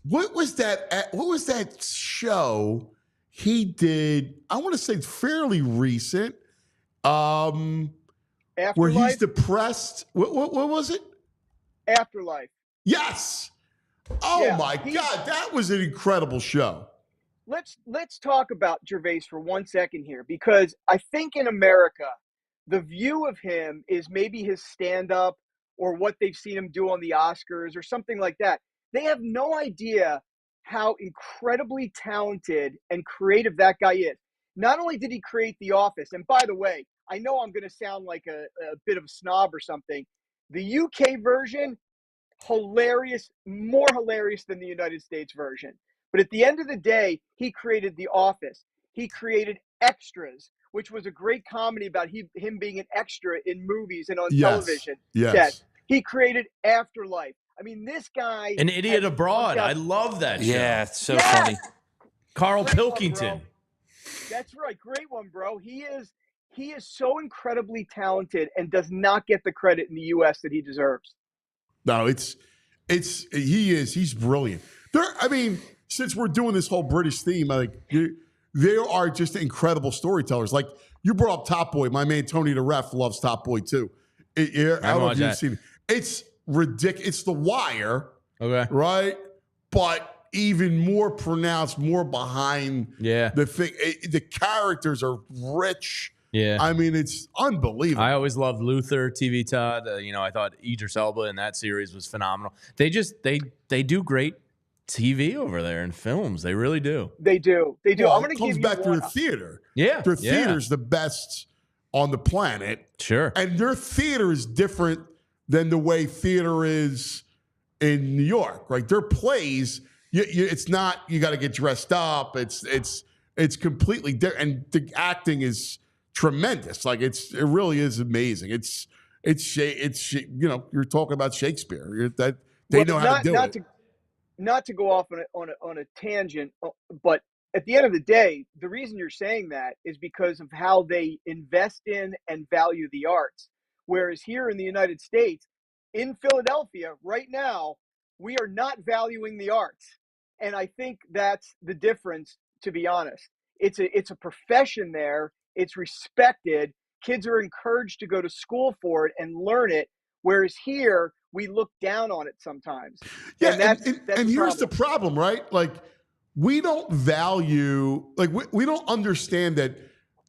What was that show he did? I want to say fairly recent. Where he's depressed. What was it? Afterlife. Yes. Oh yeah, my God, that was an incredible show. Let's talk about Gervais for 1 second here, because I think in America, the view of him is maybe his stand-up or what they've seen him do on the Oscars or something like that. They have no idea how incredibly talented and creative that guy is. Not only did he create The Office, and by the way, I know I'm going to sound like a bit of a snob or something. The UK version, hilarious, more hilarious than the United States version. But at the end of the day, he created The Office. He created Extras, which was a great comedy about him being an extra in movies and on television sets. He created Afterlife. I mean, this guy... An Idiot Abroad. I love that show. Yeah, it's so funny. Carl Pilkington. That's right. Great one, bro. He is so incredibly talented and does not get the credit in the U.S. that he deserves. No, he's brilliant. Since we're doing this whole British theme, they are just incredible storytellers. Like you brought up Top Boy. My man Tony the Ref loves Top Boy too. I don't know if you've seen it. It's ridiculous. It's The Wire, okay, right? But even more pronounced, more behind the thing. The characters are rich. Yeah. I mean, it's unbelievable. I always loved Luther, TV Todd. I thought Idris Elba in that series was phenomenal. They do great TV over there and films. They really do. They do. Well, I'm going to give you back to their theater. Yeah. Their theater's the best on the planet. Sure. And their theater is different than the way theater is in New York, right? Their plays, it's not, you got to get dressed up. It's completely different. And the acting is tremendous. Like it really is amazing. It's you're talking about Shakespeare. They know how to do it. Not to go off on a tangent, but at the end of the day, the reason you're saying that is because of how they invest in and value the arts. Whereas here in the United States, in Philadelphia right now, we are not valuing the arts. And I think that's the difference, to be honest. It's a profession there. It's respected. Kids are encouraged to go to school for it and learn it. Whereas here, we look down on it sometimes. Yeah, and here's the problem, right? Like, we don't value, like, we don't understand that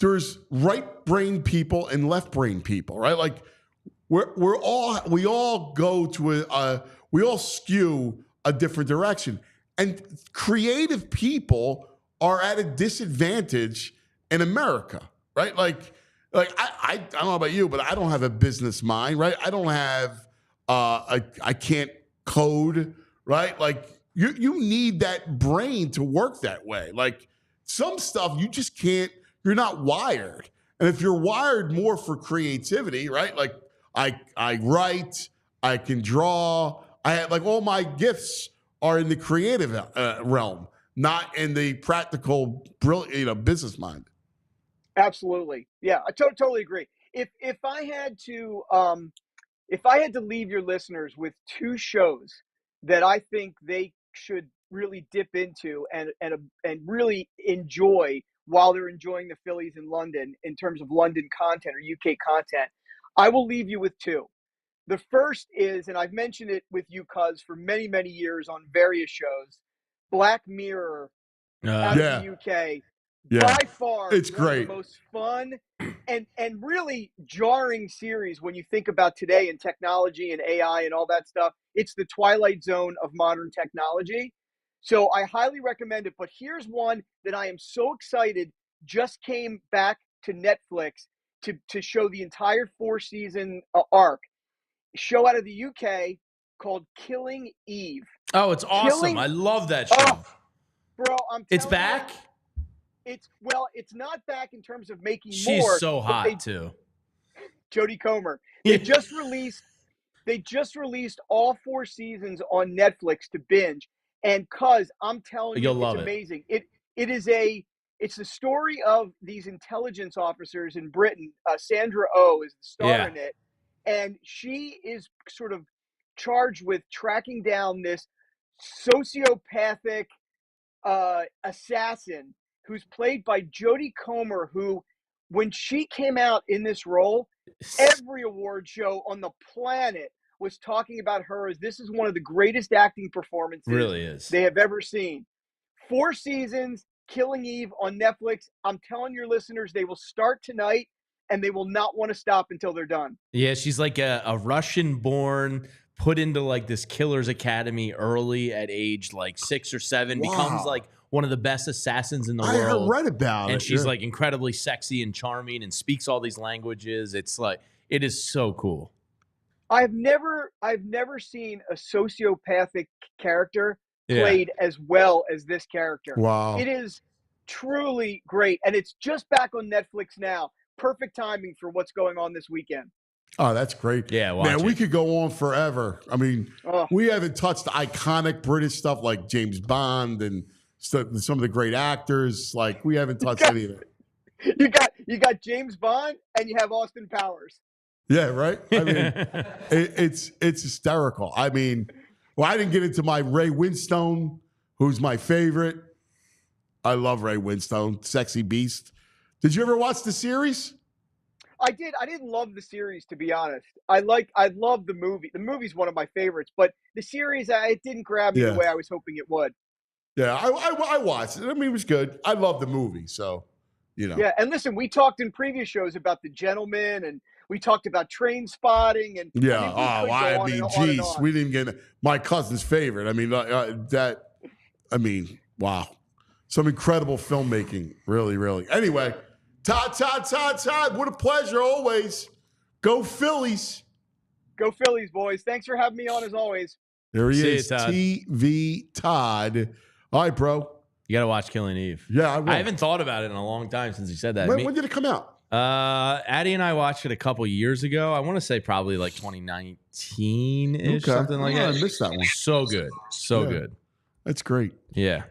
there's right brain people and left brain people, right? Like, we all go to we all skew a different direction, and creative people are at a disadvantage in America, right? Like I don't know about you, but I don't have a business mind, right? I don't have I can't code, right? Like you need that brain to work that way. Like some stuff you just can't, you're not wired. And if you're wired more for creativity, right? Like I write, I can draw, I have like all my gifts are in the creative realm, not in the practical, brilliant, business mind. Absolutely, yeah, I totally agree. If I had to leave your listeners with two shows that I think they should really dip into and really enjoy while they're enjoying the Phillies in London in terms of London content or UK content, I will leave you with two. The first is, and I've mentioned it with you, Cuz, for many, many years on various shows, Black Mirror out of the UK. Yeah. By far, it's great. The most fun and really jarring series when you think about today and technology and AI and all that stuff. It's the Twilight Zone of modern technology. So I highly recommend it. But here's one that I am so excited just came back to Netflix to show the entire 4-season arc. Show out of the UK called Killing Eve. Oh, it's awesome. I love that show. Oh, bro, it's back? It's not back in terms of making She's more. She's so hot too. Jodie Comer. They just released all 4 seasons on Netflix to binge. And cuz I'm telling you, You'll love it's it. amazing. It's the story of these intelligence officers in Britain. Sandra Oh is the star in it, and she is sort of charged with tracking down this sociopathic assassin who's played by Jodie Comer, who, when she came out in this role, every award show on the planet was talking about her as this is one of the greatest acting performances Really is. they have ever seen. 4 seasons, Killing Eve on Netflix. I'm telling your listeners, they will start tonight and they will not want to stop until they're done. Yeah, she's like a Russian-born, put into like this killer's academy early at age like 6 or 7, becomes like one of the best assassins in the world. I read about it. And she's like incredibly sexy and charming and speaks all these languages. It's like, it is so cool. I've never seen a sociopathic character played as well as this character. Wow. It is truly great. And it's just back on Netflix now. Perfect timing for what's going on this weekend. Oh, that's great. Yeah, man, we could go on forever. I mean, we haven't touched iconic British stuff like James Bond and some of the great actors. Like, we haven't touched any of it. You got James Bond and you have Austin Powers. Yeah, right? I mean, it's hysterical. I mean, well, I didn't get into my Ray Winstone, who's my favorite. I love Ray Winstone, sexy beast. Did you ever watch the series? I did. I didn't love the series, to be honest. I love the movie. The movie's one of my favorites, but the series, it didn't grab me the way I was hoping it would. Yeah, I watched it. I mean, it was good. I love the movie, so, you know. Yeah, and listen, we talked in previous shows about The Gentleman, and we talked about Train Spotting, and yeah. I mean, geez, we didn't get my cousin's favorite. I mean, wow, some incredible filmmaking, really, really. Anyway, Todd, what a pleasure always. Go Phillies. Go Phillies, boys. Thanks for having me on as always. There he is, TV Todd. All right, bro. You got to watch Killing Eve. Yeah, I haven't thought about it in a long time since you said that. When did it come out? Addie and I watched it a couple years ago. I want to say probably like 2019-ish, something like that. I missed that one. So good. So good. That's great. Yeah.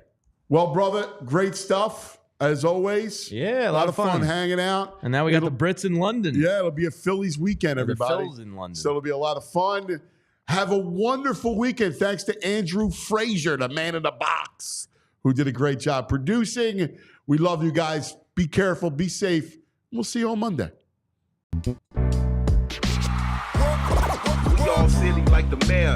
Well, brother, great stuff. As always. Yeah, a lot of fun hanging out. And now we got the Brits in London. Yeah, it'll be a Phillies weekend, everybody. The Phillies in London. So it'll be a lot of fun. Have a wonderful weekend. Thanks to Andrew Frazier, the man in the box, who did a great job producing. We love you guys. Be careful. Be safe. We'll see you on Monday. We all silly like the mayor.